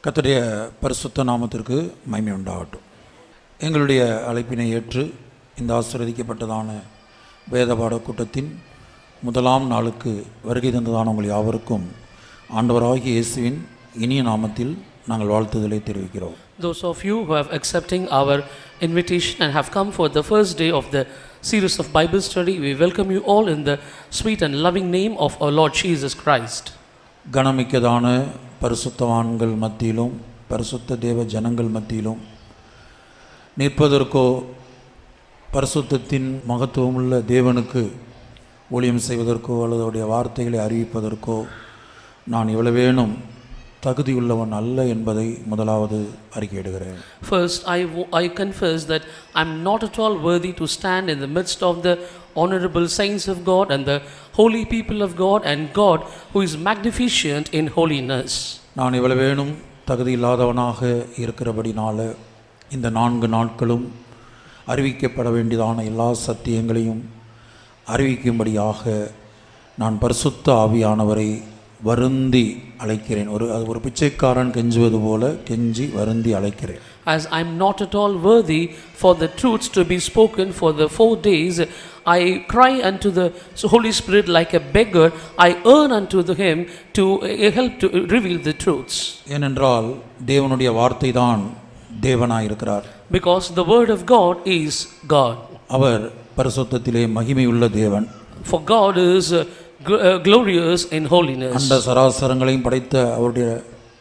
கர்த்தருடைய பரிசுத்த நாமத்திற்கு மகிமை உண்டாகட்டும். எங்களுடைய அழைப்பினை ஏற்று இந்த ஆசீர்வதிக்கப்பட்டதான வேதபாட கூட்டத்தின் முதலாம் நாளுக்கு வருகை தந்ததான உங்கள் யாவருக்கும் ஆண்டவராகிய இயேசுவின் இனிய நாமத்தில் நாங்கள் வாழ்த்துதலை தெரிவிக்கிறோம். Those of you who have accepting our invitation and have come for the first day of the series of Bible study, we welcome you all in the sweet and loving name of our Lord Jesus Christ. கனமிக்கதான பரிசுத்தவான்கள் மத்தியிலும் பரிசுத்த தேவ ஜனங்கள் மத்தியிலும் நிற்பதற்கோ பரிசுத்தத்தின் மகத்துவமுள்ள தேவனுக்கு ஊழியம் செய்வதற்கோ அல்லது அவருடைய வார்த்தைகளை அறிவிப்பதற்கோ நான் இவ்வளவேனும் தகுதியுள்ளவன் அல்ல என்பதை முதலாவது அறிக்கையிடுகிறேன். First, I confess that I am not at all worthy to stand in the midst of the honorable saints of God and the holy people of God and God who is magnificent in holiness. நான் இவ்வளவேனும் தகுதியில்லாதவனாக இருக்கிறபடினால இந்த 4 நாட்களும் அறிவிக்கப்பட வேண்டியதான எல்லா சத்தியங்களையும் அறிவிக்கும்படியாக நான் பரிசுத்த ஆவியானவரை வருந்தி அழைக்கிறேன். ஒரு பிச்சைக்காரன் கெஞ்சுவது போல கெஞ்சி வருந்தி அழைக்கிறேன். As I am not at all worthy for the truths to be spoken for the 4 days, I cry unto the Holy Spirit like a beggar. I earn unto him to help to reveal the truths. ஏனென்றால் தேவனுடைய வார்த்தை தான் தேவனாய் இருக்கிறார். Because the word of God is God. அவர் பரிசுத்தத்திலே மகிமையுள்ள தேவன். For God is glorious in holiness. அந்த சராசரங்களையும் படைத்த அவருடைய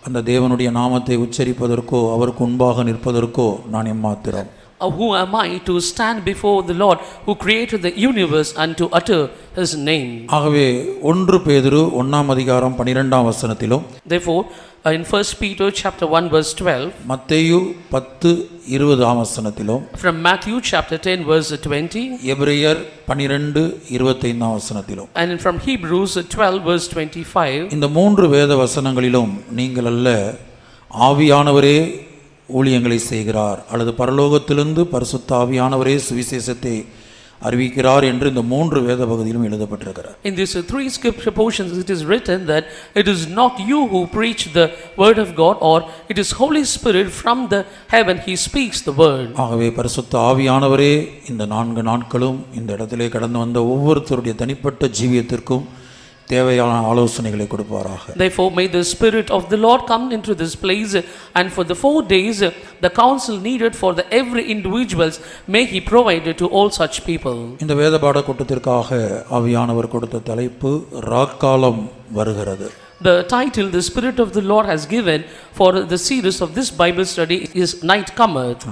அந்த தேவனுடைய நாமத்தை உச்சரிப்பதற்கோ அவருக்கு முன்பாக நிற்பதற்கோ நான் எம்மாத்திரம். Who am I to stand before the Lord who created the universe and to utter his name? ஆகவே 1 பேதுரு 1ஆம் அதிகாரம் 12ஆம் வசனத்திலும் Therefore in 1 Peter chapter 1 verse 12, மத்தேயு 10:20ஆம் வசனத்திலும், from Matthew chapter 10 verse 20, எபிரேயர் 12:25ஆம் வசனத்திலும், and from Hebrews 12 verse 25, இந்த 3 வேத வசனங்களிலும் நீங்கள் அல்ல ஆவியானவரே ஊழியங்களை செய்கிறார் அல்லது பரலோகத்திலிருந்து பரிசுத்த ஆவியானவரே சுவிசேஷத்தை அறிவிக்கிறார் என்று இந்த 3 வேத பகுதியிலும் எழுதப்பட்டிருக்கிறார். In these 3 scripture portions it is written that it is not you who preach the word of God, or it is Holy Spirit from the heaven he speaks the word. ஆகவே பரிசுத்த ஆவியானவரே இந்த 4 நாட்களும் இந்த இடத்திலே கடந்து வந்த ஒவ்வொருத்தருடைய தனிப்பட்ட ஜீவியத்திற்கும் தேவையான ஆலோசனைகளை கொடுப்பாராக. Therefore may the Spirit of the Lord come into this place, and for the 4 days the counsel needed for the every individuals may he provide to all such people. இந்த வேதபாட கூட்டத்திற்காக ஆவியானவர் கொடுத்த தலைப்பு ராக்காலம் வருகிறது. The title the Spirit of the Lord has given for the series of this Bible study is Night Cometh.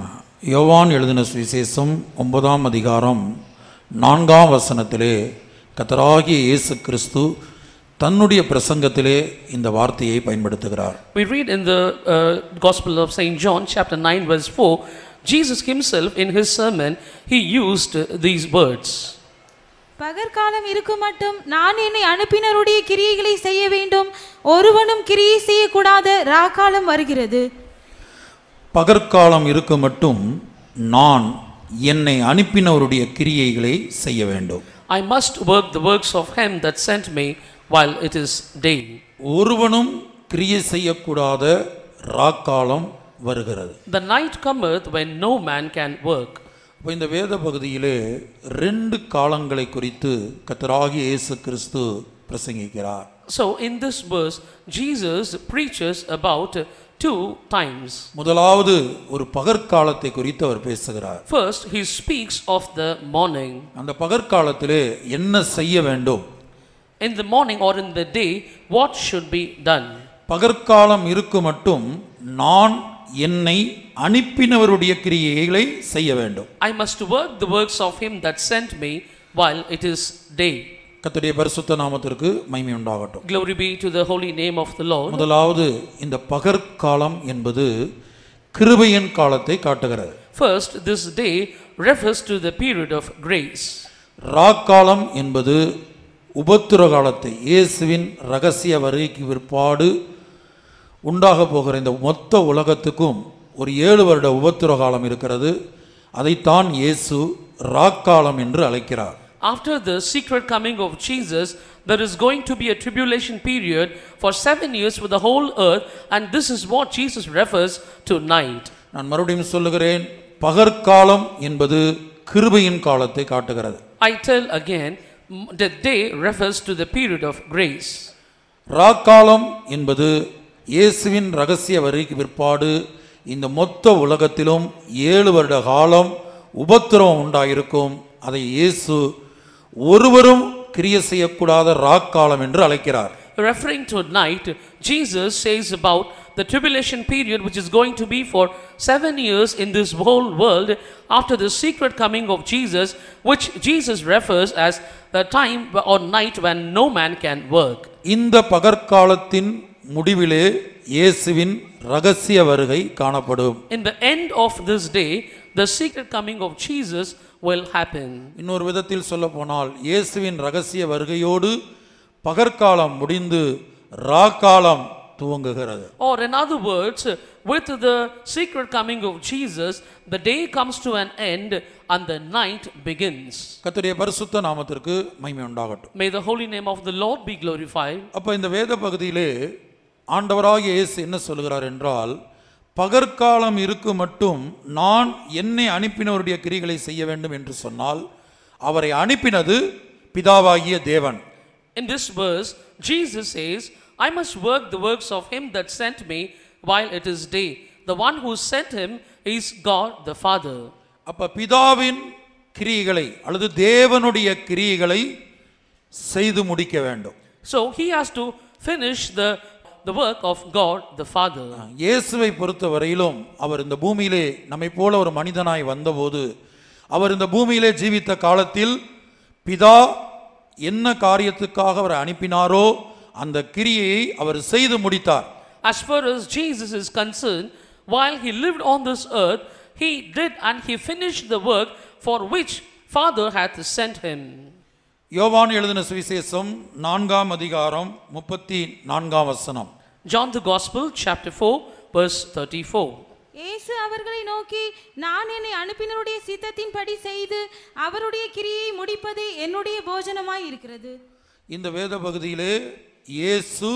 யோவான் எழுதின சுவிசேஷம் 9ஆம் அதிகாரம் 4ஆம் வசனத்திலே கர்த்தராகிய இயேசு கிறிஸ்து தன்னுடைய பிரசங்கத்திலே இந்த வார்த்தையை பயன்படுத்துகிறார். We read in the Gospel of Saint John chapter 9 verse 4, Jesus himself in his sermon he used these words. பகற்காலம் இருக்கும் மட்டும் நான் என்னை அனுப்பினருடைய கிரியைகளை செய்ய வேண்டும், ஒருவனும் கிரியை செய்யக்கூடாத ராக்காலம் வருகிறது. பகற்காலம் இருக்கும் மட்டும் நான் என்னை அனுப்பினவருடைய கிரியைகளை செய்ய வேண்டும். I must work the works of him that sent me while it is day. ஒருவனும் கிரியை செய்யக்கூடாத ராக்காலம் வருகிறது. The night cometh when no man can work. இந்த வேத பகுதியிலே 2 காலங்களை குறித்து கர்த்தராகிய இயேசு கிறிஸ்து பிரசங்கிக்கிறார். So in this verse Jesus preaches about 2 times. முதலாவது ஒரு பகற்காலத்தை குறித்து அவர் பேசுகிறார். First he speaks of the morning. அந்த பகற்காலத்திலே என்ன செய்ய வேண்டும்? In the morning or in the day what should be done? பகற்காலம் இருக்கும் மட்டும் நான் என்னை அனுப்பினவருடைய கிரியைகளை செய்ய வேண்டும். I must work the works of him that sent me while it is day. கர்த்தருடைய பரிசுத்த நாமத்திற்கு மகிமை உண்டாகட்டும். Glory be to the holy name of the Lord. முதலாவது இந்த பகற்காலம் என்பது கிருபையின் காலத்தை காட்டுகிறது. First this day refers to the period of grace. ராக்காலம் என்பது உபத்திர காலத்தை, இயேசுவின் ரகசிய வருகைக்கு பிற்பாடு உண்டாக போகிற இந்த மொத்த உலகத்துக்கும் ஒரு 7 வருட உபத்திர காலம் இருக்கிறது. அதைத்தான் இயேசு ராக்காலம் என்று அழைக்கிறார். after the secret coming of Jesus, there is going to be a tribulation period for 7 years for the whole earth, and this is what Jesus refers to night. நான் மறுபடியும் சொல்லுகிறேன், பகற்காலம் என்பது கிருபையின் காலத்தை காட்டுகிறது. I tell again, the day refers to the period of grace. ராக்காலம் என்பது இயேசுவின் ரகசிய வருகைக்கு பிற்பாடு இந்த மொத்த உலகத்திலும் 7 வருட காலம் உபத்திரவம் உண்டாயிருக்கும். அதை இயேசு ஒருவரும் கிரியை செய்யக்கூடாத ராக்காலம் என்று அழைக்கிறார். Referring to night, Jesus says about the tribulation period which is going to be for 7 years in this whole world after the secret coming of Jesus, which Jesus refers as the time or night when no man can work. இந்த பகற்காலத்தின் முடிவிலே இயேசுவின் ரகசிய வருகை காணப்படும். In the end of this day, the secret coming of Jesus will happen. இன்னொரு விதத்தில் சொல்ல போனால் இயேசுவின் ரகசிய வருகையோடு பகற்காலம் முடிந்து ராக்காலம் துவங்குகிறது. Or in other words, with the secret coming of Jesus, the day comes to an end and the night begins. கர்த்தருடைய பரிசுத்த நாமத்திற்கு மகிமை உண்டாகட்டும். May the holy name of the Lord be glorified. அப்ப இந்த வேத பகுதியிலே ஆண்டவராகிய இயேசு என்ன சொல்கிறார் என்றால், பகற்காலம் இருக்கு மட்டும் நான் என்னை அனுப்பினவருடைய கிரிகளை செய்ய வேண்டும் என்று சொன்னால் அவரை அனுப்பினது பிதாவாகிய தேவன். In this verse, Jesus says, I must work the works of him that sent me while it is day. The one who sent him is God the Father. அப்ப பிதாவின் கிரியைகளை அல்லது தேவனுடைய கிரியைகளை செய்து முடிக்க வேண்டும். So he has to finish the work of God the Father. இயேசுவை பொறுத்த வரையிலும் அவர் இந்த பூமியிலே நம்மை போல ஒரு மனிதனாய் வந்தபோது அவர் இந்த பூமியிலே ஜீவித்த காலத்தில் பிதா என்ன காரியத்துக்காக அவரை அனுப்பினாரோ அந்த கிரியையை அவர் செய்து முடித்தார். As far as Jesus is concerned, while he lived on this earth, he did and he finished the work for which Father hath sent him. யோவான் எழுதின சுவிசேஷம் 4ஆம் அதிகாரம் 34ஆம் வசனம். John the Gospel chapter 4 verse 34. இயேசு அவர்களை நோக்கி, நான் என்னை அனுப்பினருடைய சித்தத்தின்படி செய்து அவருடைய கிரியை முடிப்பதே என்னுடைய போஜனமாய் இருக்கிறது. இந்த வேத பகுதியிலே இயேசு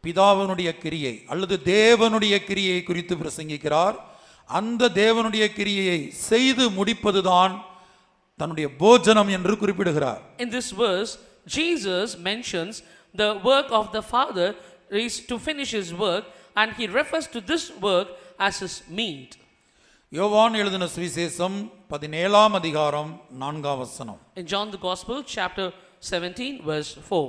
பிதாவினுடைய கிரியை அல்லது தேவனுடைய கிரியை குறித்து பிரசங்கிக்கிறார். அந்த தேவனுடைய கிரியையை செய்து முடிப்பதுதான் தன்னுடைய போஜனம் என்று குறிப்பிடுகிறார். In this verse, Jesus mentions the work of the Father is to finish his work, and he refers to this work as his meat. யோவான் எழுதின சுவிசேஷம் 17ஆம் அதிகாரம் 4ஆம் வசனம். In John the Gospel chapter 17 verse 4.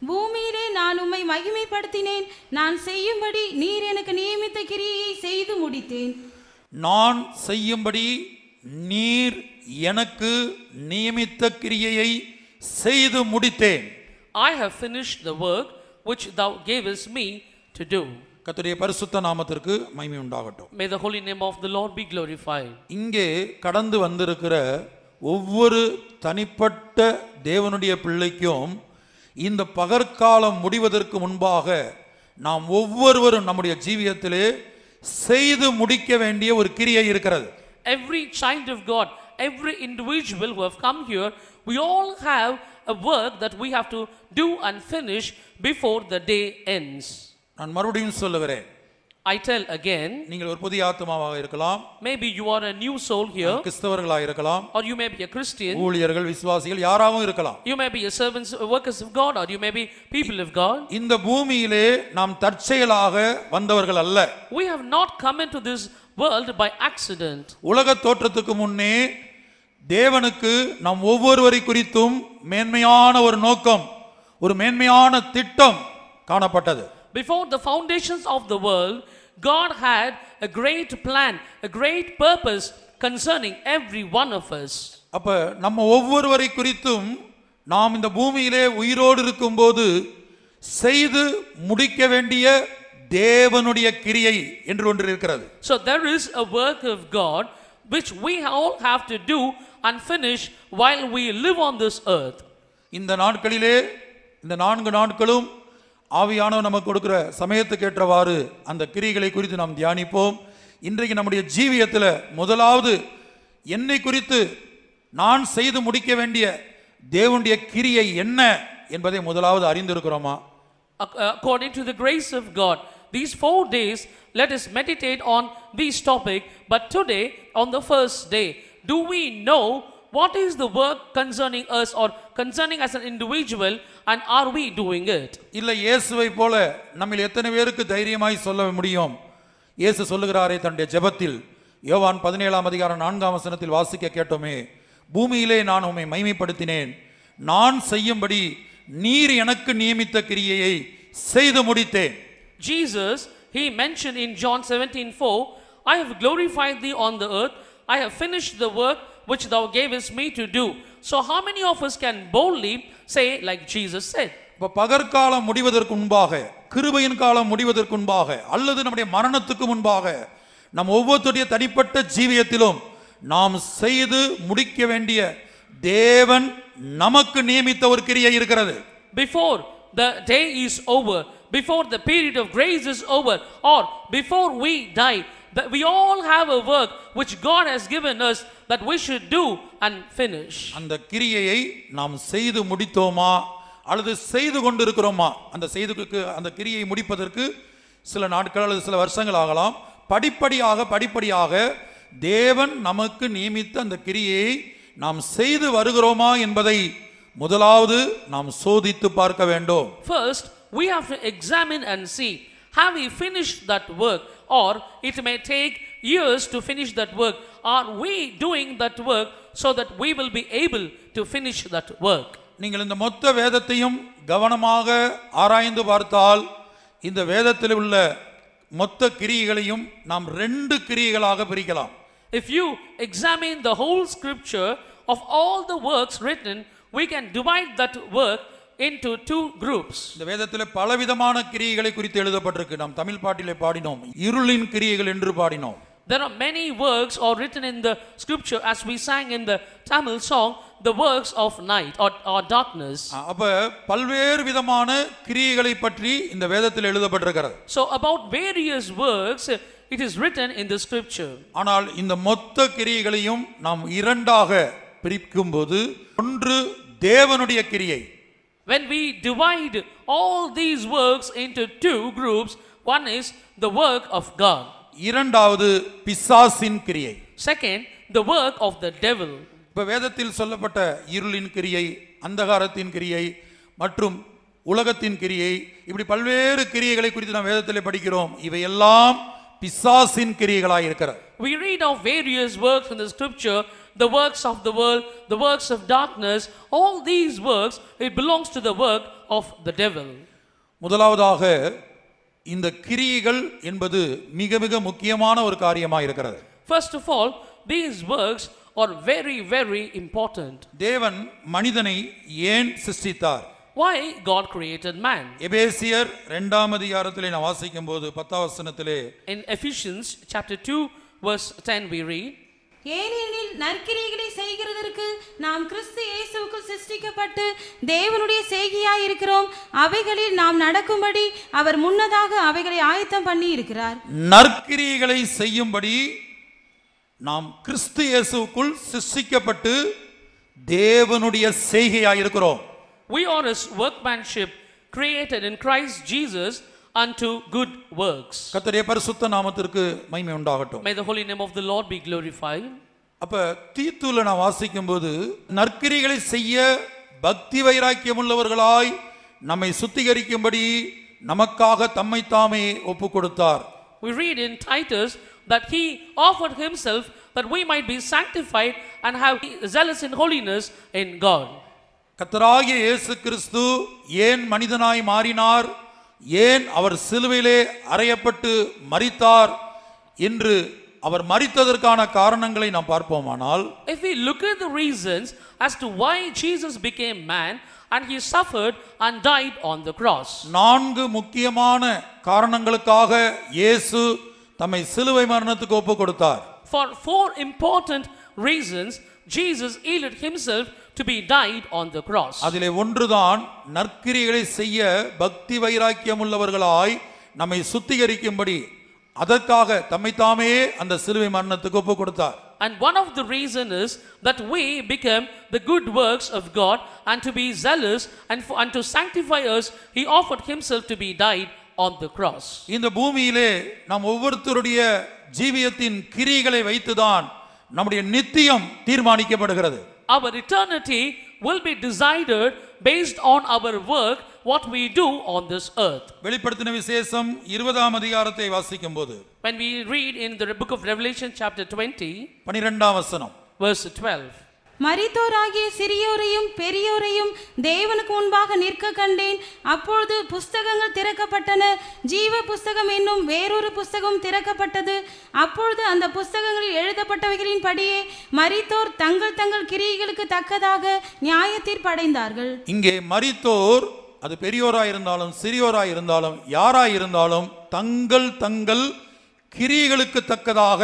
பூமியிலே நான் உம்மை மகிமைப்படுத்தினேன், நான் செய்யும்படி நீர் எனக்கு நியமித்த கிரியையை செய்து முடித்தேன். நான் செய்யும்படி நீர் எனக்கு நியமித்த கிரியையை செய்து முடித்தேன். I have finished the work which thou gavest me to do. கர்த்தருடைய பரிசுத்த நாமத்திற்கு மகிமை உண்டாகட்டும். May the holy name of the Lord be glorified. இங்கே கடந்து வந்திருக்கிற ஒவ்வொரு தனிப்பட்ட தேவனுடைய பிள்ளைக்கும் இந்த பகற்காலம் முடிவதற்கு முன்பாக நாம் ஒவ்வொருவரும் நம்முடைய ஜீவியத்திலே செய்து முடிக்க வேண்டிய ஒரு கிரியை இருக்கிறது. Every child of God, every individual who have come here, we all have a work that we have to do and finish before the day ends. நான் மறுபடியும் சொல்லுகிறேன், I tell again, நீங்கள் ஒரு புதிய ஆத்மாவாக இருக்கலாம், maybe you are a new soul here, கிறிஸ்தவர்களாக இருக்கலாம், or you may be a Christian, ஊழியர்கள் விசுவாசிகள் யாராகவும் இருக்கலாம். you may be a servants, workers of God, or you may be people of God. இந்த பூமியிலே நாம் தற்செயலாக வந்தவர்கள் அல்ல. We have not come into this world by accident. உலக தோற்றத்துக்கு முன்னே தேவனுக்கு நாம் ஒவ்வொருவரை குறித்தும் மேன்மையான ஒரு நோக்கம், ஒரு மேன்மையான திட்டம் காணப்பட்டது. Before the foundations of the world, God had a great plan, a great purpose concerning every one of us. அப்ப நம்ம ஒவ்வொருவரை குறித்தும் நாம் இந்த பூமியிலே உயிரோடு இருக்கும்போது செய்து முடிக்க வேண்டிய தேவனுடைய கிரியை என்று ஒன்று இருக்கிறது. So there is a work of God which we all have to do and finish while we live on this earth. இந்த நாட்களிலே இந்த 4 நாட்களும் ஆவியானவர் நமக்கு கொடுக்கிற சமயத்துக்கு ஏற்றவாறு அந்த கிரிகளை குறித்து நாம் தியானிப்போம். இன்றைக்கு நம்முடைய ஜீவியத்தில் முதலாவது என்னை குறித்து நான் செய்து முடிக்க வேண்டிய தேவனுடைய கிரியை என்ன என்பதை முதலாவது அறிந்திருக்கிறோமா? According to the grace of God, these 4 days, let us meditate on this topic. But today, on the first day, do we know what is the work concerning us or concerning as an individual, and are we doing it? இல்லை, இயேசுவை போல நம்மில் எத்தனை பேருக்கு தைரியமாய் சொல்ல முடியும்? இயேசு சொல்லுகிறாரே தன்னுடைய ஜெபத்தில், யோவான் 17ஆம் அதிகாரம் 4ஆம் வசனத்தில் வாசிக்க கேட்டோமே, பூமியிலே நான் உம்மை மகிமைப்படுத்தினேன், நான் செய்யும்படி நீர் எனக்கு நியமித்த கிரியையை செய்து முடித்தேன். Jesus, he mentioned in John 17:4, I have glorified thee on the earth, I have finished the work which thou gavest me to do. So how many of us can boldly say like Jesus said? இப்ப பகற்காலம் முடிவதற்கு முன்பாக, கிருபையின் காலம் முடிவதற்கு முன்பாக, அல்லது நம்முடைய மரணத்துக்கு முன்பாக, நம் ஒவ்வொருத்தருடைய தனிப்பட்ட ஜீவியத்திலும் நாம் செய்து முடிக்க வேண்டிய தேவன் நமக்கு நியமித்த ஒரு கிரியை இருக்கிறது. Before the day is over, before the period of grace is over, or before we die, that we all have a work which God has given us that we should do and finish. அந்த கிரியையை நாம் செய்து முடித்தோமா அல்லது செய்து கொண்டிருக்கிறோமா? அந்த கிரியை முடிப்பதற்கு சில நாட்கள் அல்லது சில வருஷங்கள் ஆகலாம். படிப்படியாக தேவன் நமக்கு நியமித்த அந்த கிரியையை நாம் செய்து வருகிறோமா என்பதை முதலாவது நாம் சோதித்து பார்க்க வேண்டும். First, we have to examine and see, have we finished that work, or it may take years to finish that work. Are we doing that work so that we will be able to finish that work? நீங்கள் இந்த மொத்த வேதத்தையும் கவனமாக ஆராய்ந்து பார்த்தால், இந்த வேதத்தில் உள்ள மொத்த கிரியைகளையும் நாம் 2 கிரியைகளாக பிரிக்கலாம். If you examine the whole scripture of all the works written, we can divide that work into 2 groups. இந்த வேதத்திலே பலவிதமான கிரியைகளை குறித்து எழுதப்பட்டிருக்கு. நாம் தமிழ் பாட்டிலே பாடினோம், இருளின் கிரியைகள் என்று பாடினோம். There are many works or written in the scripture, as we sang in the Tamil song, the works of night or darkness. அப்ப பல்வேறு விதமான கிரியைகளை பற்றி இந்த வேதத்தில் எழுதப்பட்டிருக்கிறது. So about various works it is written in the scripture. ஆனால் இந்த மொத்த கிரியைகளையும் நாம் 2ஆக பிரிக்கும்போது, ஒன்று தேவனுடைய கிரியை. When we divide all these works into 2 groups, one is the work of God. இரண்டாவது பிசாசின் கிரியை. Second, the work of the devil. இப்ப வேதத்தில் சொல்லப்பட்ட இருளின் கிரியை, அந்தகாரத்தின் கிரியை மற்றும் உலகத்தின் கிரியை, இப்படி பல்வேறு கிரியைகளை குறித்து நாம் வேதத்திலே படிக்கிறோம். இவையெல்லாம் பிசாசின் கிரியைகளாய் இருக்கிறது. We read of various works in the scripture, the works of the world, the works of darkness. All these works, it belongs to the work of the devil. முதலாவதாக இந்த கிரியைகள் என்பது மிக மிக முக்கியமான ஒரு காரியமாக இருக்கிறது. First of all, these works are very, very important. தேவன் மனிதனை ஏன் சிருஷ்டித்தார்? Why God created man? எபேசியர் 2ஆம் அதிகாரத்திலே நாம் வாசிக்கும்போது 10ஆம் வசனத்திலே, In Ephesians chapter 2 verse 10 we read, ஏனெனில் நற்கிரியைகளை செய்கிறதற்கு நாம் கிறிஸ்து இயேசுவுக்குள் சிருஷ்டிக்கப்பட்டு தேவனுடைய செய்கையாய் இருக்கிறோம், அவைகளில் நாம் நடக்கும்படி அவர் முன்னதாக அவைகளை ஆயத்தம் பண்ணி இருக்கிறார். நற்கிரியைகளை செய்யும்படி நாம் கிறிஸ்து இயேசுவுக்குள் சிருஷ்டிக்கப்பட்டு தேவனுடைய செய்கையாய் இருக்கிறோம். We are his workmanship created in Christ Jesus unto good works. கர்த்தருடைய பரிசுத்த நாமத்திற்கு மகிமை உண்டாகட்டும். May the holy name of the Lord be glorified. அப்ப தீத்துல நான் வாசிக்கும்போது, நற்கிரியைகளை செய்ய பக்தி வைராக்கியம் உள்ளவர்களாய் நம்மை சுத்திகரிக்கும்படி நமக்காக தம்மை தாமே ஒப்பு கொடுத்தார். We read in Titus that he offered himself that we might be sanctified and have zealous in holiness in God. கர்த்தராகிய இயேசு கிறிஸ்து ஏன் மனிதனாய் மாறினார், ஏன் அவர் சிலுவையிலே அறையப்பட்டு மரித்தார் என்று அவர் மரித்ததற்கான காரணங்களை நாம் பார்ப்போமானால், if we look at the reasons as to why Jesus became man and he suffered and died on the cross, 4 முக்கியமான காரணங்களுக்காக இயேசு தம்மை சிலுவை மரணத்துக்கு ஒப்பு கொடுத்தார். for 4 important reasons Jesus yielded himself to be died on the cross. அதிலே ஒன்றுதான் நற்கிரியைகளை செய்ய பக்தி வைராக்கியம் உள்ளவர்களாய் நம்மை சுத்திகரிக்கும்படி அதற்காக தம்மை தாமே அந்த சிலுவை மரணத்துக்கு ஒப்பு கொடுத்தார். And one of the reason is that we become the good works of God, and to be zealous and to sanctify us, he offered himself to be died on the cross. இந்த பூமியிலே நாம் ஒவ்வொருத்தருடைய ஜீவியத்தின் கிரியைகளை வைத்துதான் நம்முடைய நித்தியம் தீர்மானிக்கப்படுகிறது. Our eternity will be decided based on our work, what we do on this earth. வெளிப்படுத்தின விசேஷம் 20ஆம் அதிகாரத்தை வாசிக்கும்போது, When we read in the book of Revelation chapter 20 12ஆம் வசனம், verse 12, மரித்தோராகிய சிறியோரையும் பெரியோரையும் தேவனுக்கு முன்பாக நிற்க கண்டேன். அப்பொழுது புஸ்தகங்கள் திறக்கப்பட்டன. ஜீவ புஸ்தகம் என்னும் வேறொரு புஸ்தகம் திறக்கப்பட்டது. அப்பொழுது அந்த புஸ்தகங்களில் எழுதப்பட்டவைகளின் படியே மரித்தோர் தங்கள் தங்கள் கிரியைகளுக்கு தக்கதாக நியாய தீர்ப்படைந்தார்கள். இங்கே மரித்தோர் அது பெரியோராயிருந்தாலும் சிறியோராயிருந்தாலும் யாராயிருந்தாலும் தங்கள் தங்கள் கிரியைகளுக்கு தக்கதாக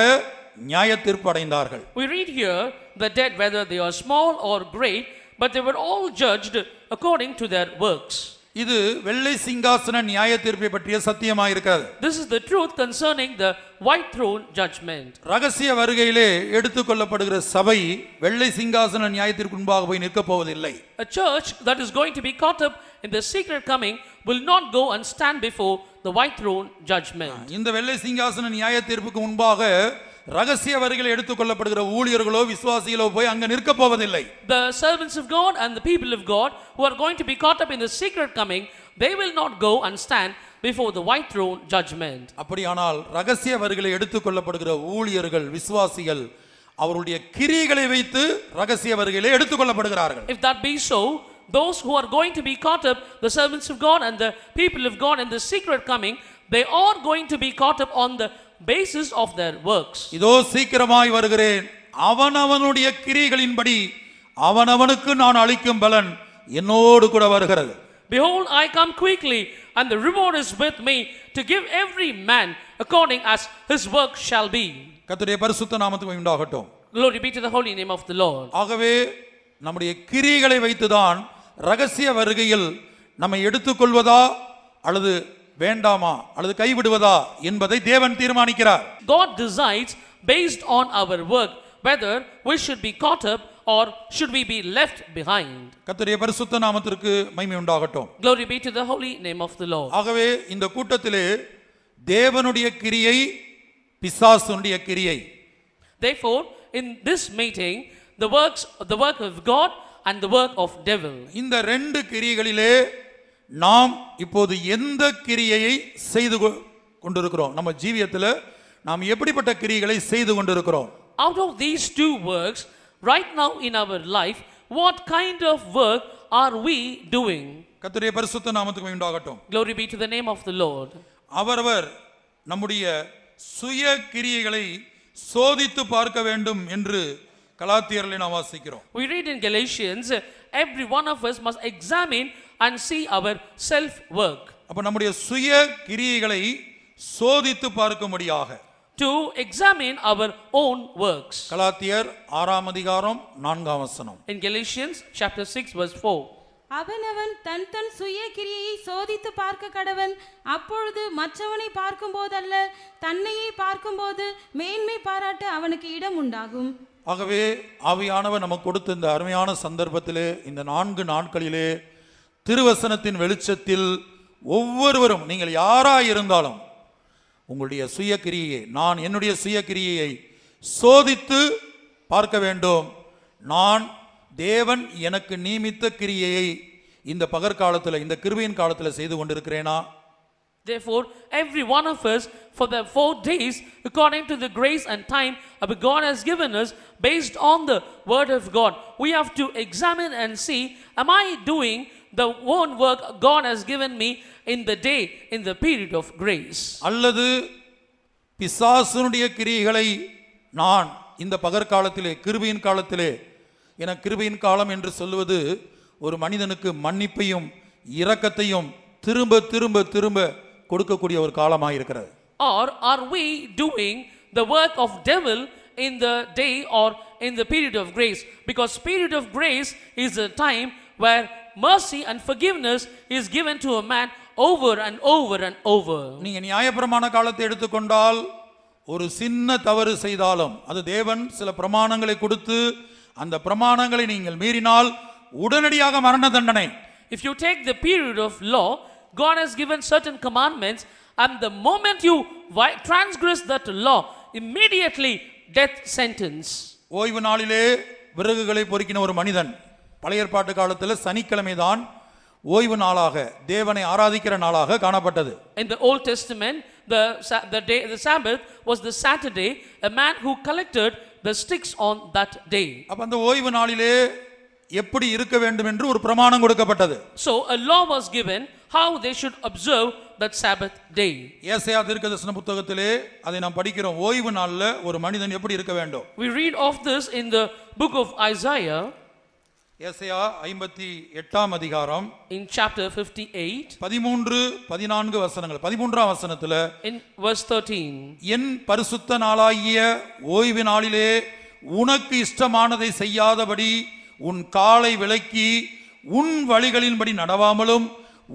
நியாய தீர்ப்பு அடைந்தார்கள். We read here the dead, whether they are small or great, but they were all judged according to their works. இது வெள்ளை சிங்காசன நியாய தீர்ப்பை பற்றிய சத்தியமாக இருக்கிறது. This is the truth concerning the white throne judgment. ரகசிய வருகையிலே எடுத்துக்கொள்ளப்படுகிற சபை வெள்ளை சிங்காசன நியாய தீர்ப்பு முன்பாக போய் நிற்க போவதில்லை. A church that is going to be caught up in the secret coming will not go and stand before the white throne judgment. இந்த வெள்ளை சிங்காசன நியாய தீர்ப்புக்கு முன்பாக ரகசிய வருகையில் எடுத்துக்கொள்ளப்படுகிற ஊழியர்களோ விசுவாசிகளோ போய் அங்க நிற்க போவதில்லை. The servants of God and the people of God who are going to be caught up in the secret coming, they will not go and stand before the white throne judgment. அப்படியானால் ரகசிய வருகையில் எடுத்துக்கொள்ளப்படுகிற ஊழியர்கள் விசுவாசிகள் அவருடைய கிரியைகளை வைத்து ரகசிய வருகையிலே எடுத்துக்கொள்ளப்படுகிறார்கள். If that be so, those who are going to be caught up, the servants of God and the people of God in the secret coming, they are going to be caught up on the basis of their works. இதோ சீக்கிரமாய் வருகிறேன், அவனவனுடைய கிரியைகளின்படி அவனவனுக்கு நான் அளிக்கும் பலன் என்னோடு கூட வருகிறது. Behold, I come quickly, and the reward is with me to give every man according as his work shall be. கர்த்தருடைய பரிசுத்த நாமத்துக்கு உண்டாகட்டும். Glory be to the holy name of the Lord. ஆகவே நம்முடைய கிரியைகளை வைத்துதான் ரகசிய வருகையில் நம்மை எடுத்துக்கொள்வதா அல்லது வேண்டாமா அல்லது கைவிடுவதா என்பதை தேவன் தீர்மானிக்கிறார். God decides based on our work whether we should be caught up or should we be left behind. கர்த்தருடைய பரிசுத்த நாமத்திற்கு மகிமை உண்டாகட்டும். Glory be to the holy name of the Lord. ஆகவே இந்த கூட்டத்திலே தேவனுடைய கிரியை பிசாசுடைய கிரியை. Therefore, in this meeting, the work of God and the work of devil. இந்த ரெண்டு கிரியைகளிலே நாம் இப்போது எந்த கிரியையை செய்து கொண்டிருக்கிறோம்? நம்ம ஜீவியத்தில் நாம் எப்படிப்பட்ட கிரியைகளை செய்து கொண்டிருக்கிறோம்? Out of these two works, right now in our life, what kind of work are we doing? கர்த்தருடைய பரிசுத்த நாமத்துக்கு மகிமை உண்டாகட்டும். Glory be to the name of the Lord. அவரவர் நம்முடைய சுய கிரியைகளை சோதித்து பார்க்க வேண்டும் என்று கலாத்தியரிலே நாம் வாசிக்கிறோம். We read in Galatians, every one of us must examine and see our self work. அப்ப நம்முடைய சுய கிரியைகளை சோதித்து பார்க்கும்படியாக To examine our own works. கலாத்தியர் 6ஆம் அதிகாரம் 4ஆம் வசனம். In Galatians chapter 6 verse 4. அவனவன் தன் தன் சுய கிரியையை சோதித்து பார்க்க கடவன். அப்பொழுது மற்றவனை பார்க்கும் போதல்ல, தன்னையே பார்க்கும்போது மேன்மை பாராட்ட அவனுக்கு இடம் உண்டாகும். ஆகவே ஆவியானவர் நமக்கு கொடுத்த இந்த அருமையான சந்தர்ப்பத்திலே இந்த 4 நாட்களிலே திருவசனத்தின் வெளிச்சத்தில் ஒவ்வொருவரும் நீங்கள் யாராயிருந்தாலும் உங்களுடைய சுயக்கிரியை, நான் என்னுடைய சுயக்கிரியை சோதித்து பார்க்க வேண்டும். நான் தேவன் எனக்கு நியமித்த கிரியையை இந்த பகற்காலத்தில் இந்த கிருபையின் காலத்தில் செய்து கொண்டிருக்கிறேனா? Therefore, every one of us for the 4 days, according to the grace and time God has given us, based on the word of God, we have to examine and see, am I doing the own work God has given me in the day, in the period of grace? அல்லது பிசாசுனுடைய கிரியைகளை நான் இந்த பகற்காலத்திலே கிருபையின் காலத்திலே, என கிருபையின் காலம் என்று சொல்வது ஒரு மனிதனுக்கு மன்னிப்பையும் இரக்கத்தையும் திரும்ப திரும்ப திரும்ப கொடுக்கக்கூடிய ஒரு காலமாக இருக்கிறது. Or are we doing the work of devil in the day or in the period of grace? Because period of grace is a time where mercy and forgiveness is given to a man over and over and over. நீங்க நியாயப்பிரமாண காலத்தை எடுத்துக்கொண்டால் ஒரு சின்ன தவறு செய்தாலும் அது தேவன் சில பிரமாணங்களை கொடுத்து அந்த பிரமாணங்களை நீங்கள் மீறினால் உடனடியாக மரண தண்டனை. If you take the period of law, God has given certain commandments, and the moment you transgress that law, immediately death sentence. ஓய்வு நாளிலே விறகுகளை பொறுக்கின ஒரு மனிதன், பழைய ஏற்பாட்டு காலத்தில் சனிக்கிழமை தான் ஓய்வு நாளாக தேவனை ஆராதிக்கிற நாளாக காணப்பட்டது. In the Old Testament, the Sabbath was the Saturday, a man who collected the sticks on that day. அப்ப அந்த ஓய்வு நாளிலே எப்படி இருக்க வேண்டும் என்று ஒரு பிரமாணம் கொடுக்கப்பட்டது. So a law was given how they should observe that Sabbath day. ஏசாயா தீர்க்கதரிசன புத்தகத்திலே அதை நாம் படிக்கிறோம். ஓய்வு நாளில் ஒரு மனிதன் எப்படி இருக்க வேண்டும். We read of this in the book of Isaiah. ஏசாயா 58ஆம் அதிகாரம் in chapter 58 13-14 வசனங்கள். 13ஆம் வசனத்துல in verse 13, என் பரிசுத்த நாளாகிய ஓய்வு நாளிலே உனக்கு இஷ்டமானதை செய்யாதபடி உன் காலை விலக்கி உன் வழிகளின்படி நடவாமலும்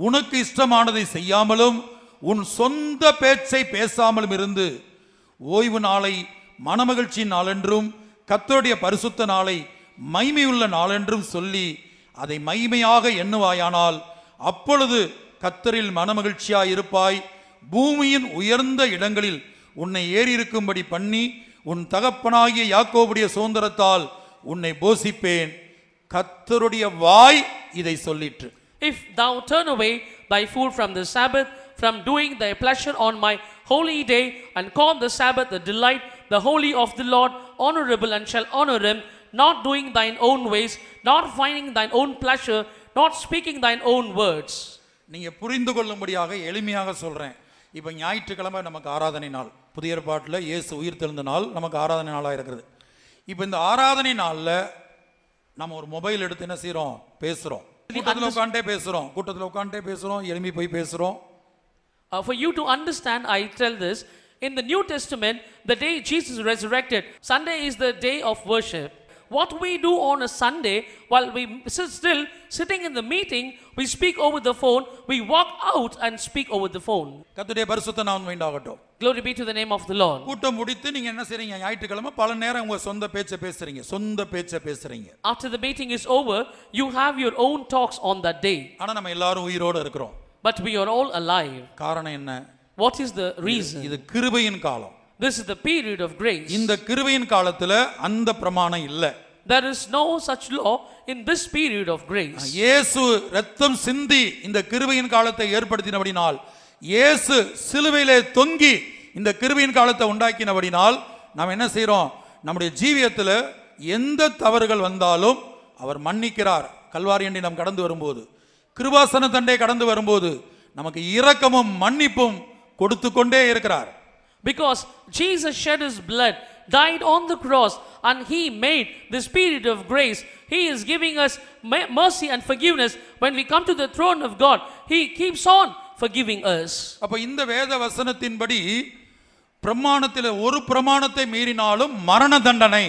உனக்கு இஷ்டமானதை செய்யாமலும் உன் சொந்த பேச்சை பேசாமலும் இருந்து ஓய்வு நாளை மனமகிழ்ச்சியின் நாளென்றும் கர்த்தருடைய பரிசுத்த நாளை மகிமையுள்ள நாளென்றும் சொல்லி அதை மகிமையாக எண்ணுவாயானால் அப்பொழுது கர்த்தரில் மனமகிழ்ச்சியாய் இருப்பாய். பூமியின் உயர்ந்த இடங்களில் உன்னை ஏறியிருக்கும்படி பண்ணி உன் தகப்பனாகிய யாக்கோபுடைய சுதந்திரத்தால் உன்னை போஷிப்பேன். கர்த்தருடைய வாய் இதை சொல்லிற்று. if thou turn away thy foot from the Sabbath, from doing thy pleasure on my holy day, and call the Sabbath the delight, the holy of the Lord, honorable, and shall honor him, not doing thine own ways, not finding thine own pleasure, not speaking thine own words. நீங்க புரிந்து கொள்ளும்படியாக எளிமையாக சொல்றேன். இப்போ ஞாயிற்றுக்கிழமை நமக்கு ஆராதனை நாள். புதிய ஏற்பாட்டில் இயேசு உயிர் தெழுந்த நாள் நமக்கு ஆராதனை நாளாக இருக்கிறது. இப்போ இந்த ஆராதனை நாளில் நம்ம ஒரு மொபைல் எடுத்து என்ன செய்கிறோம், பேசுகிறோம். கூட்டத்தில் உட்காண்டே பேசுகிறோம், எழுப்பி போய் பேசுகிறோம். For you to understand, I tell this, in the New Testament, the day Jesus resurrected, Sunday is the day of worship. What we do on a Sunday, while we still sitting in the meeting, we speak over the phone, we walk out and speak over the phone. கர்த்தருடைய பரிசுத்த நாமம் உண்டாகட்டும். Glory be to the name of the Lord. கூட்டம் முடித்து நீங்க என்ன செய்றீங்க, ஞாயிற்றுக்கிழமை பல நேரம் உங்க சொந்த பேச்சை பேசுறீங்க. After the meeting is over, you have your own talks on that day. ஆனா நம்ம எல்லாரும் உயிரோட இருக்கிறோம். But we are all alive. காரணம் என்ன? What is the reason? இது கிருபையின் காலம். This is the period of grace. இந்த கிருபையின் காலத்துல அந்த பிரமாணம் இல்ல. There is no such law in this period of grace. இயேசு இரத்தம் சிந்தி இந்த கிருபையின் காலத்தை ஏற்படுத்தினபடினால், இயேசு சிலுவையிலே தொங்கி இந்த கிருபையின் காலத்தை உண்டாக்கினபடினால் நாம் என்ன செய்றோம், நம்முடைய ஜீவியத்தில் எந்த தவறுகள் வந்தாலும் அவர் மன்னிக்கிறார். கல்வாரி அண்டி நாம் கடந்து வரும்போது, கிருபாசன தண்டை கடந்து வரும்போது நமக்கு இரக்கமும் மன்னிப்பும் கொடுத்து கொண்டே இருக்கிறார். Because Jesus shed his blood, died on the cross, and he made this period of grace. He is giving us mercy and forgiveness. When we come to the throne of God, he keeps on forgiving us. அப்ப இந்த வேத வசனத்தின்படி பிரமாணத்தில் ஒரு பிரமாணத்தை மீறினாலும் மரண தண்டனை.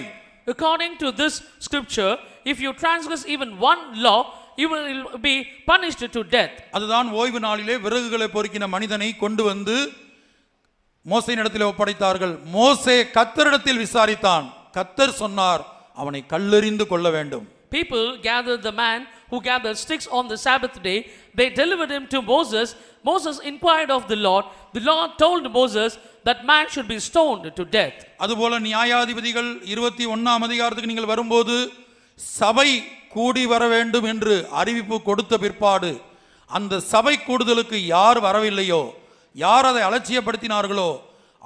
According to this scripture, if you transgress even one law, you will be punished to death. அதுதான் ஓய்வு நாளிலே விறகுகளை பொறுக்கின மனிதனை கொண்டு வந்து மோசேயினிடத்தில் ஒப்படைத்தார்கள். மோசே கர்த்தரிடத்தில் விசாரித்தான். கர்த்தர் சொன்னார், அவனை கல்லெறிந்து கொள்ள வேண்டும். People gathered the man who gathered sticks on the Sabbath day. They delivered him to Moses. Moses inquired of the Lord. The Lord told Moses that man should be stoned to death. அதுபோல நியாயாதிபதிகள் 21ஆம் அதிகாரத்துக்கு நீங்கள் வரும்போது, சபை கூடி வர வேண்டும் என்று அறிவிப்பு கொடுத்த பிற்பாடு அந்த சபை கூடுதலுக்கு யார் வரவில்லையோ, யார் அதை அலட்சியப்படுத்தினார்களோ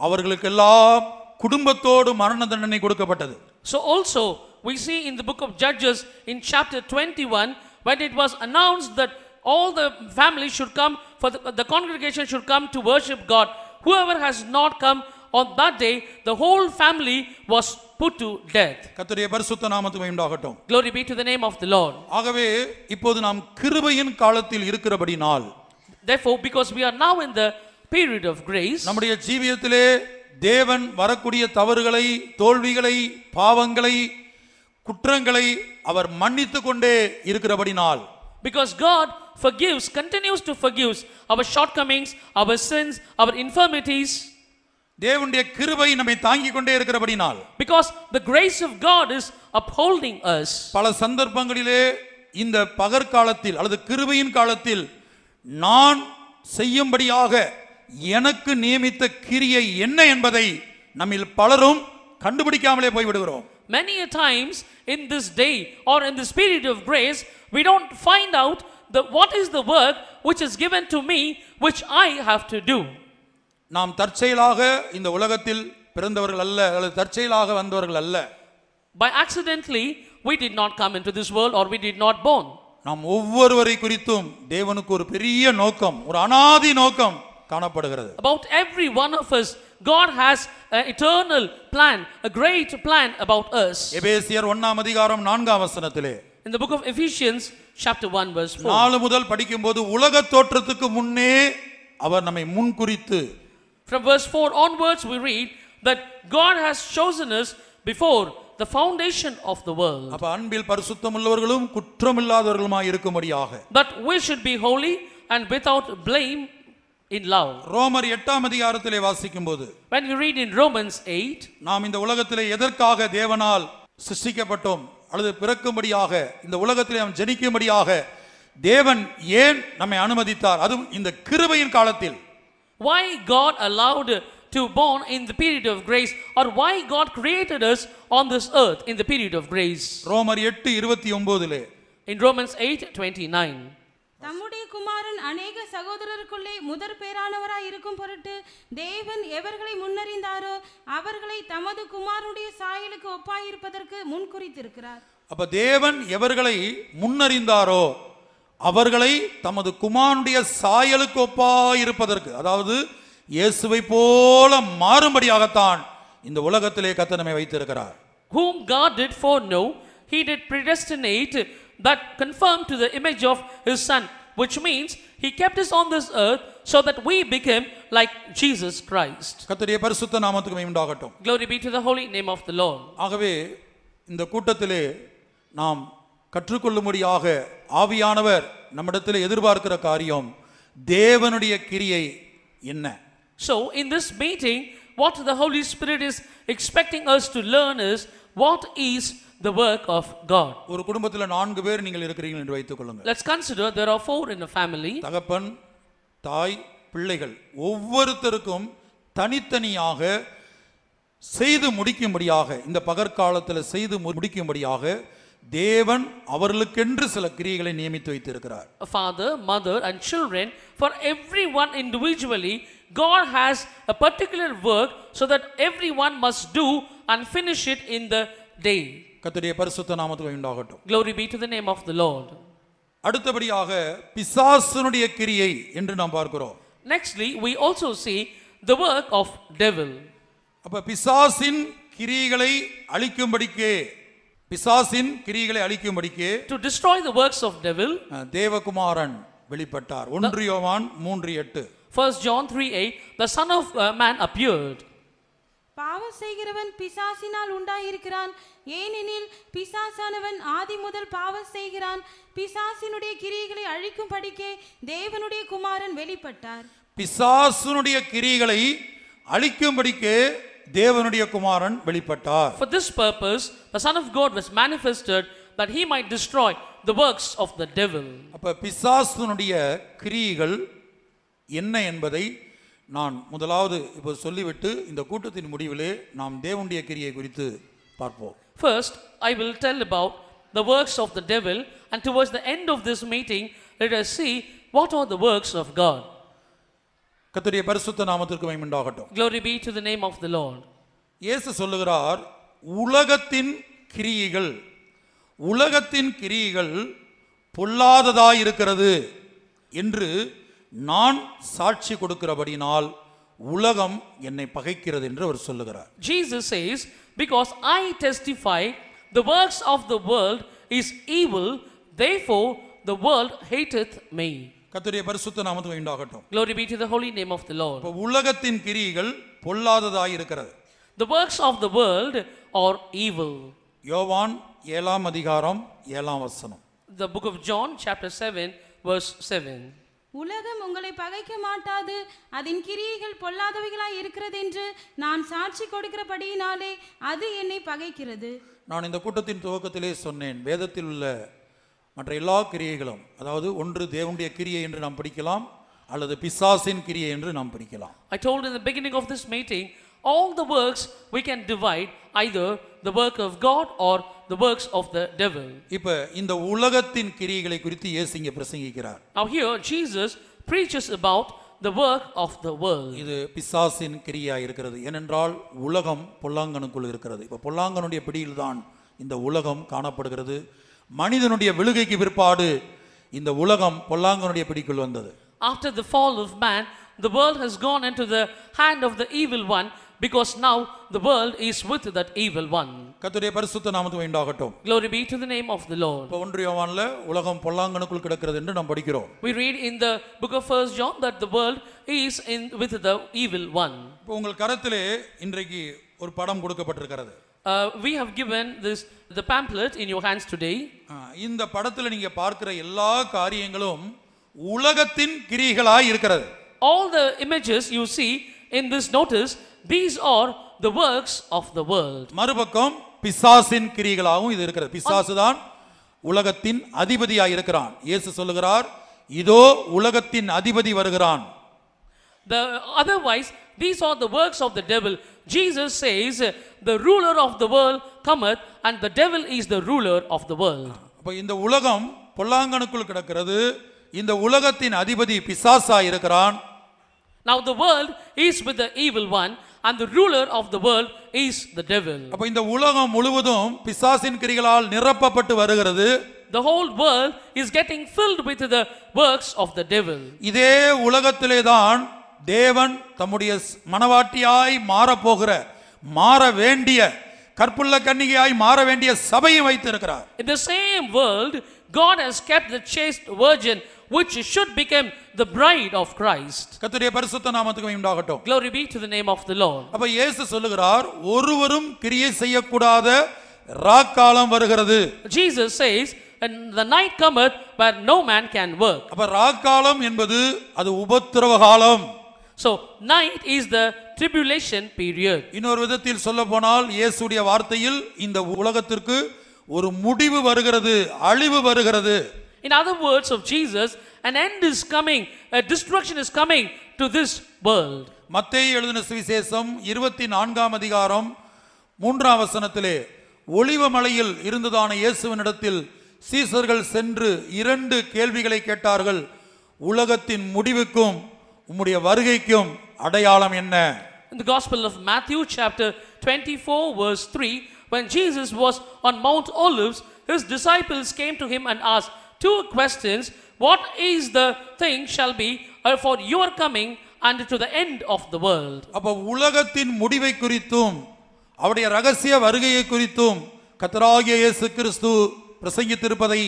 அவர்களுக்கெல்லாம் குடும்பத்தோடு மரண தண்டனை கொடுக்கப்பட்டது. So also we see in the book of Judges in chapter 21, when it was announced that all the families should come, for the congregation should come to worship God, whoever has not come on that day, the whole family was put to death. கர்த்தருடைய பரிசுத்த நாமத்துக்கு உண்டாகட்டும். Glory be to the name of the Lord. ஆகவே இப்போது நாம் கிருபையின் காலத்தில் இருக்கிறபடினால், Therefore, because we are now in the period of grace, நம்முடைய ஜீவியத்திலே தேவன் வரக்கூடிய தவறுகளை, தோல்விகளை, பாவங்களை, குற்றங்களை அவர் மன்னித்து கொண்டே இருக்கிறபடினால், because God continues to forgive our shortcomings, our sins, our infirmities. தேவனுடைய கிருபை நம்மை தாங்கிக் கொண்டே இருக்கிறபடினால், because the grace of God is upholding us. பல சந்தர்ப்பங்களிலே இந்த பகற்காலத்தில் அல்லது கிருபையின் காலத்தில் நான் செய்யும்படியாக எனக்கு நியமித்த கிரியை என்ன என்பதை நம்மில் பலரும் கண்டுபிடிக்காமலே போய்விடுகிறோம். Many a times in this day or in this period of grace, we don't find out what is the work which is given to me, which I have to do. நாம் தற்செயலாக இந்த உலகத்தில் பிறந்தவர்கள் அல்ல, அல்லது தற்செயலாக வந்தவர்கள் அல்ல. By accidentally we did not come into this world, or we did not born. நாம் ஒவ்வொருவரை குறித்தும் தேவனுக்கு ஒரு பெரிய நோக்கம், ஒரு அநாதி நோக்கம் காணப்படுகிறது. About every one of us, God has an eternal plan, a great plan about us. எபேசியர் 1 அதிகாரம் 4 வசனத்திலே, In the book of Ephesians chapter 1 verse 4, 4 முதல் படிக்கும்போது உலக தோற்றத்துக்கு முன்னே அவர் நம்மை முன்குறித்து, from verse 4 onwards we read that God has chosen us before the foundation of the world. அப்ப அன்பில் பரிசுத்தம் உள்ளவர்களும் குற்றமில்லாதவர்களுமாய் இருக்கும்படியாக, But we should be holy and without blame in love. ரோமர் 8 அதிகாரத்திலே வாசிக்கும்போது, When we read in Romans 8, நாம் இந்த உலகத்திலே எதற்காக தேவனால் சிருஷ்டிக்கப்பட்டோம் அல்லது பிறக்கும்படியாக, இந்த உலகத்திலே நாம் ஜனிக்கும்படியாக தேவன் ஏன் நம்மை அனுமதித்தார், அதுவும் இந்த கிருபையின் காலத்தில், why God allowed to born in the period of grace, or why God created us on this earth in the period of grace. ரோமர் 8:29 In Romans 8:29, தம்முடைய குமாரன் அநேக சகோதரருக்குள்ளே முதற் பேரானவராய் இருக்கும் பொருட்டு தேவன் எவர்களை முன்னறிந்தாரோ அவர்களை தமது குமாரனுடைய சாயலுக்கு ஒப்பாயிருப்பதற்கு முன்குறித்திருக்கிறார். அப்ப தேவன் எவர்களை முன்னறிந்தாரோ அவர்களை தமது குமாரனுடைய சாயலுக்கு ஒப்பாயிருப்பதற்கு, அதாவது இயேசுவை போல மாறும்படியாகத்தான் இந்த உலகத்திலே கர்த்தர் நம்மை வைத்திருக்கிறார். whom God did foreknow, he did predestinate, that conformed to the image of his son, which means he kept us on this earth so that we became like Jesus Christ. கர்த்தருடைய பரிசுத்த நாமத்துக்கு மகிமை உண்டாகட்டும். Glory be to the holy name of the Lord. ஆகவே இந்த கூட்டத்திலே நாம் கற்றுக்கொள்ளும்படியாக ஆவியானவர் நம்மிடத்தில் எதிர்பார்க்கிற காரியம் தேவனுடைய கிரியை என்ன. So in this meeting, what the Holy Spirit is expecting us to learn is what is the work of God. ஒரு குடும்பத்தில் 4 பேர் நீங்கள் இருக்கிறீர்கள் என்று வைத்துக் கொள்ளுங்கள். Let's consider there are 4 in a family. தகப்பன், தாய், பிள்ளைகள் ஒவ்வொருத்தருக்கும் தனித்தனியாக செய்து முடிக்கும்படியாக, இந்த பகற்காலத்தில் செய்து முடிக்கும்படியாக தேவன் அவர்களுக்கென்று சில கிரியைகளை நியமித்து வைத்திருக்கிறார். A father, mother and children, for everyone individually, God has a particular work so that everyone must do and finish it in the day. கர்த்தருடைய பரிசுத்த நாமத்துக்கு மகிமை உண்டாகட்டும். Glory be to the name of the Lord. அடுத்தபடியாக பிசாசுனுடைய கிரியை என்று நாம் பார்க்கிறோம். Nextly, we also see the work of devil. அப்ப பிசாசின் கிரியைகளை அழிக்கும்படிக்கே, பிசாசின் கிரியைகளை அழிக்கும்படிக்கே To destroy the works of devil, தேவகுமாரன் வெளிப்பட்டார். 1 யோவான் 3:8. 1 John 3:8, the Son of Man appeared. பாவம் செய்கிறவன் பிசாசினால் உண்டாயிருக்கிறான், ஏனெனில் பிசாசானவன் ஆதி முதல் பாவம் செய்கிறான். பிசாசினுடைய கிரியைகளை அழிக்கும்படிக்கே தேவனுடைய குமாரன் வெளிப்பட்டார். பிசாசுனுடைய கிரியைகளை அழிக்கும்படிக்கே தேவனுடைய குமாரன் வெளிப்பட்டார். For this purpose, the Son of God was manifested that he might destroy the works of the devil. அப்ப பிசாசுனுடைய கிரியைகள் என்ன என்பதை நான் முதலாவது இப்போ சொல்லிவிட்டு இந்த கூட்டத்தின் முடிவிலே நாம் தேவனுடைய கிரியை குறித்து பார்ப்போம். First, I will tell about the works of the devil, and towards the end of this meeting, let us see what are the works of God. கர்த்தருடைய பரிசுத்த நாமத்திற்கு மகிமை உண்டாகட்டும். Glory be to the name of the Lord. இயேசு சொல்லுகிறார், உலகத்தின் கிரியைகள், உலகத்தின் கிரியைகள் பொல்லாததாயிருக்கிறது என்று நான் சாட்சி கொடுக்கிறபடினால் உலகம் என்னை பகைக்கிறது என்று அவர் சொல்லுகிறார். Jesus says, because I testify the works of the world is evil, therefore the world hateth me. கர்த்தருடைய பரிசுத்த நாமத்துக்கு உண்டாகட்டும். Glory be to the holy name of the Lord. உலகத்தின் கிரியைகள் பொல்லாததாயிருக்கிறது. The works of the world are evil. யோவான் 7 அதிகாரம் 7 வசனம். The book of John chapter 7 verse 7. உலகம் உங்களை பகைக்க மாட்டாது, அதன் கிரியைகள் பொல்லாதவைகளாய் இருக்கிறது என்று நான் சாட்சி கொடுக்கிறபடியினாலே அது என்னை பகைக்கிறது. நான் இந்த கூட்டத்தின் துவக்கத்திலே சொன்னேன், வேதத்தில் உள்ள மற்ற எல்லா கிரியைகளும், அதாவது ஒன்று தேவனுடைய கிரியை என்று நாம் படிக்கலாம், அல்லது பிசாசின் கிரியை என்று நாம் படிக்கலாம். I told in the beginning of this meeting, all the works we can divide, either the work of God or the works of the devil. இப்ப இந்த உலகத்தின் கிரியைகளை குறித்து இயேசு இங்கே பிரசங்கிக்கிறார். Now here Jesus preaches about the work of the world. இது பிசாசின் கிரியா இருக்கிறது. ஏனென்றால் உலகம் பொல்லாங்கனுக்குள் இருக்கிறது. இப்ப பொல்லாங்கனுடைய பிடியில் தான் இந்த உலகம் காணப்படுகிறது. மனிதனுடைய விழுகைக்கு பிற்பாடு இந்த உலகம் பொல்லாங்கனுடைய பிடிக்குள் வந்தது. After the fall of man, the world has gone into the hand of the evil one, because now the world is with that evil one. கர்த்தருடைய பரிசுத்த நாமத்துக்கு உண்டாகட்டும். Glory be to the name of the Lord. இப்போ 1 யோவான்ல உலகம் பொல்லாங்கனுக்குள் கிடக்கிறது என்று நாம் படிக்கிறோம். We read in the book of 1 John that the world is in with the evil one. இப்போ உங்கள் கரத்திலே இன்றைக்கு ஒரு படம் கொடுக்கப்பட்டிருக்கிறது. We have given the pamphlet in your hands today. இந்த படத்தில் நீங்க பார்க்கிற எல்லா காரியங்களும் உலகத்தின் கிரியைகளாய் இருக்கிறது. All the images you see in this notice, these are the works of the world. மறுபக்கம் பிசாசின் கிரியைகளாகவும் இது இருக்கிறது. பிசாசு தான் உலகத்தின் அதிபதியாய் இருக்கிறான். இயேசு சொல்லுகிறார், இதோ உலகத்தின் அதிபதி வருகிறான். Otherwise, these are the works of the devil. Jesus says, the ruler of the world cometh, and the devil is the ruler of the world. அப்ப இந்த உலகம் பொல்லாங்கனுக்குள் கிடக்கிறது. இந்த உலகத்தின் அதிபதி பிசாசாய் இருக்கிறான். Now the world is with the evil one, and the ruler of the world is the devil. அப்ப இந்த உலகம் முழுவதும் பிசாசின் கிரியைகளால் நிரப்பப்பட்டு வருகிறது. The whole world is getting filled with the works of the devil. இதே உலகத்திலே தான் தேவன் தம்முடைய மனவாட்டியாய் மாறப்போகிற, மாற வேண்டிய, கற்புள்ள கன்னிகையாய் மாற வேண்டிய சபையை வைத்திருக்கிறார். In the same world, God has kept the chaste virgin, which should become the bride of Christ. கர்த்தருடைய பரிசுத்த நாமத்துக்கு உண்டாகட்டும். Glory be to the name of the Lord. அப்ப இயேசு சொல்லுகிறார், ஒருவரும் கிரியை செய்யக்கூடாத ராக்காலம் வருகிறது. Jesus says, and the night cometh where no man can work. அப்ப ராக்காலம் என்பது அது உபத்திரவ காலம். So night is the tribulation period. இன்னொரு விதத்தில் சொல்ல போனால் இயேசுடைய வார்த்தையில் இந்த உலகத்திற்கு ஒரு முடிவு வருகிறது, அழிவு வருகிறது. In other words of Jesus, an end is coming, a destruction is coming to this world. மத்தேயு எழுதின சுவிசேஷம் 24ஆம் அதிகாரம் 3ஆம் வசனத்திலே, ஒலிவ மலையில் இருந்ததான இயேசுவினிடத்தில் சீசர்கள் சென்று 2 கேள்விகளை கேட்டார்கள். உலகத்தின் முடிவுக்கும் உம்முடைய வருகைக்கும் அடையாளம் என்ன? In the Gospel of Matthew chapter 24 verse 3, when Jesus was on Mount Olives, his disciples came to him and asked 2 questions. What is the thing shall be for your coming and to the end of the world? அப்ப உலகத்தின் முடிவை குறித்தும் அவருடைய ரகசிய வருகையை குறித்தும் கர்த்தராகிய இயேசு கிறிஸ்து பிரசங்கித்திருப்பதை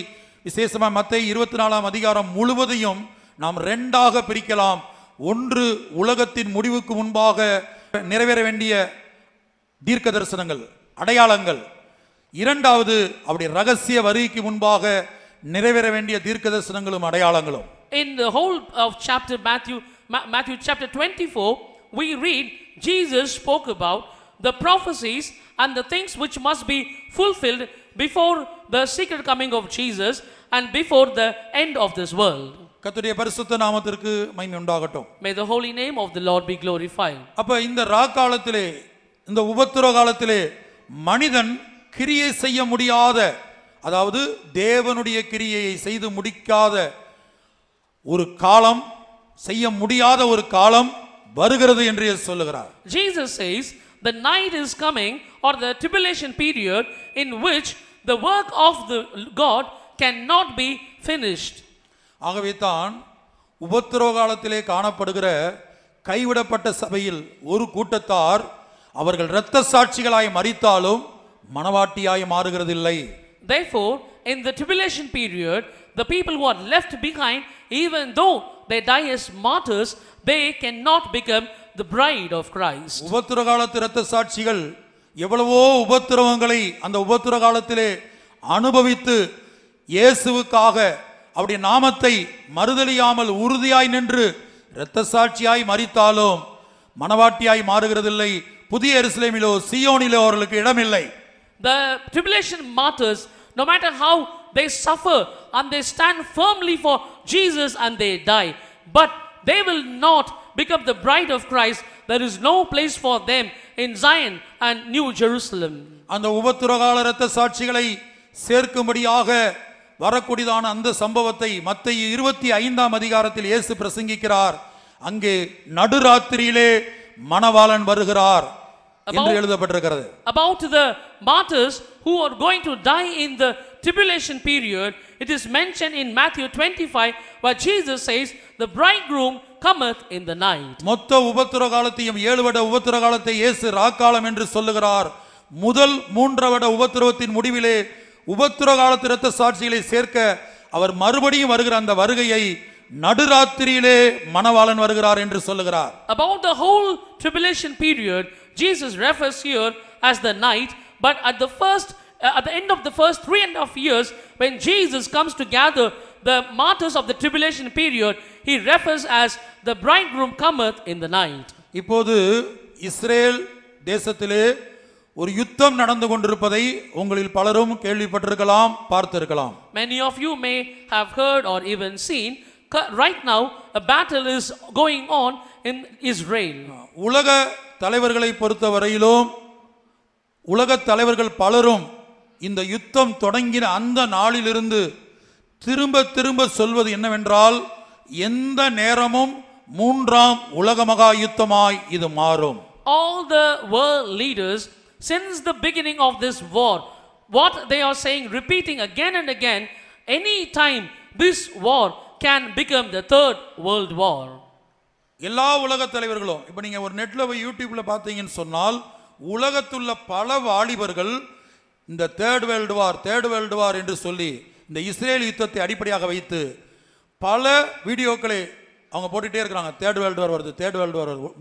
விசேஷமாக மத்தேயு 24ஆம் அதிகாரம் முழுவதையும் நாம் 2ஆக பிரிக்கலாம். ஒன்று உலகத்தின் முடிவுக்கு முன்பாக நிறைவேற வேண்டிய தீர்க்க தரிசனங்கள், அடையாளங்கள். இரண்டாவது அவருடைய ரகசிய வருகைக்கு முன்பாக நிறைவேற வேண்டிய தீர்க்க தரிசனங்களும் அடையாளங்களும். In the whole of Matthew chapter 24, we read Jesus spoke about the prophecies and the things which must be fulfilled before the secret coming of Jesus and before the end of this world. கர்த்தருடைய பரிசுத்த நாமத்திற்கு மகிமை உண்டாகட்டும். May the holy name of the Lord be glorified. அப்ப இந்த ராக்காலத்திலே, இந்த உபத்திரவ காலத்திலே மனிதன் கிரியை செய்ய முடியாத, அதாவது தேவனுடைய கிரியையை செய்து முடிக்காத ஒரு காலம், செய்ய முடியாத ஒரு காலம் வருகிறது என்று சொல்லுகிறார். Jesus says the night is coming, or the tribulation period, in which the work of the God cannot be finished. ஆகவே தான் உபத்திரவ காலத்திலே காணப்படுகிற கைவிடப்பட்ட சபையில் ஒரு கூட்டத்தார் அவர்கள் இரத்த சாட்சிகளாய் மரித்தாலும் மனவாட்டியாய் மாறுகிறதில்லை. Therefore, in the tribulation period, the people who are left behind, even though they die as martyrs, they cannot become the bride of Christ. உபத்திரவ காலத்து இரத்த சாட்சிகள் எவ்வளவோ உபத்திரவங்களை அந்த உபத்திரவ காலத்திலே அனுபவித்து இயேசுவுக்காக அவருடைய நாமத்தை மறுதலியாமல் உறுதியாய் நின்று இரத்த சாட்சியாய் மரித்தாலும் மனவாட்டியாய் மாறுகிறதில்லை. புதிய எருசலேமிலோ சீயோனிலோ அவர்களுக்கு இடமில்லை. The tribulation martyrs, no matter how they suffer and they stand firmly for Jesus and they die, but they will not become the bride of Christ. There is no place for them in Zion and New Jerusalem. அந்த உபத்திரகால இரத்த சாட்சிகளை சேர்க்கும்படியாக வரக்கூடியதான அந்த சம்பவத்தை மத்தேயு 25ஆம் அதிகாரத்தில் இயேசு பிரசங்கிக்கிறார். அங்கே நடுராத்திரியிலே மணவாளன் வருகிறார் என்று எழுதப்பட்டிருக்கிறது. About the martyrs who are going to die in the tribulation period, it is mentioned in Matthew 25 where Jesus says the bridegroom cometh in the night. மொத்த உபத்திர காலத்தையும் 7 வருட உபத்திர காலத்தை இயேசு ராக்காலம் என்று சொல்லுகிறார். முதல் 3 வருட உபத்திரவத்தின் முடிவிலே உபத்திர காலத்து இரத்த சாட்சிகளை சேர்க்க அவர் மறுபடியும் வருகிற அந்த வருகையை நடுராத்திரியிலே மணவாளன் வருகிறார் என்று சொல்லுகிறார். About the whole tribulation period, Jesus refers here as the night, but at the end of the first 3.5 years, when Jesus comes to gather the martyrs of the tribulation period, he refers as the bridegroom cometh in the night. இப்போது Israel தேசத்திலே ஒரு யுத்தம் நடந்து கொண்டிருப்பதை உங்களில் பலரும் கேள்விப்பட்டிருக்கலாம், பார்த்திருக்கலாம். Many of you may have heard or even seen. Right now a battle is going on in Israel. உலக தலைவர்களை பொறுத்தவரையிலும் உலக தலைவர்கள் பலரும் இந்த யுத்தம் தொடங்கின அந்த நாளிலிருந்து திரும்ப திரும்ப சொல்வது என்னவென்றால், எந்த நேரமும் 3ஆம் உலக மகா யுத்தமாய் இது மாறும். All the world leaders since the beginning of this war, what they are saying, repeating again and again, any time this war can become the third world war. எல்லா உலக தலைவர்களும் இப்போ நீங்க ஒரு நெட்ல போய் யூடியூப்ல பார்த்தீங்கன்னு சொன்னால் உலகத்துள்ள பல வாலிபர்கள் இந்த தேர்ட் வேர்ல்டு வார் என்று சொல்லி இந்த இஸ்ரேல் யுத்தத்தை அடிப்படையாக வைத்து பல வீடியோக்களை அவங்க போட்டுட்டே இருக்காங்க. தேர்ட் வேர்ல்டு வார் வருது,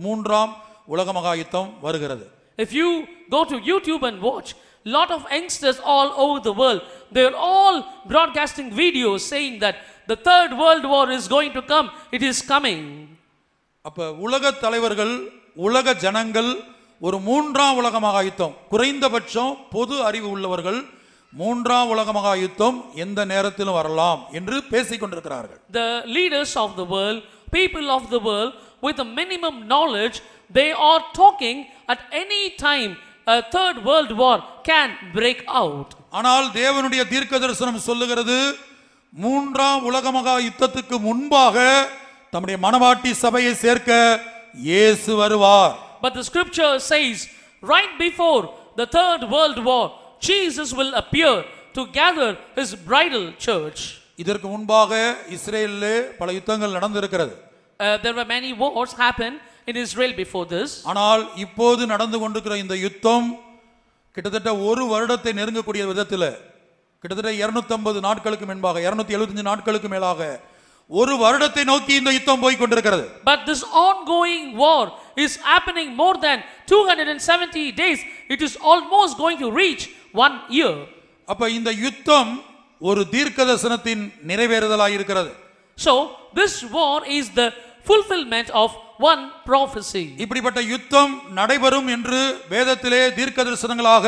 3ஆம் உலக மகா யுத்தம் வருகிறது. If you go to YouTube and watch, lot of youngsters all over the world, they are all broadcasting videos saying that the third world war is going to come, it is coming. அப்ப உலக தலைவர்கள், உலக ஜனங்கள் ஒரு 3ஆம் உலக மகா யுத்தம், குறைந்தபட்சம் பொது அறிவு உள்ளவர்கள் 3ஆம் உலக மகா யுத்தம் எந்த நேரத்திலும் வரலாம் என்று பேசிக் கொண்டிருக்கிறார்கள். The leaders of the world, people of the world with a minimum knowledge, they are talking at any time a third world war can break out. ஆனால் தேவனுடைய தீர்க்கதரிசனம் சொல்லுகிறது, 3ஆம் உலக மகா யுத்தத்துக்கு முன்பாக தம்முடைய மணவாட்டி சபையை சேர்க்க இயேசு வருவார். But the scripture says right before the third world war, Jesus will appear to gather his bridal church. இதற்கு முன்பாக இஸ்ரேலிலே பல யுத்தங்கள் நடந்திருக்கிறது. There were many wars happen in Israel before this. ஆனால் இப்போது நடந்து கொண்டிருக்கிற இந்த யுத்தம் கிட்டத்தட்ட ஒரு வருடத்தை நெருங்கக்கூடிய விதத்தில், கிட்டத்தட்ட 250 நாட்களுக்கு முன்பாக, 275 நாட்களுக்கு மேலாக ஒரு வருடத்தை நோக்கி இந்த யுத்தம் போய் கொண்டிருக்கிறது. But this ongoing war is happening more than 270 days. It is almost going to reach 1 year. அப்ப இந்த யுத்தம் ஒரு தீர்க்கதரிசனத்தின் நிறைவேறுதலாய் இருக்கிறது. So this war is the fulfillment of one prophecy. இப்படிப்பட்ட யுத்தம் நடைபெறும் என்று வேதத்திலே தீர்க்கதரிசனங்களாக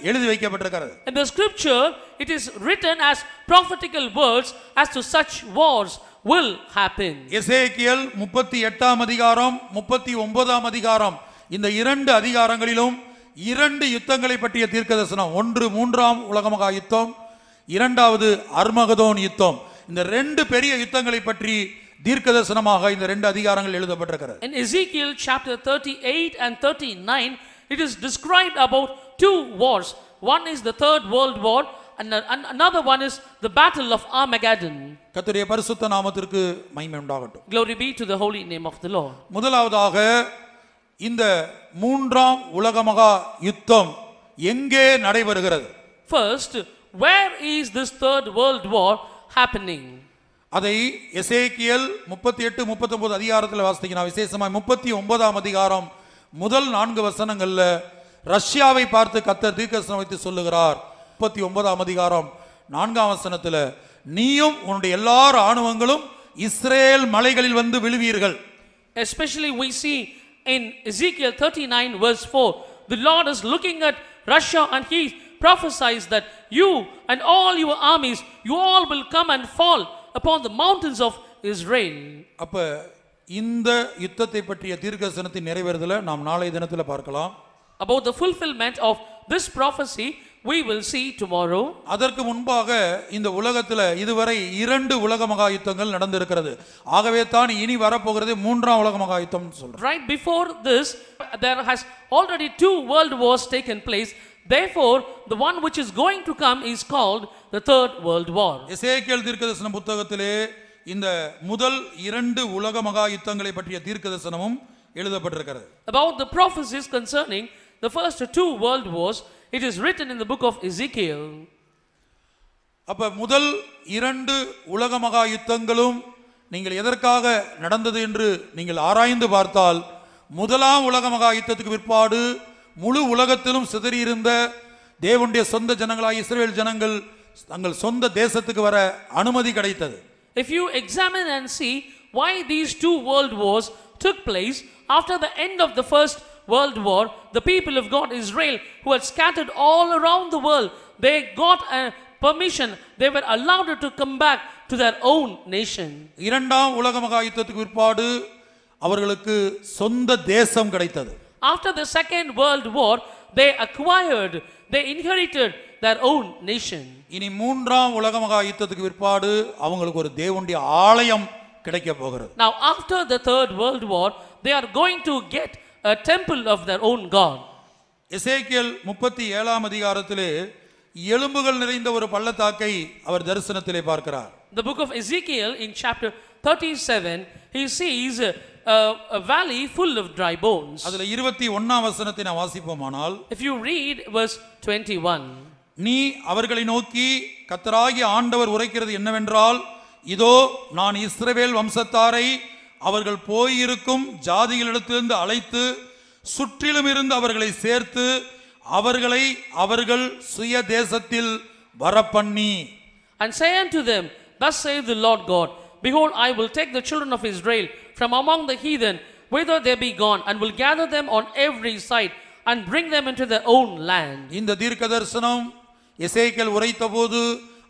எழுதி வைக்கப்பட்டிருக்கிறது. In the scripture it is written as prophetical words as to such wars will happen. எசேக்கியேல் 38ஆம் அதிகாரம் 39ஆம் அதிகாரம் இந்த 2 அதிகாரங்களிலும் 2 யுத்தங்களை பற்றிய தீர்க்கதரிசனம், ஒன்று 3ஆம் உலக மகா யுத்தம், இரண்டாவது அர்மகதோன் யுத்தம். இந்த 2 பெரிய யுத்தங்களை பற்றி தீர்க்கதரிசனமாக இந்த 2 அதிகாரங்கள் எழுதப்பட்டிருக்கிறது. In Ezekiel chapter 38 and 39 it is described about 2 wars. One is the third world war and another one is the battle of Armageddon. கர்த்தருடைய பரிசுத்த நாமத்திற்கு மகிமை உண்டாகட்டும். Glory be to the holy name of the Lord. முதலாவதாக இந்த 3ஆம் உலக மகா யுத்தம் எங்கே நடைபெறுகிறது? First, where is this third world war happening? அதை எசேக்கியேல் 38 39 அதிகாரத்தில் வாசித்தீங்கன்னா, விசேஷமாய் 39ஆம் அதிகாரம் முதல் 4 வசனங்கள்ல ரஷ்யாவை பார்த்து கர்த்தர் தீர்க்கதரிசனம் வைத்து சொல்லுகிறார். 39ஆம் அதிகாரம் 4ஆம் வசனத்தில் நீயும் உன்னுடைய எல்லா ராணுவங்களும் இஸ்ரேல் மலைகளில் வந்து விழுவீர்கள். Especially we see in Ezekiel 39 verse 4, the Lord is looking at Russia and he prophesies that you and all your armies, you all will come and fall upon the mountains of Israel. அப்ப இந்த யுத்தத்தை பற்றிய தீர்க்கதரிசனத்தின் நிறைவேறுதலை நாம் நாளைய தினத்தில் பார்க்கலாம். About the fulfillment of this prophecy we will see tomorrow. அதற்கு முன்பாக இந்த உலகத்தில் இதுவரை 2 உலக மகா யுத்தங்கள் நடந்திருக்கிறது. ஆகவே தான் இனி வரப்போகிறது 3ஆம் உலக மகா யுத்தம் சொல்றோம். Right before this there has already 2 world wars taken place. Therefore the one which is going to come is called the third world war. எசேக்கியேல் தீர்க்கதரிசன புத்தகத்திலே இந்த முதல் 2 உலக மகா யுத்தங்களை பற்றிய தீர்க்கதரிசனமும் எழுதப்பட்டிருக்கிறது. About the prophecies concerning the first 2 world wars, it is written in the book of Ezekiel. அப்ப முதல் 2 உலக மகா யுத்தங்களும் நீங்கள் எதற்காக நடந்தது என்று நீங்கள் ஆராய்ந்து பார்த்தால், முதலாம் உலக மகா யுத்தத்துக்கு பிற்பாடு முழு உலகத்திலும் சிதறியிருந்த தேவனுடைய சொந்த ஜனங்களாய் இஸ்ரவேல் ஜனங்கள் தங்கள் சொந்த தேசத்துக்கு வர அனுமதி கிடைத்தது. If you examine and see why these 2 world wars took place after the end of the first world war, the people of God Israel who had scattered all around the world, they got a permission, they were allowed to come back to their own nation. இரண்டாம் உலக மகா யுத்தத்துக்கு பிற்பாடு அவர்களுக்கு சொந்த தேசம் கிடைத்தது. After the second world war, they acquired, they inherited their own nation. இனி 3ஆம் உலக மகா யுத்தத்துக்கு பிற்பாடு அவங்களுக்கு ஒரு தேவனுடைய ஆலயம் கிடைக்க போகிறது. Now after the third world war, they are going to get a temple of their own God. எசேக்கியேல் 37ஆம் அதிகாரத்திலே எலும்புகள் நிறைந்த ஒரு பள்ளத்தாக்கை அவர் தரிசனத்திலே பார்க்கிறார். The book of Ezekiel in chapter 37, he sees a valley full of dry bones. அதுல 21ஆம் வசனத்தை நான் வாசிப்போமானால், If you read verse 21, நீ அவர்களை நோக்கி கர்த்தராகிய ஆண்டவர் உரைக்கிறது என்னவென்றால், இதோ நான் இஸ்ரவேல் வம்சத்தாரை அவர்கள் போயிருக்கும் ஜாதிகளிடத்திலிருந்து அழைத்து சுற்றிலும் இருந்து அவர்களை சேர்த்து அவர்களை அவர்கள் சுய தேசத்தில் வரப்பண்ணி, and say unto them, thus saith the Lord God, behold, I will take the children of Israel from among the heathen whither they be gone, and will gather them on every side and bring them into their own land. இந்த தீர்க்கதரிசனம் எசேக்கியேல் உரைத்தபோது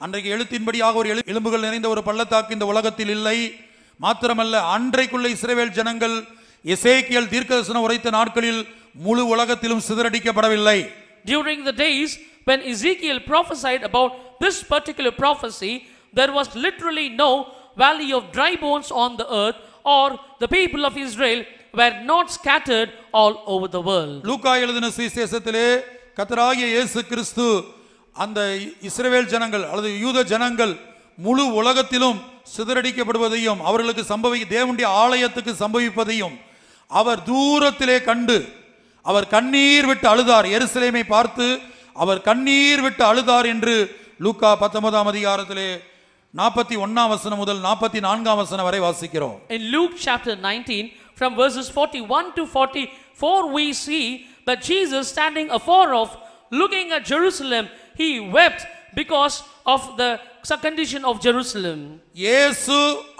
அன்றைக்கு எழுத்தின்படியாக ஒரு எலும்புகள் நிறைந்த ஒரு பள்ளத்தாக்கு இந்த உலகத்தில் இல்லை. மாத்திரமல்ல, அன்றைக்குள்ள இஸ்ரவேல் ஜனங்கள் எசேக்கியேல் தீர்க்கதரிசனம் உரைத்த நாட்களில் முழு உலகத்திலும் சிதறடிக்கப்படவில்லை. During the days when Ezekiel prophesied about this particular prophecy, there was literally no valley of dry bones on the earth, or the people of Israel were not scattered all over the world. லூக்கா எழுதின சுவிசேஷத்திலே கர்த்தராகிய இயேசு கிறிஸ்து அந்த இஸ்ரவேல் ஜனங்கள் அல்லது யூத ஜனங்கள் முழு உலகத்திலும் சிதறடிக்கப்படுவதையும் அவர்களுக்கு தேவனுடைய ஆலயத்துக்கு சம்பவிப்பதையும் அவர் தூரத்திலே கண்டு அவர் கண்ணீர் விட்டு அழுதார். எருசலேமை பார்த்து அவர் கண்ணீர் விட்டு அழுதார் என்று லூக்கா 19ஆம் அதிகாரத்திலே 41ஆம் வசனம் முதல் 44ஆம் வசனம் வரை வாசிக்கிறோம். In Luke chapter 19 from verses 41 to 44 we see that Jesus standing afar off looking at Jerusalem, he wept because of the condition of Jerusalem. இயேசு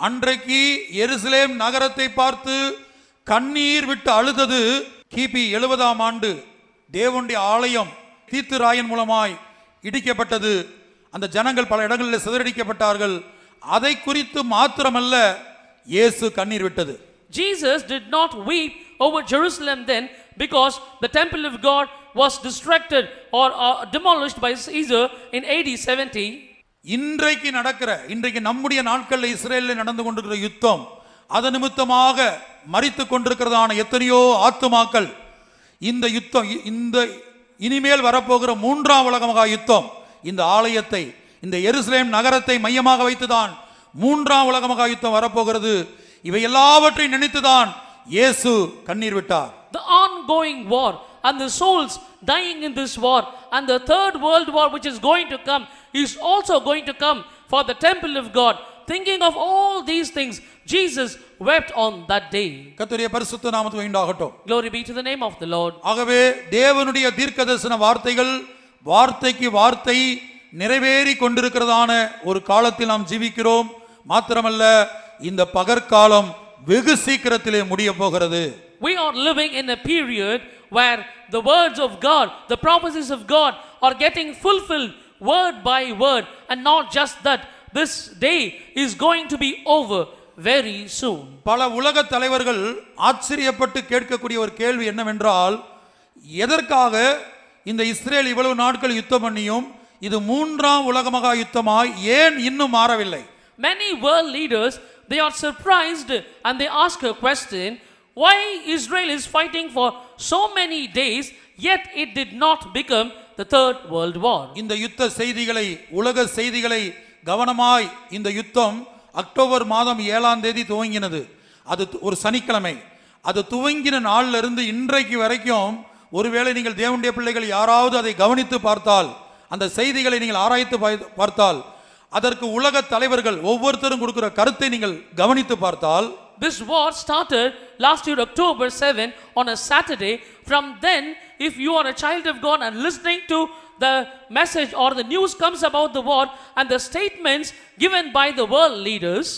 அன்றைக்கு எருசலேம் நகரத்தை பார்த்து கண்ணீர் விட்டு அழுதது கிபி 70ஆம் ஆண்டு. தேவனுடைய ஆலயம் தீத்து ராயன் மூலமாய் இடிக்கப்பட்டது. அந்த ஜனங்கள் பல இடங்களில் சிதறடிக்கப்பட்டார்கள். அதை குறித்து மாத்திரமல்ல, இயேசு கண்ணீர் விட்டது. Jesus did not weep over Jerusalem then because the temple of God was distracted or demolished by Caesar in AD 70. இன்றைக்கு நம்முடைய நாட்களில் இஸ்ரேலில் நடந்து கொண்டிருக்கிற யுத்தம், அது நிமித்தமாக மரித்து கொண்டிருக்கிறதான எத்தனையோ ஆத்துமாக்கள், இந்த யுத்தம், இந்த இனிமேல் வரப்போகிற 3ஆம் உலக மகா யுத்தம் இந்த ஆலயத்தை, இந்த எருசலேம் நகரத்தை மையமாக வைத்துதான் 3ஆம் உலக மகா யுத்தம் வரப்போகிறது. இவை எல்லாவற்றையும் நினைத்துதான் இயேசு கண்ணீர் விட்டார். The ongoing war and the souls dying in this war and the third world war which is going to come is also going to come for the temple of God. Thinking of all these things, Jesus wept on that day. கர்த்தருடைய பரிசுத்த நாமத்துக்கு உண்டாகட்டும். Glory be to the name of the Lord. ஆகவே தேவனுடைய தீர்க்கதரிசன வார்த்தைகள் வார்த்தைக்கு வார்த்தை நிறைவேறி கொண்டிருக்கிறதான ஒரு காலத்தில் நாம் ஜீவிக்கிறோம். மாத்திரமல்ல, இந்த பகற்காலம் வெகு சீக்கிரத்திலே முடிய போகிறது. We are living in a period where the words of God, the prophecies of God are getting fulfilled word by word, and not just that, this day is going to be over very soon. பல உலக தலைவர்கள் ஆச்சரியப்பட்டு கேட்கக்கூடிய ஒரு கேள்வி என்னவென்றால், எதற்காக இந்த இஸ்ரேல் இவ்வளவு நாட்கள் யுத்தம் பண்ணியும் இது மூன்றாம் உலக மகா யுத்தமாய் ஏன் இன்னும் மாறவில்லை? Many world leaders, they are surprised and they ask a question, why Israel is fighting for so many days, yet it did not become the third world war. இந்த யுத்த செய்திகளை, உலக செய்திகளை கவனமாய், இந்த யுத்தம் அக்டோபர் மாதம் 7ஆம் தேதி துவங்கினது. அது ஒரு சனிக்கிழமை. அது துவங்கின நாளில் இருந்து இன்றைக்கு வரைக்கும், ஒருவேளை நீங்கள் தேவனுடைய பிள்ளைகள் யாராவது அதை கவனித்து பார்த்தால், அந்த செய்திகளை நீங்கள் ஆராய்த்து பார்த்தால், அதற்கு உலக தலைவர்கள் ஒவ்வொருத்தரும் கொடுக்கிற கருத்தை நீங்கள் கவனித்து பார்த்தால், this war started last year October 7 on a Saturday. From then, if you are a child of God and listening to the message or the news comes about the war and the statements given by the world leaders,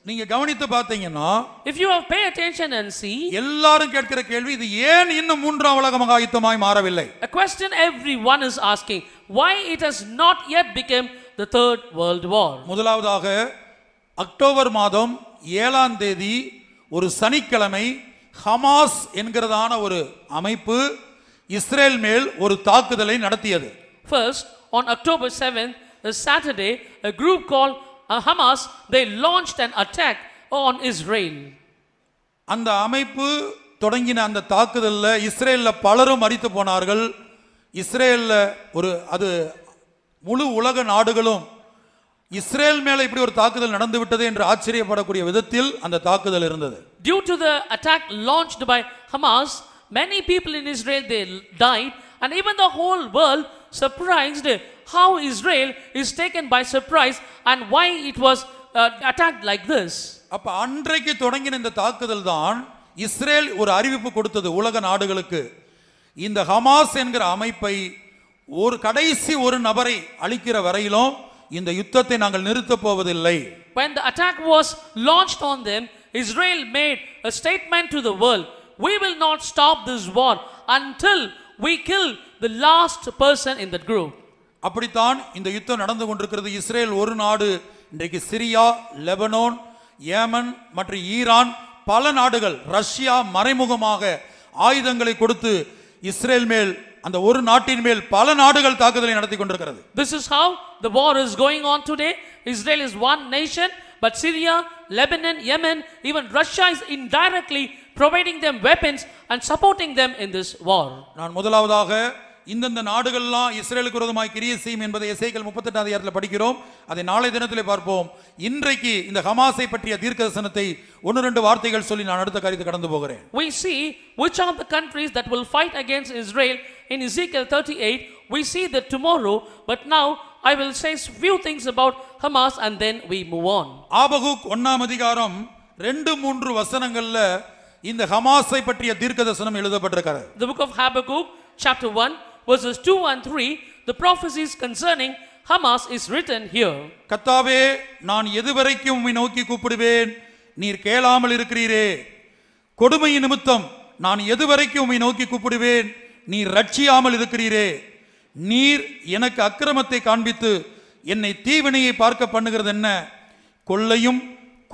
நீங்க கவனித்து பார்த்தீங்கன்னா, if you have pay attention and see, எல்லாரும் கேட்கிற கேள்வி, இது ஏன் இன்னும் மூன்றாம் உலக மகா யுத்தமாய் மாறவில்லை? a question everyone is asking, why it has not yet become the third world war. முதலாவதாக, அக்டோபர் மாதம் 7ஆம் தேதி ஒரு சனிக்கிழமை ஹமாஸ் என்கிறதான ஒரு அமைப்பு இஸ்ரேல் மேல் ஒரு தாக்குதலை நடத்தியது. First, on October 7th, the Saturday, a group called Hamas, they launched an attack on Israel. அந்த அமைப்பு தொடங்கின அந்த தாக்குதல்ல இஸ்ரேல்ல பலரும் மரித்து போனார்கள். இஸ்ரேல்ல அது முழு உலக நாடுகளும் இஸ்ரேல் மேல இப்படி ஒரு தாக்குதல் நடந்து விட்டது என்று ஆச்சரியப்படக்கூடிய விதத்தில் அந்த தாக்குதல் இருந்தது. Due to the attack launched by Hamas, many people in Israel, they died, and even the whole world surprised how Israel is taken by surprise and why it was attacked like this. அப்ப அன்றைக்கு தொடங்கின இந்த தாக்குதல் தான் Israel ஒரு அறிவிப்பு கொடுத்தது உலக நாடுகளுக்கு. இந்த ஹமாஸ் என்கிற அமைப்பை கடைசி ஒரு நபரை அழிக்கிற வரையிலும் இந்த யுத்தத்தை நாங்கள் நிறுத்தப் போவதில்லை. When the attack was launched on them, Israel made a statement to the world, we will not stop this war until we kill the last person in that group. அப்படித்தான் இந்த யுத்தம் நடந்து கொண்டிருக்கிறது. இஸ்ரேல் ஒரு நாடு இன்றைக்கு சிரியா, லெபனான், ஏமன் மற்றும் Iran, பல நாடுகள், ரஷ்யா மறைமுகமாக ஆயுதங்களை கொடுத்து இஸ்ரேல் மேல், அந்த ஒரு நாட்டின் மேல் பல நாடுகள் தாக்குதலை நடத்தி கொண்டிருக்கிறது. This is how the war is going on today. Israel is one nation, but Syria, Lebanon, Yemen, even Russia is indirectly providing them weapons and supporting them in this war. நான் முதலாவதாக இந்த நாடுகள்லாம் இஸ்ரேலுக்கு விரோதமாய் கிரியை செய்யும் என்பதை எசேக்கியேல் 38ஆம் அதிகாரத்தில் படிக்கிறோம். அதை நாளை தினத்திலே பார்ப்போம். இன்றைக்கு இந்த ஹமாஸை பற்றிய தீர்க்கதரிசனத்தை 1-2 வார்த்தைகள் சொல்லி நான் அடுத்த காரியத்தை கடந்து போகிறேன். We see which are the countries that will fight against Israel in Ezekiel 38. We see that tomorrow, but now I will say few things about Hamas and then we move on. Habakkuk 1ஆம் அதிகாரம் 2-3 வசனங்கள்ல இந்த ஹமாஸை பற்றிய தீர்க்கதரிசனம் எழுதப்பட்டிருக்கிறது. The book of Habakkuk chapter 1 verses 2 and 3, the prophecies concerning Hamas is written here. கர்த்தாவே, நான் எதுவரைக்கும் உம்மை நோக்கி கூப்பிடுவேன், நீர் கேளாமல் இருக்கிறீரே. கொடுமை நிமித்தம் நான் எதுவரைக்கும் உம்மை நோக்கி கூப்பிடுவேன், நீர் ரட்சியாமல் இருக்கிறீரே. நீர் எனக்கு அக்கிரமத்தை காண்பித்து என்னை தீவினையை பார்க்க பண்ணுகிறது என்ன? கொள்ளையும்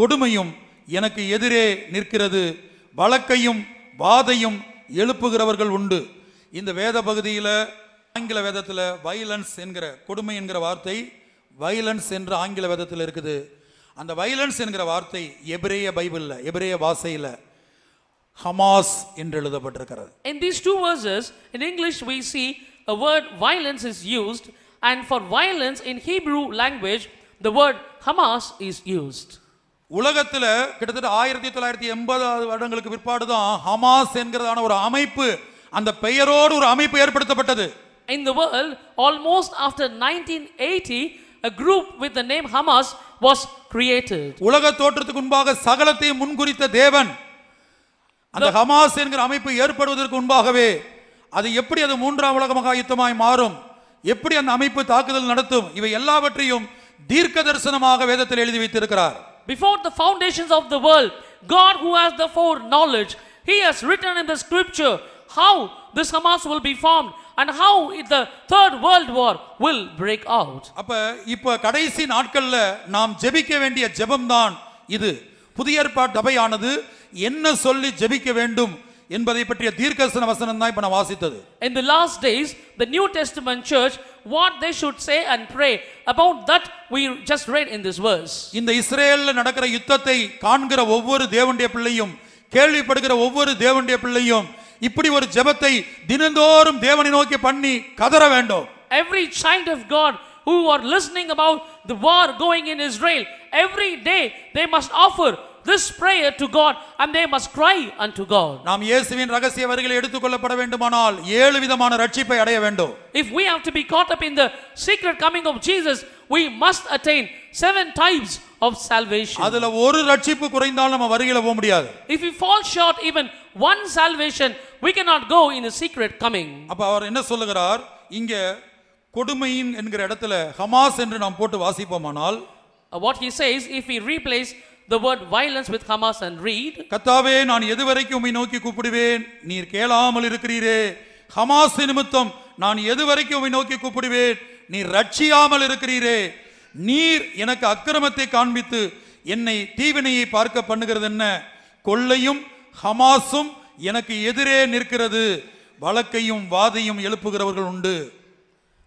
கொடுமையும் எனக்கு எதிரே நிற்கிறது, வழக்கையும் வாதையும் எழுப்புகிறவர்கள் உண்டு. இந்த வேத பகுதியில், ஆங்கில வேதத்தில் வயலன்ஸ் என்கிற, கொடுமை என்கிற வார்த்தை வயலன்ஸ் என்ற ஆங்கில வேதத்தில் இருக்குது. அந்த வயலன்ஸ் என்கிற வார்த்தை எபிரேய பைபிளில், எபிரேய பாஷையில் ஹமாஸ் என்று எழுதப்பட்டிருக்கிறது. In these two verses in English we see a word violence is used, and for violence in Hebrew language the word Hamas is used. உலகத்தில் கிட்டத்தட்ட 1980 வருடங்களுக்கு பிற்பாடு தான் ஹமாஸ் என்கிறதான ஒரு அமைப்பு, அந்த பெயரோடு ஒரு அமைப்பு ஏற்படுத்தப்பட்டது. In the world, almost after 1980, a group with the name Hamas was created. உலக தோற்றத்துக்கு முன்பாக சகலத்தையும் முன்குறித்த தேவன் அந்த ஹமாஸ் என்கிற அமைப்பு ஏற்படுவதற்கு முன்பாகவே அது எப்படி அது மூன்றாம் உலக மகா யுத்தமாய் மாறும், எப்படி அந்த அமைப்பு தாக்குதல் நடத்தும், இவை எல்லாவற்றையும் தீர்க்க தரிசனமாக வேதத்தில் எழுதி வைத்திருக்கிறார். Before the foundations of the world, God who has the foreknowledge, he has written in the scripture how this Hamas will be formed and how the third world war will break out. இப்ப கடைசி நாட்கள்ல நாம் ஜெபிக்க வேண்டிய ஜெபம்தான் இது. புதிய ஏற்பாட்டு சபையானது என்ன சொல்லி ஜெபிக்க வேண்டும் என்பதை பற்றிய தீர்க்கதரிசன வசனம் தான் இப்ப நான் வாசித்தது. In the last days, the New Testament church, what they should say and pray about that we just read in this verse. இந்த இஸ்ரேல்ல நடக்கிற யுத்தத்தை காண்கிற ஒவ்வொரு தேவனுடைய பிள்ளையும், கேள்விப்படுகிற ஒவ்வொரு தேவனுடைய பிள்ளையும் இப்படி ஒரு ஜெபத்தை தினந்தோறும் தேவனை நோக்கி பண்ணி கதற வேண்டும். Every child of God who are listening about the war going in Israel, every day they must offer this prayer to God and they must cry unto God. நாம் இயேசுவின் ரகசிய வருகையை எடுத்துக்கொள்ளப்பட வேண்டுமானால் 7 விதமான ரட்சிப்பை அடைய வேண்டும். If we have to be caught up in the secret coming of Jesus, we must attain 7 types of salvation. அதுல ஒரு ரட்சிப்பு குறைந்தால் நம்ம வருகையில போக முடியாது. If we fall short even one salvation, we cannot go in a secret coming. அப்ப அவர் என்ன சொல்லுகிறார், இங்க கொடுமையின் என்கிற இடத்துல ஹமாஸ் என்று நாம் போட்டு வாசிப்போமானால், what he says, if we replace the word violence with Hamas and read, கர்த்தாவே நான் எதுவரைக்கும் உம்மை நோக்கி கூப்பிடுவேன், நீர் கேளாமல் இருக்கிறீரே. ஹமாஸ் நிமித்தம் நான் எதுவரைக்கும் உம்மை நோக்கி கூப்பிடுவேன், நீர் ரட்சியாமல் இருக்கிறீரே. நீர் எனக்கு அக்கிரமத்தை காண்பித்து என்னை தீவினையை பார்க்க பண்ணுகிறது என்ன? கொள்ளையும் ஹமாஸும் எனக்கு எதிரே நிற்கிறது, வழக்கையும் வாதையும் எழுப்புகிறவர்கள் உண்டு.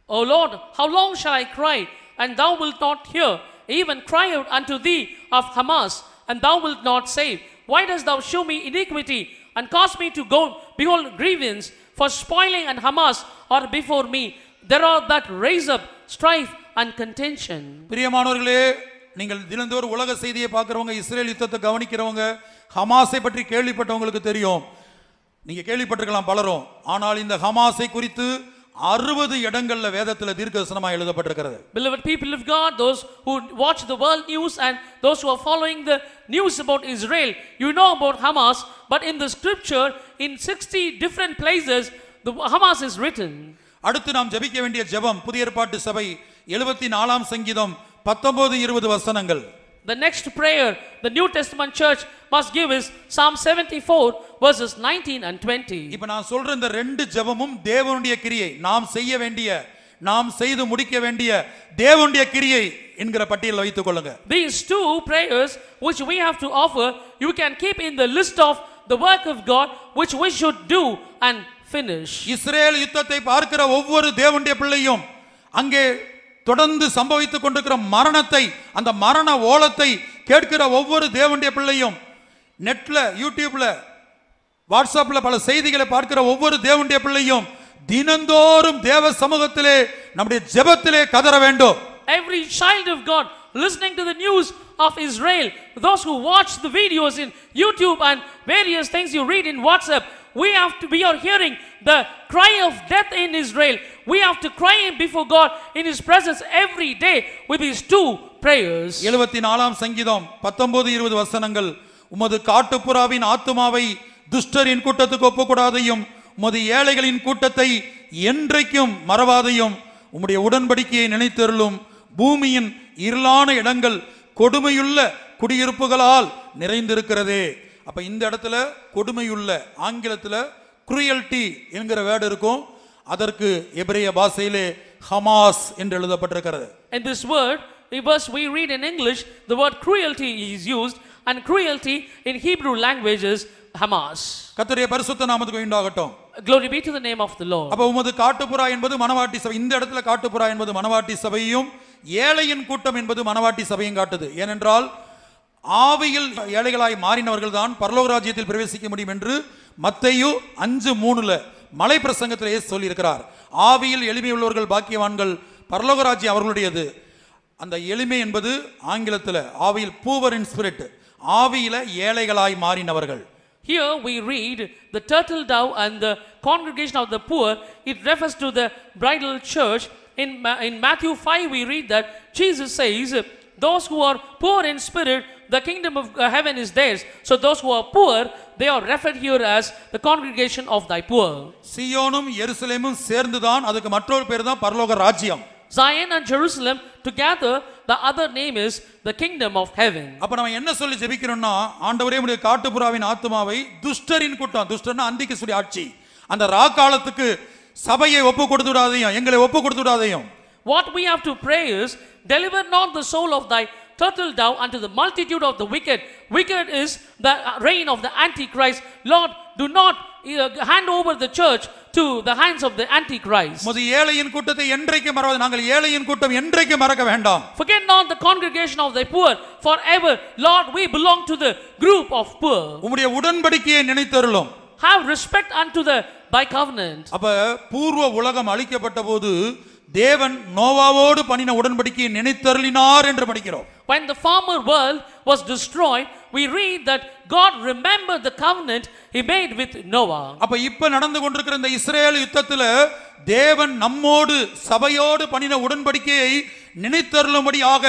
O Lord, how long shall I cry and thou wilt not hear? Even cry out unto thee of Hamas, and thou wilt not save. Why dost thou show me iniquity and cause me to go behold grievance? For spoiling and Hamas are before me. There are that raise up strife and contention. பிரியமானவர்களே, நீங்கள் தினந்தோறும் உலக செய்தியை பார்க்கிறவங்க, Israel யுத்தத்தை கவனிக்கிறவங்க, ஹமாஸை பற்றி கேள்விப்பட்டவங்களுக்கு தெரியும். நீங்க கேள்விப்பட்டிருக்கலாம் பலரும். ஆனால் இந்த ஹமாஸை குறித்து 60 இடங்கள்ல வேதத்துல தீர்க்கதரிசனமாக எழுதப்பட்டிருக்கிறது. Beloved people of God, those who watch the world news and those who are following the news about Israel, you know about Hamas, but in the scripture in 60 different places the Hamas is written. அடுத்து நாம் ஜெபிக்க வேண்டிய ஜெபம் புதிய ஏற்பாட்டு சபை 74ஆம் சங்கீதம் 19-20 வசனங்கள். The next prayer the New Testament church must give is Psalm 74 verses 19 and 20. இப்ப நான் சொல்ற இந்த ரெண்டு ஜெபமும் தேவனுடைய கிரியை, நாம் செய்ய வேண்டிய, நாம் செய்து முடிக்க வேண்டிய தேவனுடைய கிரியை என்கிற பட்டியலில் வைத்துக் கொள்ளுங்க. These two prayers which we have to offer, you can keep in the list of the work of God which we should do and finish. Israel யுத்தத்தை பார்க்கிற ஒவ்வொரு தேவனுடைய பிள்ளையும் அங்கே தொடர்ந்து சம்பவித்துக் கொண்டிருக்கிற மரணத்தை, அந்த மரண ஓலத்தை கேட்கிற ஒவ்வொரு தேவனுடைய பிள்ளையும், நெட்ல, யூடியூப்ல, வாட்ஸ்அப்ல பல செய்திகளை பார்க்கிற ஒவ்வொரு தேவனுடைய பிள்ளையும் தினந்தோறும் தேவ சமூகத்திலே நம்முடைய ஜெபத்திலே கதற வேண்டும். Every child of God listening to the news of Israel, those who watch the videos in YouTube and various things you read in WhatsApp, we are hearing the cry of death in Israel. We have to cry before God in His presence every day with these two prayers. 74ஆம் சங்கீதம் 19-20 வசனங்கள். உமது காட்டுப்புறாவின் ஆத்துமாவை துஷ்டரின் கூட்டத்துக்கு ஒப்புக்கூடாதையும், உமது ஏழைகளின் கூட்டத்தை என்றைக்கும் மறவாதையும், உம்முடைய உடன்படிக்கையை நினைத்தருளும். பூமியின் இருளான இடங்கள் கொடுமையுள்ள குடியிருப்புகளால் நிறைந்திருக்கிறதே. அப்ப இந்த இடத்துல கொடுமையுள்ள, ஆங்கிலத்துல cruelty என்கிற வேர்ட் இருக்கும். அதற்கு எபிரேய பாஷையிலே ஹமாஸ் என்று எழுதப்பட்டிருக்கிறது. In this word, verse we read in English, the word cruelty is used, and cruelty in Hebrew language is Hamas. கர்த்தருடைய பரிசுத்த நாமத்துக்கு உண்டாகட்டும். Glory be to the name of the Lord. அப்ப உமது காட்டுப்புறா என்பது மனவாட்டி சபை. இந்த இடத்துல காட்டுப்புறா என்பது மனவாட்டி சபையும், ஏழையின் கூட்டம் என்பது மனவாட்டி சபையும் காட்டுது. ஏனென்றால் ஆவியில் ஏழைகளாய் மாறினவர்கள் தான் பரலோக ராஜ்யத்தில் பிரவேசிக்க முடியும் என்று மத்தேயு 5:3 மலை பிரசங்கத்தில் இயேசு சொல்லி இருக்கிறார். ஆவியில் எளிமை உள்ளவர்கள் பாக்கியவான்கள், பரலோக ராஜ்யம் அவர்களுடையது. அந்த எளிமை என்பது ஆங்கிலத்தில் ஆவியில் poor in spirit, ஆவியில ஏழைகளாய் மாறினவர்கள். Here we read the turtle dove and the congregation of the poor. It refers to the bridal church. In Matthew 5 we read that Jesus says, those who are poor in spirit, the kingdom of heaven is theirs. So those who are poor, they are referred here as the congregation of thy poor. சீயோனும் எருசலேமும் சேர்ந்துதான் அதுக்கு மற்றொரு பேர் தான் பரலோக ராஜ்யம். Zion and Jerusalem together, the other name is the kingdom of heaven. அப்ப நாம என்ன சொல்லி ஜெபிக்கிறோம்னா, ஆண்டவரே உம்முடைய காட்டுப்புறாவின் ஆத்துமாவை துஷ்டரின் கூட்டம், துஷ்டர்னா அந்திகிறிஸ்துவின் ஆட்சி, அந்த ராக்காலத்துக்கு சபையை ஒப்பு கொடுத்து விடாதேயும், எங்களை ஒப்பு கொடுத்து விடாதேயும். What we have to pray is, deliver not the soul of thy turtle dove unto the multitude of the wicked. Wicked is the reign of the Antichrist. Lord, do not hand over the church to the hands of the Antichrist. முதி ஏழையின் கூட்டத்தை என்றைக்கு மறவாது, நாங்கள் ஏழையின் கூட்டம் என்றைக்கு மறக்க வேண்டாம். Forget not the congregation of thy poor forever. Lord, we belong to the group of poor. உம்முடைய உடன்படிக்கையை நினைத்தருளும். Have respect unto thy covenant. அப்ப பூர்வ உலகம் அழிக்கப்பட்ட போது தேவன் நோவாவோடு பண்ணின உடன்படிக்கையை நினைத்தருளினார் என்று படிக்கிறோம். When the former world was destroyed, we read that God remembered the covenant he made with Noah. அப்ப இப்ப நடந்து கொண்டிருக்கிற இந்த இஸ்ரேல் யுத்தத்துல தேவன் நம்மோடு சபையோடு பண்ணின உடன்படிக்கையை நினைத்தருளும்படியாக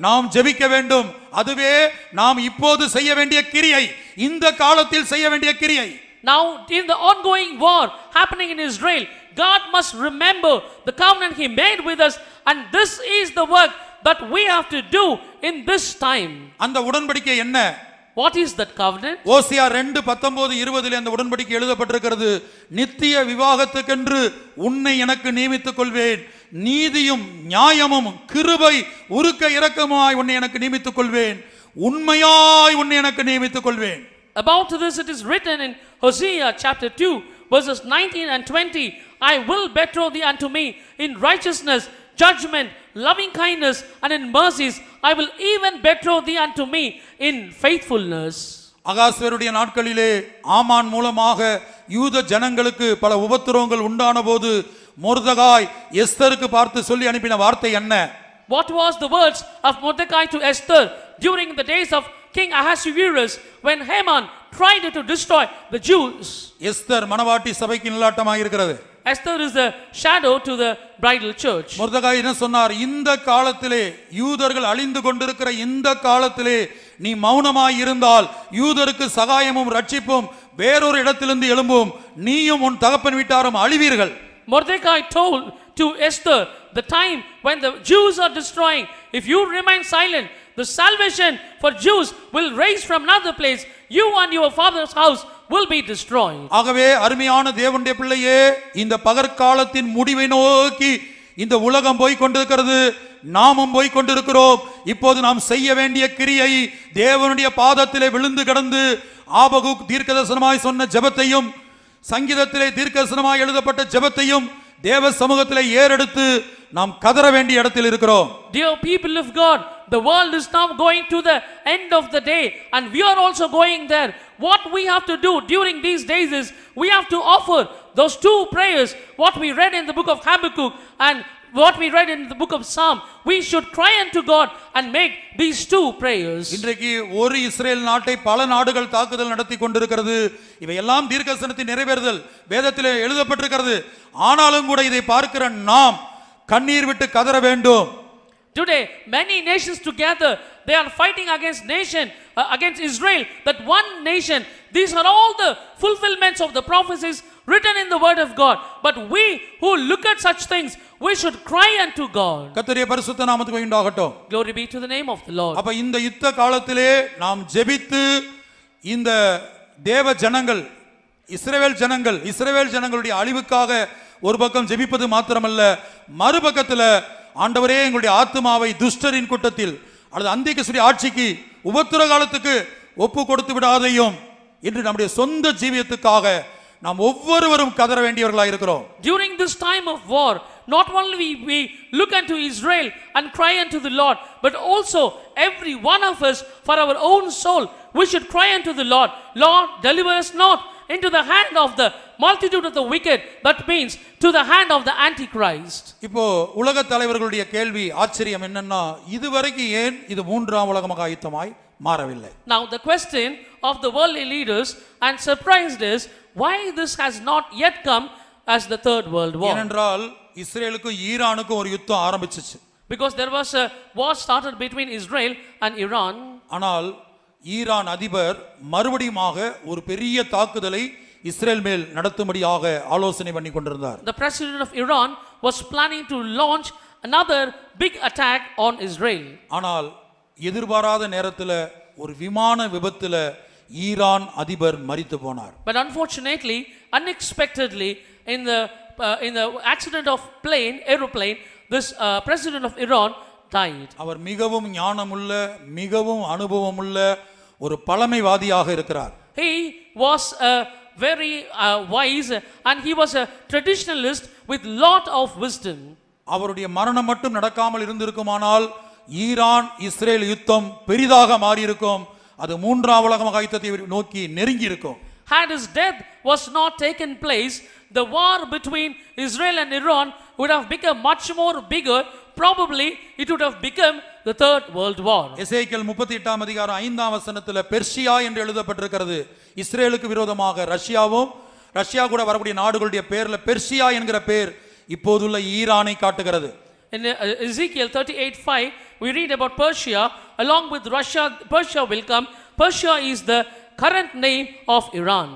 நாம் ஜெபிக்க வேண்டும். அதுவே நாம் இப்போது செய்ய வேண்டிய கிரியை, இந்த காலத்தில் செய்ய வேண்டிய கிரியை. Now in the ongoing war happening in Israel, God must remember the covenant he made with us, and this is the work that we have to do in this time. அந்த உடன்படிக்கை என்ன? What is that covenant? ஓசியா 2:19-20 அந்த உடன்படிக்கை எழுதப்பட்டிருக்கிறது. நித்திய விவாகத்துக்கென்று உன்னை எனக்கு நியமித்துக் கொள்வேன், நீதியும் நியாயமும் கிருபை உருக்க இரக்கமாய் உன்னை எனக்கு நியமித்துக் கொள்வேன், உண்மையாய் உன்னை எனக்கு நியமித்துக் கொள்வேன். About this it is written in Hosea chapter 2 verses 19 and 20, I will betroth thee unto me in righteousness, judgment, loving kindness, and in mercies. I will even betroth thee unto me in faithfulness. அகாஸ்வேருடைய நாட்களிலே ஆமான் மூலமாக யூத ஜனங்களுக்கு பல உபத்திரவங்கள் உண்டான போது மொர்தெகாய் எஸ்தருக்கு பார்த்து சொல்லி அனுப்பின வார்த்தை என்ன? What was the words of Mordecai to Esther during the days of King Ahasuerus when Haman tried to destroy the Jews? Esther மணவாட்டி சபைக்கு நிலாட்டமாக இருக்கிறது. Esther is a shadow to the bridal church. மொர்தெகாய் என்ன சொன்னார்? இந்த காலத்திலே யூதர்கள் அழிந்து கொண்டிருக்கிற இந்த காலத்திலே நீ மௌனமாய் இருந்தால் யூதருக்கு சகாயமும் ரட்சிப்பும் வேறொரு இடத்திலிருந்து எழும்பும், நீயும் உன் தகப்பன் வீட்டாரும் அழிவீர்கள். Mordecai told to Esther, the time when the Jews are destroying, if you remain silent, the salvation for Jews will rise from another place. You and your father's house will be destroyed. ஆகவே அருமையான தேவனுடைய பிள்ளையே, இந்த பகற்காலத்தின் முடிவை நோக்கி இந்த உலகம் போய் கொண்டிருக்கிறது, நாமும் போய் கொண்டிருக்கிறோம். இப்போது நாம் செய்ய வேண்டிய கிரியை தேவனுடைய பாதத்திலே விழுந்து கிடந்து ஆபகுக் தீர்க்கதரிசனமாய் சொன்ன ஜெபத்தையும் சங்கீதத்திலே தீர்க்கதரிசனமாய் எழுதப்பட்ட ஜெபத்தையும் தேவ சமூகத்திலே ஏறெடுத்து நாம் கதற வேண்டிய இடத்தில் இருக்கிறோம். Dear people of God, the world is now going to the end of the day and we are also going there. What we have to do during these days is we have to offer those two prayers, what we read in the book of Habakkuk and what we read in the book of Psalm. We should cry unto God and make these two prayers. இன்றைக்கு ஒரு Israel நாட்டை பல நாடுகள் தாக்குதல் நடத்தி கொண்டிருக்கிறது. இவையெல்லாம் தீர்க்கதரிசனத்தின் நிறைவேறுதல் வேதத்திலே எழுதப்பட்டிருக்கிறது. ஆனாலும் கூட இதை பார்க்கிற நாம் கண்ணீர் விட்டு கதற வேண்டும். Today many nations together, they are fighting against against Israel, that one nation. These are all the fulfillments of the prophecies written in the word of God. But we who look at such things, we should cry unto God. கர்த்தருடைய பரிசுத்த நாமத்துக்கு உண்டாகட்டும். Glory be to the name of the Lord. அப்ப இந்த யுத்த காலத்திலே நாம் ஜெபித்து இந்த தேவ ஜனங்கள் இஸ்ரவேல் ஜனங்களுடைய அழிவுக்காக ஒரு பக்கம் ஜெபிப்பது மாத்திரமல்ல, மறுபக்கத்தில் ஆண்டவரே எங்களுடைய ஆத்துமாவை துஷ்டரின் கூட்டத்தில் அல்லது அந்திகிறிஸ்துவின் ஆட்சிக்கு உபத்திர காலத்துக்கு ஒப்பு கொடுத்து விடாதையும் என்று நம்முடைய சொந்த ஜீவியத்துக்காக நாம் ஒவ்வொருவரும் கதற வேண்டியவர்களாக இருக்கிறோம். During this time of war, not only we look unto Israel and cry unto the Lord, but also every one of us for our own soul, we should cry unto the Lord, Lord, deliver us not into the hand of the multitude of the wicked, that means to the hand of the Antichrist. இப்போ உலக தலைவர்களுடைய கேள்வி ஆச்சரியம் என்னன்னா, இதுவரைக்கும் ஏன் இது மூன்றாம் உலக மகா யுத்தமாய் மாறவில்லை? Now the question of the worldly leaders and surprised is why this has not yet come as the third world war. ஏனென்றால் இஸ்ரேலுக்கும் ஈரானுக்கும் ஒரு யுத்தம் ஆரம்பிச்சிச்சு. Because there was a war started between Israel and Iran. ஆனால் Iran அதிபர் மறுபடியுமாக ஒரு பெரிய தாக்குதலை இஸ்ரேல் மேல் நடத்தும்படியாக ஆலோசனை பண்ணி கொண்டிருந்தார். The president of Iran was planning to launch another big attack on Israel. ஆனால் எதிர்பாராத நேரத்தில் ஒரு விமான விபத்துல ஈரான் அதிபர் மரித்து போனார். But unfortunately, unexpectedly, in the accident of aeroplane, this president of Iran died. அவர் மிகவும் ஞானமுள்ள மிகவும் அனுபவமுள்ள ஒரு பழமைவாதியாக இருக்கிறார். He was a very wise and he was a traditionalist with lot of wisdom. அவருடைய மரணம் மட்டும் நடக்காமல் இருந்திருக்குமானால் ஈரான் இஸ்ரேல் யுத்தம் பெரிதாக மாறி இருக்கும். அது மூன்றாம் உலக மகா யுத்தத்தை நோக்கி நெருங்கி இருக்கும். Had his death was not taken place, the war between Israel and Iran would have become much more bigger. Probably it would have become the third world war. எசேக்கியேல் 38ஆம் அதிகாரம் 5ஆம் வசனத்தில் பெர்சியா என்று எழுதப்பட்டிருக்கிறது. இஸ்ரேலுக்கு விரோதமாக ரஷ்யா கூட வரக்கூடிய நாடுகளுடைய பேர்ல பெர்சியா என்கிற பேர் இப்போதுள்ள ஈரானை காட்டுகிறது. In Ezekiel 38:5 we read about Persia. Along with Russia, Persia will come. Persia is the current name of Iran.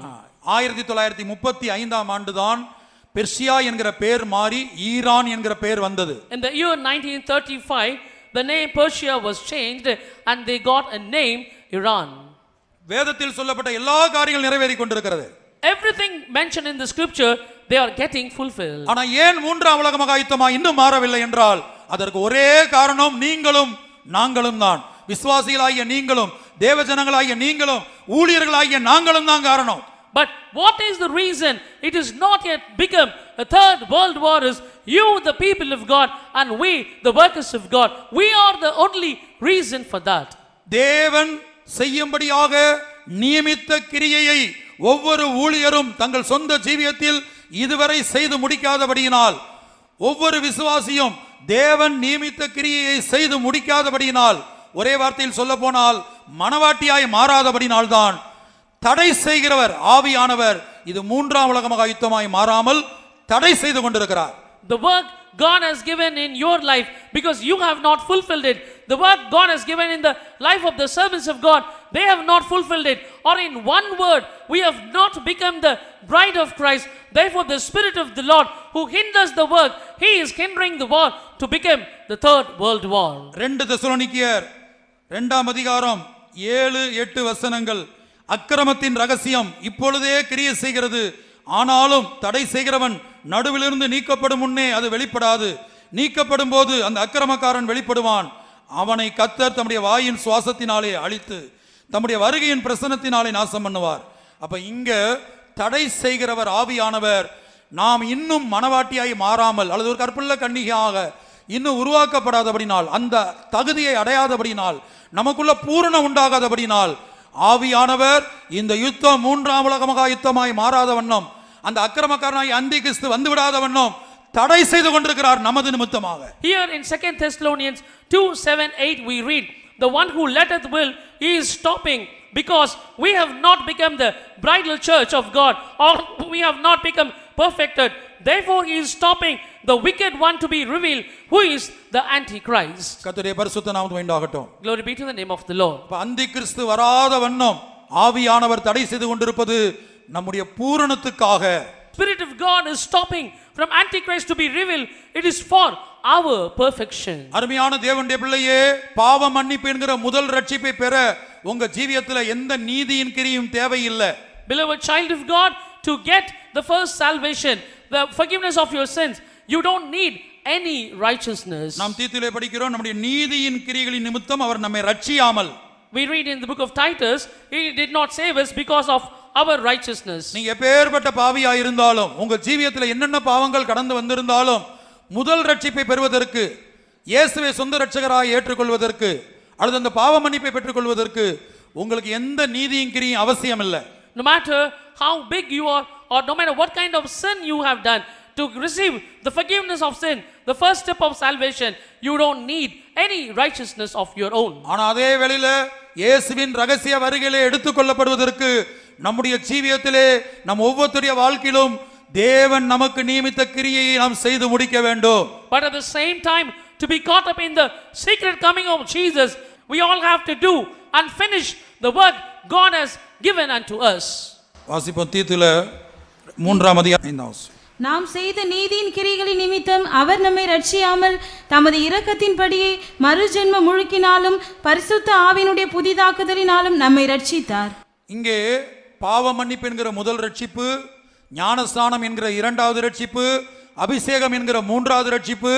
1935ஆம் ஆண்டுதான் பெர்சியா என்கிற பேர் மாறி ஈரான் என்கிற பேர் வந்தது. In the year 1935 the name Persia was changed and they got a name Iran. வேதத்தில் சொல்லப்பட்ட எல்லா காரியங்களும் நிறைவேறி கொண்டிருக்கிறது. Everything mentioned in the scripture they are getting fulfilled. ஆனா ஏன் மூன்றாம் உலக மகா யுத்தமா இன்னும் மாறவில்லை என்றால் அதற்கு ஒரே காரணம் நீங்களும் நாங்களும் தான். விசுவாசிகளாகிய நீங்களும் தேவஜனங்களாகிய நீங்களும் ஊழியர்களாகிய நாங்களும் தான் காரணம். But what is the reason it is not yet become a third world war is you the people of God and we the workers of God. We are the only reason for that. தேவன் செய்யும்படியாக நியமித்த கிரியையை ஒவ்வொரு ஊழியரும் தங்கள் சொந்த ஜீவியத்தில் இதுவரை செய்து முடிக்காதபடியினால் ஒவ்வொரு விசுவாசியும் தேவன் நியமித்த கிரியையை செய்து முடிக்காதபடியினால் ஒரே வார்த்தையில் சொல்ல போனால் மனவாட்டியாய் மாறாதபடினால் தான் தடை செய்கிறவர் ஆவியானவர் இது மூன்றாம் உலக மகா யுத்தமாய் மாறாமல் தடை செய்து கொண்டிருக்கிறார். The work God has given in your life because you have not fulfilled it. The work God has given in the life of the servants of God, they have not fulfilled it. Or in one word, we have not become the bride of Christ. Therefore the Spirit of the Lord who hinders the work, He is hindering the war to become the third world war. 2 தெசலோனிக்கேயர் 2ஆம் அதிகாரம் 7-8 வசனங்கள். அக்கிரமத்தின் ரகசியம் இப்பொழுதே கிரியை செய்கிறது. ஆனாலும் தடை செய்கிறவன் நடுவிலிருந்து நீக்கப்படும் முன்னே அது வெளிப்படாது. நீக்கப்படும் போது அந்த அக்கிரமக்காரன் வெளிப்படுவான். அவனை கர்த்தர் தம்முடைய வாயின் சுவாசத்தினாலே அழித்து தம்முடைய வருகையின் பிரசன்னத்தினாலே நாசம் பண்ணுவார். அப்ப இங்க தடை செய்கிறவர் ஆவியானவர் நாம் இன்னும் மனவாட்டியாய் மாறாமல் அல்லது ஒரு கற்புள்ள கன்னிகையாக இன்னும் உருவாக்கப்படாதபடினால் அந்த தகுதியை அடையாதபடினால் நமக்குள்ள பூரணம் உண்டாகாதபடினால் ஆவியானவர் இந்த யுத்தம் மூன்றாம் உலக மகா யுத்தமாய் மாறாத வண்ணம் அந்த அக்கிரமக்காரனாய் அந்தி கிறிஸ்து வந்து விடாத வண்ணம் தடை செய்து கொண்டிருக்கிறார் நமது நிமித்தமாக. Here in 2 Thessalonians 2:7-8 we read, the one who letteth will, he is stopping because we have not become the bridal church of God or we have not become perfected. Therefore he is stopping the wicked one to be revealed, who is the Antichrist. கர்த்தருடைய பரிசுத்த நாமம் உண்டாகட்டும். Glory be to the name of the Lord. அந்தி கிறிஸ்து வராத வண்ணம் ஆவியானவர் தடை செய்து கொண்டிருப்பது நம்முடைய பூரணத்துக்காக. Spirit of God is stopping from Antichrist to be revealed. It is for our perfection. அருமையான தேவனுடைய பிள்ளையே, பாவ மன்னிப்பு என்கிற முதல் ரட்சிப்பை பெற உங்க ஜீவியத்துல எந்த நீதியின் கிரியும் தேவையில்லை. Beloved child of God, to get the first salvation, the forgiveness of your sins, you don't need any righteousness. நாம் தீத்துவிலே படிக்கிறோம், நம்முடைய நீதியின் கிரியைகளின் நிமித்தம் அவர் நம்மை ரட்சியாமல். We read in the book of Titus, he did not save us because of our righteousness. நீங்க எப்பேற்பட்ட பாவியாய் இருந்தாலும் உங்க ஜீவியத்துல என்னென்ன பாவங்கள் கடந்து வந்திருந்தாலும் முதல் ரட்சிப்பை பெறுவதற்கு இயேசுவை சொந்த ரட்சகராய் ஏற்றுக்கொள்வதற்கு அல்லது அந்த பாவ மன்னிப்பை பெற்றுக்கொள்வதற்கு உங்களுக்கு எந்த நீதியின் கிரியும் அவசியம் இல்லை. No matter how big you are or no matter what kind of sin you have done, to receive the forgiveness of sin, the first step of salvation, you don't need any righteousness of your own. ஆனா அதே வேளையில இயேசுவின் ரகசிய வருகையிலே எடுத்துக்கொள்ளப்படுவதற்கு நம்முடைய ஜீவியத்திலே நம் ஒவ்வொருத்தருடைய வாழ்க்கையிலும் தேவன் நமக்கு நியமித்த கிரியையை நாம் செய்து முடிக்க வேண்டும். But at the same time, to be caught up in the secret coming of Jesus, we all have to do and finish the work God has given unto us. வாசிப்போம் தீத்துல 3ஆம் அதிகாரம் 5ஆம் வசனம். நாம் செய்த நீதியின் கிரிகளின் நிமித்தம் அவர் நம்மை ரட்சியாமல் தமது இரக்கத்தின்படியே மறுஜென்ம முழுக்கினாலும் பரிசுத்த ஆவியினுடைய புதிதாக்குதலினாலும் நம்மை ரட்சித்தார். இங்கே பாவ மன்னிப்பு என்கிற முதல் ரட்சிப்பு, ஞானஸ்நானம் என்கிற இரண்டாவது ரட்சிப்பு, அபிஷேகம் என்கிற மூன்றாவது ரட்சிப்பு,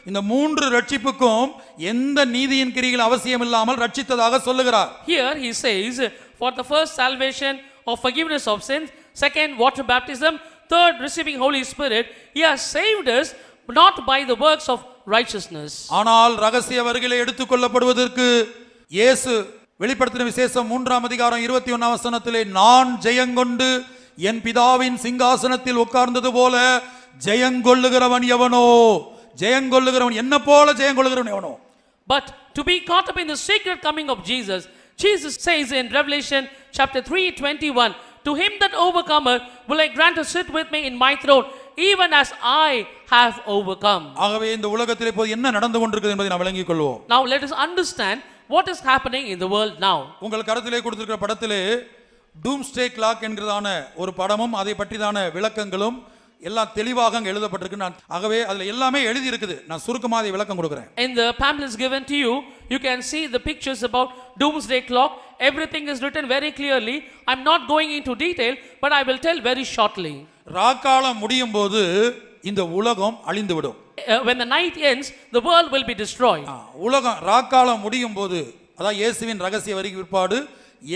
இந்த மூன்று ரட்சிப்புக்கும் எந்த நீதியின் கிரிகள் அவசியம் இல்லாமல் ரட்சித்ததாக சொல்லுகிறார். Here he says, for the first salvation of forgiveness of sins, second water baptism, third receiving Holy Spirit, he has saved us not by the works of righteousness. ஆனால் ரகசிய வருகையிலே எடுத்துக்கொள்ளப்படுவதற்கு இயேசு வெளிப்படுத்தின விசேஷம் 3ஆம் அதிகாரம் 21ஆம் வசனத்திலே நான் ஜெயங்கொண்டு என் பிதாவின் சிங்காசனத்தில் உட்கார்ந்தது போல ஜெயங்கொள்ளுகிறவன் எவனோ, ஜெயங்கொள்ளுகிறவன் என்ன போல ஜெயங்கொள்ளுகிறவன் எவனோ. But to be caught up in the secret coming of Jesus, Jesus says in Revelation chapter 3:21, to him that overcometh will I grant to sit with me in my throne, even as I have overcome. ஆகவே இந்த உலகத்திலே இப்போது என்ன நடந்து கொண்டிருக்கிறது என்பதை நாம் விளங்கிக் கொள்வோம். Now let us understand what is happening in the world now. உங்கள் கருத்திலே கொடுத்திருக்கிற படத்திலே டூம்ஸ்டே கிளாக் என்கிறதான ஒரு படமும் அதை பற்றிதான விளக்கங்களும் எல்லாம் தெளிவாக அங்கே எழுதப்பட்டிருக்கு. நான் ஆகவே அதில் எல்லாமே எழுதி இருக்குது. நான் சுருக்கமாக அதை விளக்கம் கொடுக்கிறேன். In the pamphlets given to you, you can see the pictures about doomsday clock. Everything is written very clearly. I'm not going into detail, but I will tell very shortly. ராக்காலம் முடியும் போது இந்த உலகம் அழிந்து விடும். When the night ends, the world will be destroyed. உலகம் ராக்காலம் முடியும் போது, அதாவது இயேசுவின் ரகசிய வருகை பிற்பாடு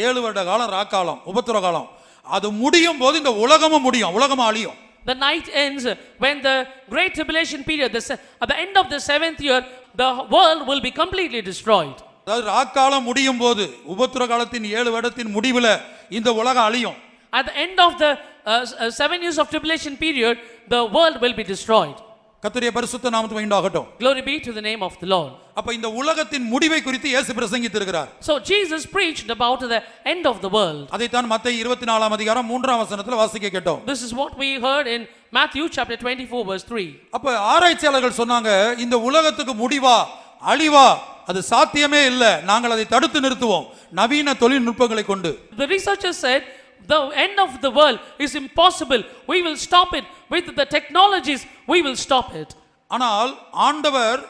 7 வருட காலம் ராக்காலம், உபத்திர காலம், அது முடியும் போது இந்த உலகமும் முடியும், உலகமும் அழியும். The night ends when the great tribulation period, at the end of the 7th year, the world will be completely destroyed. அதாவது ராக்காலம் முடியும் போது, உபத்திர காலத்தின் 7 வருடத்தின் முடிவில் இந்த உலகம் அழியும். At the end of the 7 years of tribulation period, the world will be destroyed. கர்த்தருடைய பரிசுத்த நாமத்துக்கு மகிமையுண்டாகட்டும். Glory be to the name of the Lord. அப்ப இந்த உலகத்தின் முடிவை குறித்து இயேசு பிரசங்கித்திருக்கிறார். So Jesus preached about the end of the world. அதைத்தான் மத்தேயு 24ஆம் அதிகாரம் 3ஆம் வசனத்துல வாசிக்க கேட்டோம். This is what we heard in Matthew chapter 24 verse 3. அப்ப ஆராய்ச்சியாளர்கள் சொன்னாங்க, இந்த உலகத்துக்கு முடிவா அழிவா அது சாத்தியமே இல்ல, நாங்கள் அதை தடுத்து நிறுத்துவோம் நவீன தொழில்நுட்பங்களை கொண்டு. The researchers said the end of the world is impossible. We will stop it with the technologies. We will stop it. ஆனால் ஆண்டவர்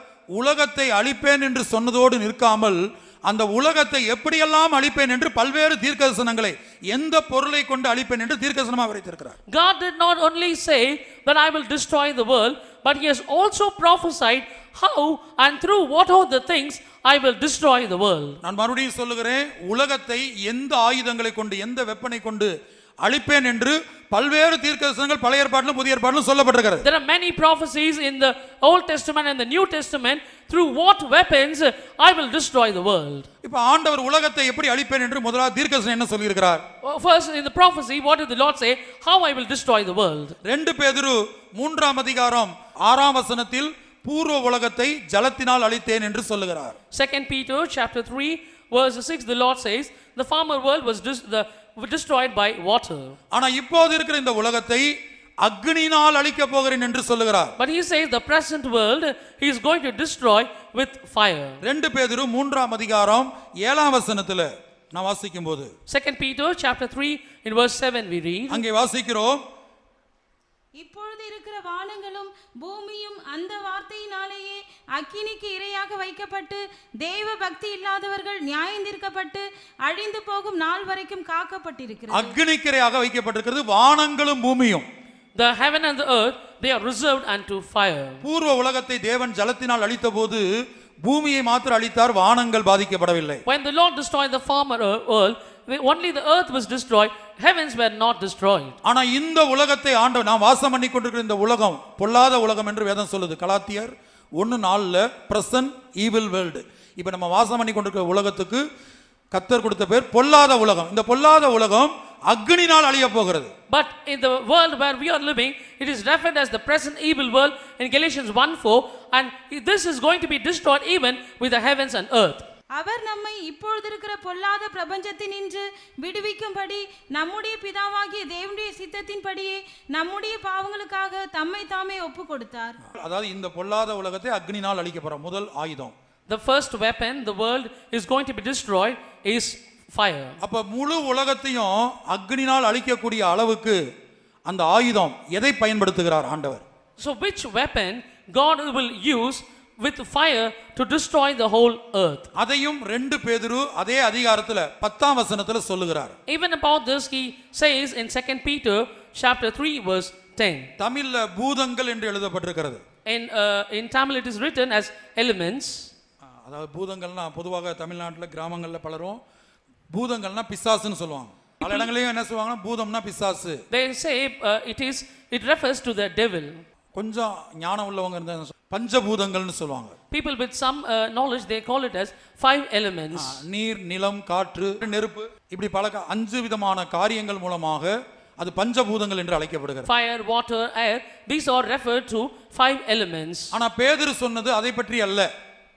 உலகத்தை அழிப்பேன் என்று சொன்னதோடு நிற்காமல், அந்த உலகத்தை எப்படியெல்லாம் அழிப்பேன் என்று பல்வேறு தீர்க்கதரிசனங்களை, எந்த பொருளை கொண்டு அழிப்பேன் என்று தீர்க்கதரிசனமாக வைத்திருக்கிறார். God did not only say that I will destroy the world, but he has also prophesied how and through what are the things I will destroy the world. நான் மறுபடியும் சொல்லுகிறேன், உலகத்தை எந்த ஆயுதங்களை கொண்டு, எந்த வெப்பனை கொண்டு அழிப்பேன் என்று பல்வேறு தீர்க்கதரிசனங்கள் பழைய ஏற்பாட்டிலும் புதிய ஏற்பாட்டிலும் சொல்லப்பட்டிருக்கிறது. There are many prophecies in the Old Testament and the New Testament through what weapons I will destroy the world. இப்ப ஆண்டவர் உலகத்தை எப்படி அழிப்பேன் என்று முதலாவது தீர்க்கதரிசனம் என்ன சொல்லியிருக்கிறார்? First in the prophecy, what did the Lord say? How I will destroy the world. 2 பேதுரு 3ஆம் அதிகாரம் 6ஆம் வசனத்தில் பூர்வ உலகத்தை ஜலத்தினால் அழித்தேன் என்று சொல்லுகிறார். 2 Peter chapter 3 verse 6, the Lord says the former world was destroyed by water. ஆனா இப்போது இருக்கிற இந்த உலகத்தை அக்னியினால் அழிக்க போகிறேன் என்று சொல்லுகிறார். But he says the present world he is going to destroy with fire. 2 பேதுரு 3ஆம் அதிகாரம் 7ஆம் வசனத்துல நான் வாசிக்கும்போது, 2 Peter chapter 3 in verse 7 we read, அங்கே வாசிக்கிறோம், இப்பொழுது இருக்கிற வானங்களும் பூமியும் அந்த வார்த்தையினாலேயே அக்கினிக்கு இரையாக வைக்கப்பட்டு தேவ பக்தி இல்லாதவர்கள் நியாயந்தீர்க்கப்பட்டு அழிந்து போகும் நாள் வரைக்கும் காக்கப்பட்டிருக்கிறது. அக்னிக்கு இரையாக வைக்கப்பட்டிருக்கிறது வானங்களும் பூமியும். the heaven and the earth they are reserved unto fire. பூர்வ உலகத்தை தேவன் ஜலத்தினால் அழித்தபோது பூமியை மாத்திரம் அழித்தார், வானங்கள் பாதிக்கப்படவில்லை. When the Lord destroyed the former world, only the earth was destroyed, heavens were not destroyed. ஆனா இந்த உலகத்தை ஆண்டவர், நாம் வாசம் பண்ணி கொண்டிருக்கிற இந்த உலகம் பொல்லாத உலகம் என்று வேதம் சொல்லுது. கலாத்தியர் 1:4 பிரசன்ட் ஈவில் வேர்ல்டு. இப்ப நம்ம வாசம் பண்ணி கொண்டிருக்கிற உலகத்துக்கு கர்த்தர் கொடுத்த பேர் பொல்லாத உலகம். இந்த பொல்லாத உலகம் அக்னினால் அழிய போகிறது. But in the world where we are living, it is referred as the present evil world in Galatians 1:4, and this is going to be destroyed even with the heavens and earth. அவர் நம்மை இப்பொழுது இருக்கிற பொல்லாத பிரபஞ்சத்தினின்று விடுவிக்கும்படி நம்முடைய பிதாவாகிய தேவனுடைய சித்தத்தின்படியே நம்முடைய பாவங்களுக்காக தம்மை தாமே ஒப்பு கொடுத்தார். அதாவது இந்த பொல்லாத உலகத்தை அக்னினால் அழிக்க போறோம். முதல் ஆயுதம் The first weapon the world is going to be destroyed is fire. அப்ப முழு உலகத்தையும் அக்னினால் அழிக்கக்கூடிய அளவுக்கு அந்த ஆயுதம் எதை பயன்படுத்துகிறார் ஆண்டவர்? So which weapon God will use with fire to destroy the whole earth? அதையும் 2 பேதுரு அதே அதிகாரத்துல 10ஆம் வசனத்துல சொல்லுகிறார். Even about this he says in 2 Peter chapter 3 verse 10. தமிழ்ல பூதங்கள் என்று எழுதப்பட்டிருக்கிறது. In Tamil it is written as elements. அதாவது பூதங்கள்னா பொதுவாக தமிழ்நாட்டுல கிராமங்கள்ல பலரும் பூதங்கள்னா பிசாசுன்னு சொல்லுவாங்க. பல இடங்களையும் என்ன சொல்லுவாங்கன்னா பூதம்னா பிசாசு. They say it refers to the devil. கொஞ்சம் ஞானம் உள்ளவங்க இருந்தா பஞ்சபூதங்கள்னு சொல்லுவாங்க. People with some knowledge they call it as 5 elements. நீர், நிலம், காற்று, நெருப்பு, இப்படி பல 5 விதமான காரியங்கள் மூலமாக அது பஞ்சபூதங்கள் என்று அழைக்கப்படுகிறது. Fire, water, air, these are referred to 5 elements. ஆனா பேதுரு சொன்னது அதை பற்றி அல்ல.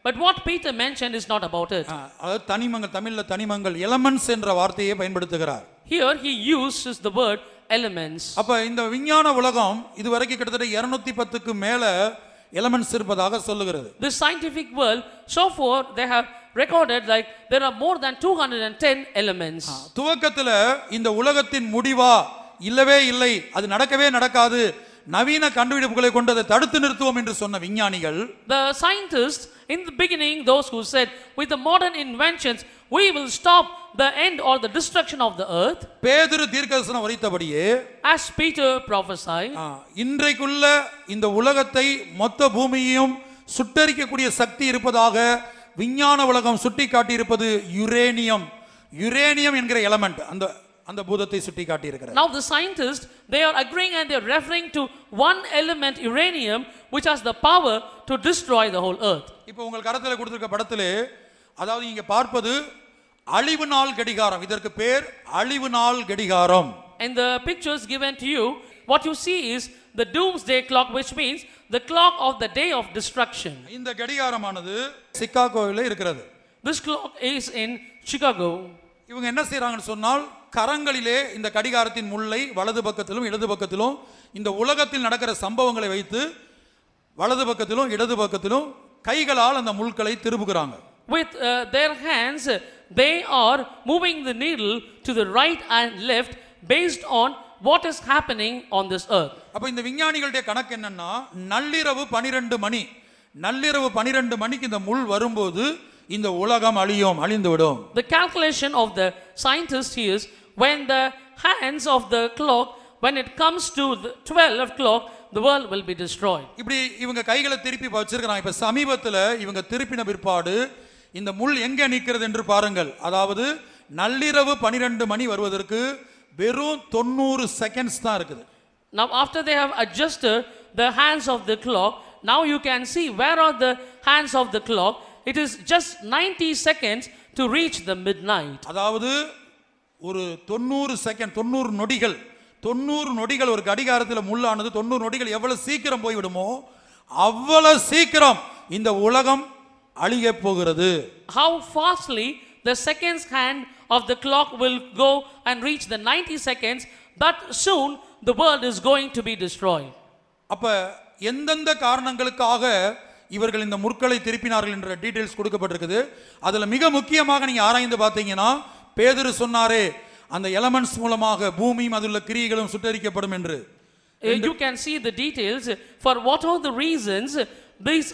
But what Peter mentioned is not about it. அதாவது தனிமங்கள், தமிழ்ல தனிமங்கள், எலிமெண்ட்ஸ் என்ற வார்த்தையை பயன்படுத்துகிறார். Here he uses the word elements. அப்ப இந்த விஞ்ஞான உலகம் இதுவரைக்கும் கிட்டத்தட்ட 210க்கு மேல எலிமெண்ட்ஸ் இருப்பதாக சொல்லுகிறது. The scientific world so far they have recorded like there are more than 210 elements. துவக்கத்துல இந்த உலகத்தின் முடிவா இல்லவே இல்லை, அது நடக்கவே நடக்காது, நவீன கண்டுபிடிப்புகளை கொண்டு அதை தடுத்து நிறுத்துவோம் என்று சொன்ன விஞ்ஞானிகள், the scientists in the beginning, those who said with the modern inventions we will stop the end or the destruction of the earth, பேதுரு தீர்க்கதரிசனம் உரைத்தபடியே, as Peter prophesied, இன்றைக்குள்ள இந்த உலகத்தை மொத்த பூமியையும் சுட்டரிக்கக்கூடிய சக்தி இருப்பதாக விஞ்ஞான உலகம் சுட்டி காட்டி இருப்பது யுரேனியம். யுரேனியம் என்கிற எலிமெண்ட் அந்த பூதத்தை சுட்டி காட்டி இருக்கிறார். Now the scientists they are agreeing and they are referring to one element, uranium, which has the power to destroy the whole earth. இப்போ உங்கள் கரத்துல கொடுத்திருக்க படத்திலே, அதாவது இங்க பார்ப்பது அழிவு நாள் கடிகாரம். இதற்கு பேர் அழிவு நாள் கடிகாரம். And the pictures given to you, what you see is the doomsday clock, which means the clock of the day of destruction. இந்த கடிகாரமானது சிகாகோவில் இருக்கிறது. This clock is in Chicago. இவங்க என்ன செய்றாங்கன்னு சொன்னால், கரங்களிலே இந்த கடிகாரத்தின் முள்ளை வலது பக்கத்திலும் இடது பக்கத்திலும் இந்த உலகத்தில் நடக்கிற சம்பவங்களை வைத்து வலது பக்கத்திலும் இடது பக்கத்திலும் கைகளால் அந்த முள்களை திருப்புகிறாங்க. With their hands they are moving the needle to the right and left based on what is happening on this earth. அப்ப இந்த விஞ்ஞானிகளுடைய கணக்கு என்னன்னா, நள்ளிரவு 12 மணி, நள்ளிரவு 12 மணிக்கு இந்த முள் வரும்போது இந்த உலகம் அழிந்து விடும். The calculation of the scientist is when the hands of the clock, when it comes to the 12 o'clock, the world will be destroyed. இப்படி இவங்க கைகளை திருப்பி வச்சிருக்காங்க. இப்ப சமீபத்துல இவங்க திருப்பின பிற்பாடு இந்த முள் எங்க நிக்கிறது என்று பாருங்கள். அதாவது நள்ளிரவு 12 மணி வருவதற்கு வெறும் 90 செகண்ட்ஸ் தான் இருக்குது. Now after they have adjusted the hands of the clock, now you can see where are the hands of the clock. It is just 90 seconds to reach the midnight. அதாவது ஒரு 90 செகண்ட், 90 நொடிகள், 90 நொடிகள் ஒரு கடிகாரத்தில் முள்ளானது 90 நொடிகள் எவ்வளவு சீக்கிரம் போய்விடுமோ அவ்வளவு சீக்கிரம் இந்த உலகம் அழிய போகிறது. How fastly the seconds hand of the clock will go and reach the 90 seconds, that soon the world is going to be destroyed. அப்ப எந்தெந்த காரணங்களுக்காக இவர்கள் இந்த முற்களை திருப்பினார்கள் என்ற டீடைல்ஸ் கொடுக்கப்பட்டிருக்குது. அதுல மிக முக்கியமாக நீங்க ஆராய்ந்து பார்த்தீங்கன்னா, பேதுரு சொன்னாரே அந்த எலிமெண்ட்ஸ் மூலமாக பூமியும் அதுள்ள கிரியைகளும் சுட்டரிக்கப்படும் என்று. You can see the details for what are the reasons these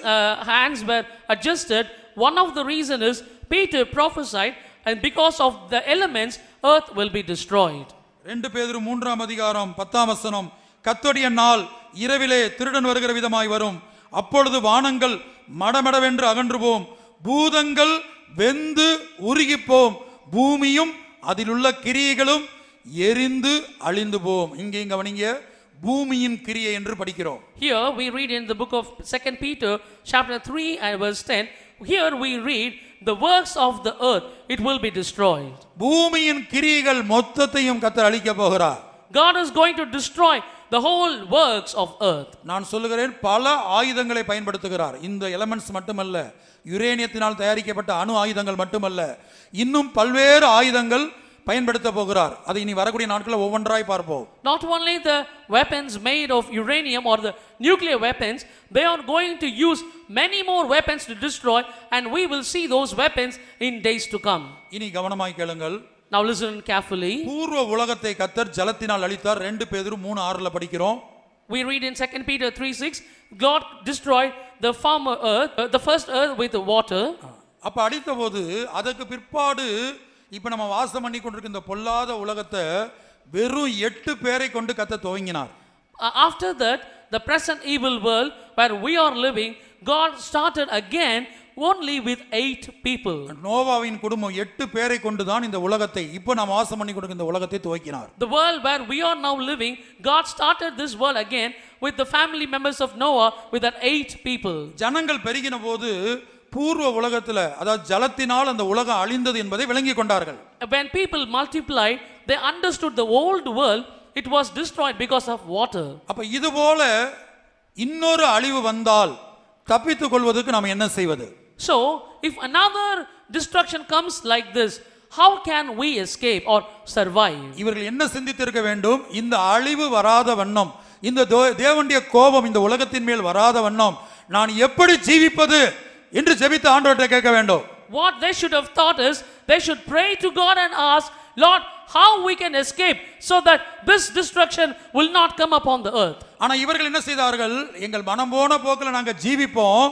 hands were adjusted. One of the reason is Peter prophesied, and because of the elements earth will be destroyed. 2 பேதுரு 3ஆம் அதிகாரம் 10ஆம் வசனம், கர்த்தருடைய நாள் இரவிலே திருடன் வருகிற விதமாய் வரும், அப்பொழுது வானங்கள் மடமடவென்று அகன்று போம், பூதங்கள் வெந்து உருகிப்போம், பூமியும் அதிலுள்ள கிரியைகளும் எரிந்து அழிந்து போம். இங்கே கவனிங்க, பூமியின் கிரியை என்று படிக்கிறோம். Here we read in the book of 2 Peter chapter 3 and verse 10, here we read the works of the earth, it will be destroyed. பூமியின் கிரியைகள் மொத்தத்தையும் கர்த்தர் அழிக்க போகிறார். God is going to destroy the whole works of earth. நான் சொல்லுகிறேன், பல ஆயுதங்களை பயன்படுத்துகிறார். இந்த எலிமெண்ட்ஸ் மட்டுமல்ல, யுரேனியத்தினால் தயாரிக்கப்பட்ட அணு ஆயுதங்கள் மட்டுமல்ல, இன்னும் பல்வேறு ஆயுதங்கள் பயன்படுத்த போகிறார். அதை இனி வரக்கூடிய நாட்களில் ஒவ்வொன்றாய் பார்ப்போம். Not only the weapons made of uranium or the nuclear weapons, they are going to use many more weapons to destroy, and we will see those weapons in days to come. இனி கவனமாய் கேளுங்கள். Now listen carefully. பூர்வ உலகத்தை கர்த்தர் ஜலத்தினால் அழித்தார். 2 பேதுரு 3:6 படிக்கிறோம். We read in 2 Peter 3:6, God destroyed the former earth, the first earth with the water. அப்ப அடித்த போது அதற்கு பிற்பாடு இப்ப நம்ம வாசம் பண்ணி கொண்டிருக்கிற இந்த பொல்லாத உலகத்தை வெறும் 8 பேரை கொண்டு கர்த்தர் துவங்கினார். After that, the present evil world where we are living, God started again only with 8 people. நோவாவின் குடும்பம் 8 பேரை கொண்டு தான் இந்த உலகத்தை இப்ப நாம் வாசம் பண்ணி கொண்டிருக்கிற இந்த உலகத்தை துவக்கினார். The world where we are now living, God started this world again with the family members of Noah with that 8 people. ஜனங்கள் பெருகின போது பூர்வ உலகத்துல அதாவது ஜலத்தினால் அந்த உலகம் அழிந்தது என்பதை விளங்கி கொண்டார்கள். When people multiplied, they understood the old world, it was destroyed because of water. அப்ப இது போல இன்னொரு அழிவு வந்தால் தப்பித்துக் கொள்வதற்கு நாம் என்ன செய்வது? So, if another destruction comes like this, how can we escape or survive? இவர்கள் என்ன சிந்தித்திருக்க வேண்டும்? இந்த அழிவு வராத வண்ணம், இந்த தேவனுடைய கோபம் இந்த உலகத்தின் மேல் வராத வண்ணம் நான் எப்படி ஜீவிப்பது என்று ஜெபித்த ஆண்டவர்கிட்ட கேட்க வேண்டும். What they should have thought is, they should pray to God and ask, Lord, how we can escape so that this destruction will not come upon the earth. ஆனா இவர்கள் என்ன செய்தார்கள்? எங்கள் மனம் போன போக்கில் நாங்க ஜீவிப்போம்,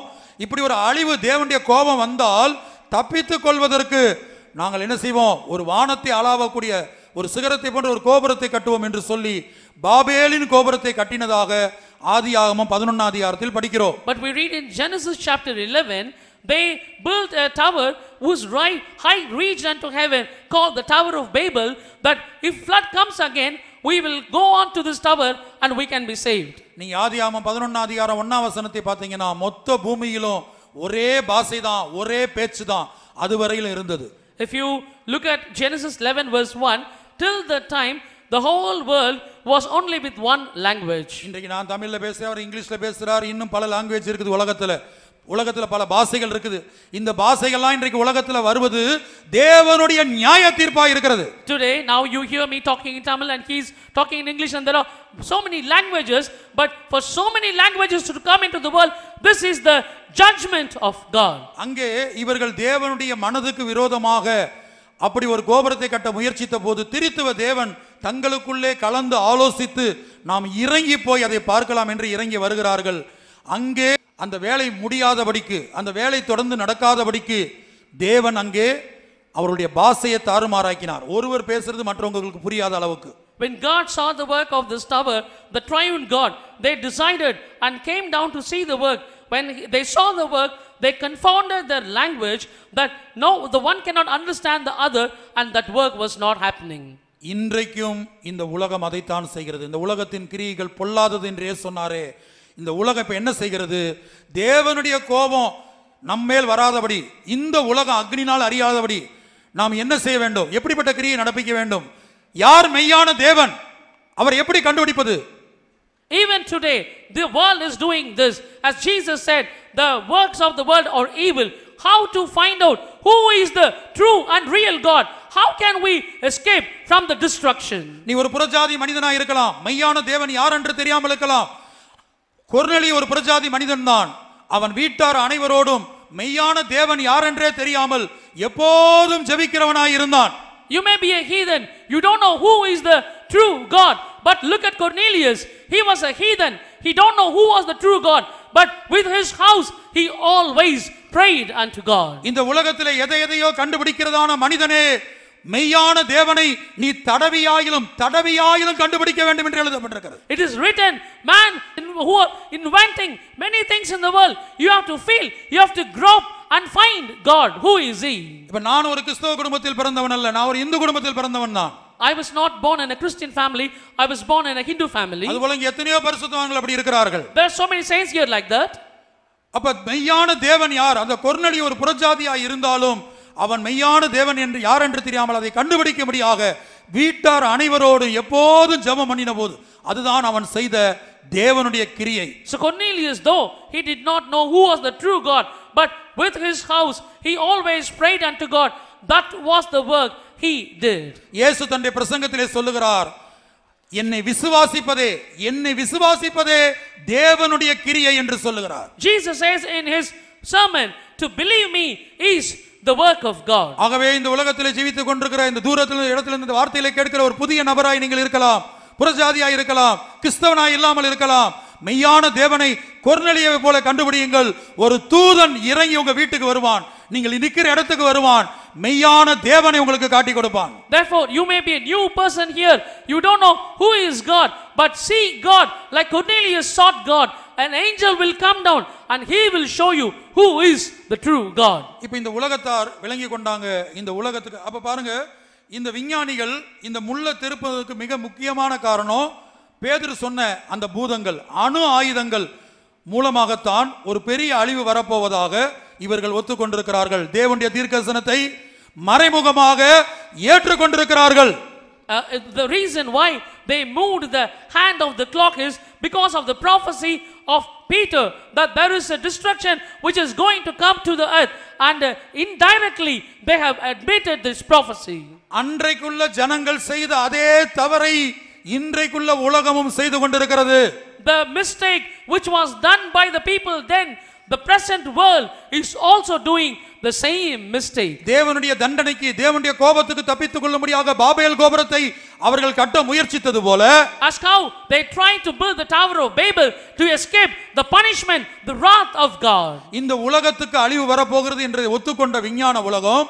இப்படி ஒரு அழிவு தேவனுடைய கோபம் வந்தால் தப்பித்துக் கொள்வதற்கு நாங்கள் என்ன செய்வோம்? ஒரு வானத்தை அளாவக்கூடிய ஒரு சிகரத்தை போன்ற ஒரு கோபுரத்தை கட்டுவோம் என்று சொல்லி பாபேலின் கோபுரத்தை கட்டினதாக ஆதியாகமம் 11ஆம் அதிகாரத்தில் படிக்கிறோம். But we read in Genesis chapter 11, they built a tower whose height reached unto heaven, called the Tower of Babel, that if flood comes again, we will go on to this tower and we can be saved. நீங்க ஆதியாகமம் 11ஆம் அதிகாரம் 1ஆம் வசனத்தை பார்த்தீங்கன்னா மொத்த பூமியிலும் ஒரே பாஷை தான், ஒரே பேச்சு தான் அதுவரையில் இருந்தது. If you look at Genesis 11 verse 1, till the time the whole world was only with one language. இன்றைக்கு நான் தமிழ்ல பேசுறேன், அவர் இங்கிலீஷ்ல பேசுறார், இன்னும் பல லாங்குவேஜ் இருக்குது உலகத்துல பல பாஷைகள் இருக்குது. இந்த பாஷைகள்லாம் இன்றைக்கு உலகத்துல வருவது தேவனுடைய நியாய தீர்ப்பாக இருக்கிறது. Today now you hear me talking in Tamil and he is talking in English, and there are so many languages, but for so many languages to come into the world, this is the judgment of God. அங்கே இவர்கள் தேவனுடைய மனதுக்கு விரோதமாக அப்படி ஒரு கோபுரத்தை கட்ட முயற்சித்த போது திருத்துவ தேவன் தங்களுக்குள்ளே கலந்து ஆலோசித்து நாம் இறங்கி போய் அதை பார்க்கலாம் என்று இறங்கி வருகிறார்கள். அங்கே அந்த வேலை முடியாதபடிக்கு, அந்த வேலை தொடர்ந்து நடக்காதபடிக்கு தேவன் அங்கே அவருடைய பாஷையை தாறுமாறாக்கினார். ஒருவர் பேசுறது மற்றவங்களுக்கு புரியாத அளவுக்கு. When God saw the work of this tower, the triune God, they decided and came down to see the work. When they saw the work, they confounded their language, that no, the one cannot understand the other, and that work was not happening. இன்றைக்கும் இந்த உலகம் அதைத்தான் செய்கிறது. இந்த உலகத்தின் கிரியைகள் பொல்லாதது என்றே சொன்னாரே, இந்த உலகம் இப்ப என்ன செய்கிறது? தேவனுடைய கோபம் நம்மேல் வராதபடி, இந்த உலகம் அக்னினால் அறியாதபடி நாம் என்ன செய்ய வேண்டும்? எப்படிப்பட்ட கிரியை நடப்பிக்க வேண்டும்? யார் மெய்யான தேவன்? அவர் எப்படி கண்டுபிடிப்பது? Even today, the world is doing this. As Jesus said, the works of the world are evil. How to find out who is the true and real God? How can we escape from the destruction? நீ ஒரு புறஜாதி மனிதனா இருக்கலாம், மெய்யான தேவன் யார் என்று தெரியாமல் இருக்கலாம். கொர்நேலியு ஒரு புறஜாதி மனிதன் தான். அவன் வீட்டார் அனைவரோடும் மெய்யான தேவன் யார் என்றே தெரியாமல் எப்போதும் ஜெபிக்கிறவனாய் இருந்தான். You may be a heathen, you don't know who is the true God, but look at Cornelius. He was a heathen, he don't know who was the true God, but with his house he always prayed unto God. இந்த உலகத்திலே எதையோ கண்டுபிடிக்கிறதான மனிதனே, மெய்யான தேவனை நீ தடவியாயிலும் கண்டுபிடிக்க வேண்டும் என்று எழுதப்பட்டிருக்கிறது. It is written, man who are inventing many things in the world, you have to feel, you have to grope and find God. Who is he? இப்ப நான் ஒரு கிறிஸ்தவ குடும்பத்தில் பிறந்தவன் அல்ல, நான் ஒரு இந்து குடும்பத்தில் பிறந்தவன் தான். I was not born in a Christian family, I was born in a Hindu family. அதுபோல இங்க எத்தனையோ பரிசுத்தவான்கள் அப்படி இருக்கிறார்கள். There are so many saints here like that. அப்ப மெய்யான தேவன் யார்? அந்த கொர்நேலியு ஒரு புறஜாதியாய் இருந்தாலும் அவன் மெய்யான தேவன் என்று யார் என்று தெரியாமல் அதை கண்டுபிடிக்கும்படியாக வீட்டார் அனைவரோடு எப்போதும் ஜெபம் பண்ணின போது அதுதான் அவன் செய்த தேவனுடைய கிரியை. So Cornelius, though he did not know who was the true God, but with his house he always prayed unto God. That was the work he did. இயேசு தன்னுடைய பிரசங்கத்திலே சொல்லுகிறார், என்னை விசுவாசிப்பதே தேவனுடைய கிரியை என்று சொல்லுகிறார். Jesus says in his sermon, to believe me is the work of God. ஆகவே இந்த உலகத்திலே ஜீவித்துக் கொண்டிருக்கிற இந்த தூரத்தில் இடத்துல இந்த வார்த்தைகளை கேட்கிற ஒரு புதிய நபராய் நீங்கள் இருக்கலாம், புறஜாதியாய் இருக்கலாம், கிறிஸ்தவனாய் இல்லாமல் இருக்கலாம். மெய்யான தேவனை கொர்நேலியாவை போல கண்டுபிடியுங்கள். ஒரு தூதன் இறங்கி உங்க வீட்டுக்கு வருவான், நீங்கள் இருக்கிற இடத்துக்கு வருவான், மெய்யான தேவனை உங்களுக்கு காட்டி கொடுப்பான். Therefore you may be a new person here, you don't know who is God, but see God like Cornelius sought God. An angel will come down and he will show you who is the true God. இப்போ இந்த உலகத்தார் விளங்கி கொண்டாங்க இந்த உலகத்துக்கு. அப்ப பாருங்க, இந்த விஞ்ஞானிகள் இந்த முள்ள திருப்பதற்கு மிக முக்கியமான காரணம் பேதுரு சொன்ன அந்த பூதங்கள், அணு ஆயுதங்கள் மூலமாகத்தான் ஒரு பெரிய அழிவு வரப்போவதாக இவர்கள் ஒத்துக்கொண்டிருக்கிறார்கள். தேவனுடைய தீர்க்கதரிசனத்தை மறைமுகமாக ஏற்றுக்கொண்டிருக்கிறார்கள். The reason why they moved the hand of the clock is because of the prophecy of Peter that there is a destruction which is going to come to the earth, and indirectly they have admitted this prophecy. அன்றைக்குள்ள ஜனங்கள் செய்த அதே தவறை இன்றைக்குள்ள உலகமும் செய்து கொண்டிருக்கிறது. The mistake which was done by the people then, the present world is also doing the same mistake. தேவனுடைய தண்டனைக்கு, தேவனுடைய கோபத்துக்கு தப்பித்துக் கொள்ளும்படியாக பாபேல் கோபுரத்தை அவர்கள் கட்ட முயற்சித்தது போல, as how they tried to build the Tower of Babel to escape the punishment, the wrath of God. இந்த உலகத்துக்கு அழிவு வரப்போகிறது என்று ஒத்துக்கொண்ட விஞ்ஞான உலகம்,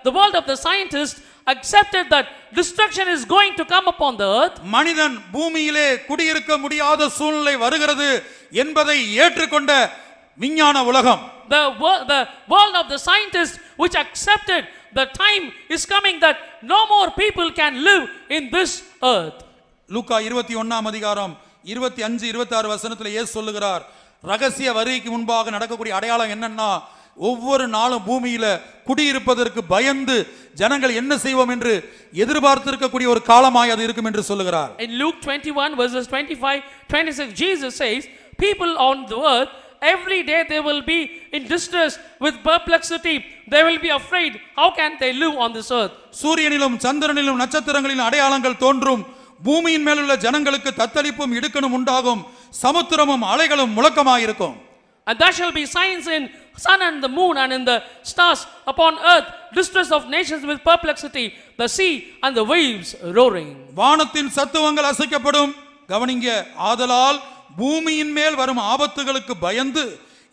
the world of the scientists accepted that destruction is going to come upon the earth. மனிதன் பூமியிலே குடியிருக்க முடியாத சூழ்நிலை வருகிறது என்பதை ஏற்றுக்கொண்ட விஞ்ஞான உலகம், the world of the scientists which accepted the time is coming that no more people can live in this earth. லூக்கா 21 அதிகாரம் 25-26 வசனத்தில் இயேசு சொல்லுகிறார், ரகசிய வருகைக்கு முன்பாக நடக்கக்கூடிய அடையாளம் என்னன்னா, ஒவ்வொரு நாளும் பூமியில குடியிருப்பதற்கு பயந்து ஜனங்கள் என்ன செய்வோம் என்று எதிர்பார்த்திருக்கக்கூடிய ஒரு காலமாய் அது இருக்கும் என்று சொல்லுகிறார். In Luke 21 verses 25-26 Jesus says, people on the earth every day they will be in distress with perplexity, they will be afraid, how can they live on this earth? சூரியனிலும் சந்திரனிலும் நட்சத்திரங்களிலும் அடையாளங்கள் தோன்றும், பூமியின் மேலுள்ள ஜனங்களுக்கு தத்தளிப்பும் இடுக்கணும் உண்டாகும், சமுத்திரமும் அலைகளும் முழக்கமாயிருக்கும். And there shall be signs in sun and the moon and in the stars upon earth, distress of nations with perplexity, the sea and the waves roaring. வானத்தின் சத்துவங்கள் அசைக்கப்படும். கவனிங்க, ஆதலால் பூமியின் மேல் வரும் ஆபத்துகளுக்கு பயந்து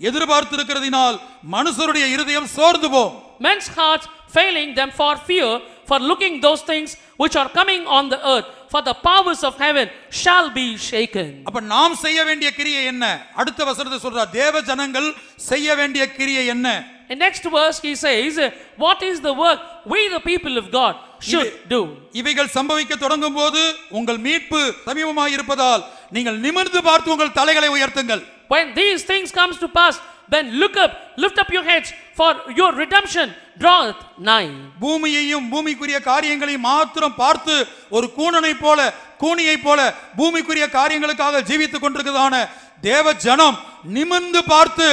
எதிர்பார்த்திருக்கிறதினால் மனுஷருடைய இருதயம் சோர்ந்து போகும். Men's hearts failing them for fear, for looking those things which are coming on the earth, for the powers of heaven shall be shaken. அப்ப நாம் செய்ய வேண்டிய கிரியை என்ன? அடுத்த வசனத்தை சொல்றார், தேவ ஜனங்கள் செய்ய வேண்டிய கிரியை என்ன? In next verse he says, what is the work we the people of God should do? இவைகள் சம்பவிக்க தொடங்கும் போது உங்கள் மீட்பு சமீபமாய் இருப்பதால் நீங்கள் நிமிர்ந்து பார்த்து உங்கள் தலைகளை உயர்த்துங்கள். When these things comes to pass, then look up, lift up your heads, for your redemption draweth nigh. பூமியையும் பூமிக்குரிய காரியங்களையும் மாத்திரம் பார்த்து ஒரு கூனியை போல பூமிக்குரிய காரியங்களுக்காக ஜீவித்துக் கொண்டிருக்கிறதான தேவ ஜனம் நிமிர்ந்து பார்த்து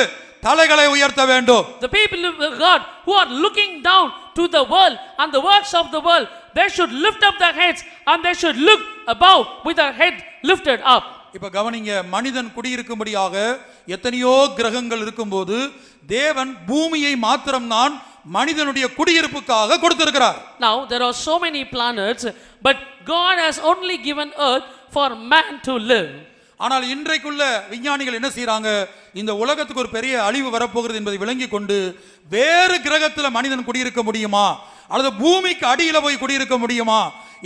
தலைகளை உயர்த்த வேண்டும். The people of God who are looking down to the world and the works of the world, they should lift up their heads and they should look above with their head lifted up. இப்ப கவனிங்க, மனிதன் குடியிருக்கும்படியாக எத்தனையோ கிரகங்கள் இருக்கும்போது தேவன் பூமியை மாத்திரம்தான் மனிதனுடைய குடியிருப்புக்காக கொடுத்திருக்கிறார். Now there are so many planets, but God has only given earth for man to live. ஆனால் இன்றைக்குள்ள விஞ்ஞானிகள் என்ன செய்றாங்க, இந்த உலகத்துக்கு ஒரு பெரிய அழிவு வரப்போகிறது என்பதை விளங்கி கொண்டு வேறு கிரகத்தில் மனிதன் குடியிருக்க முடியுமா அல்லது பூமிக்கு அடியில போய் குடியிருக்க முடியுமா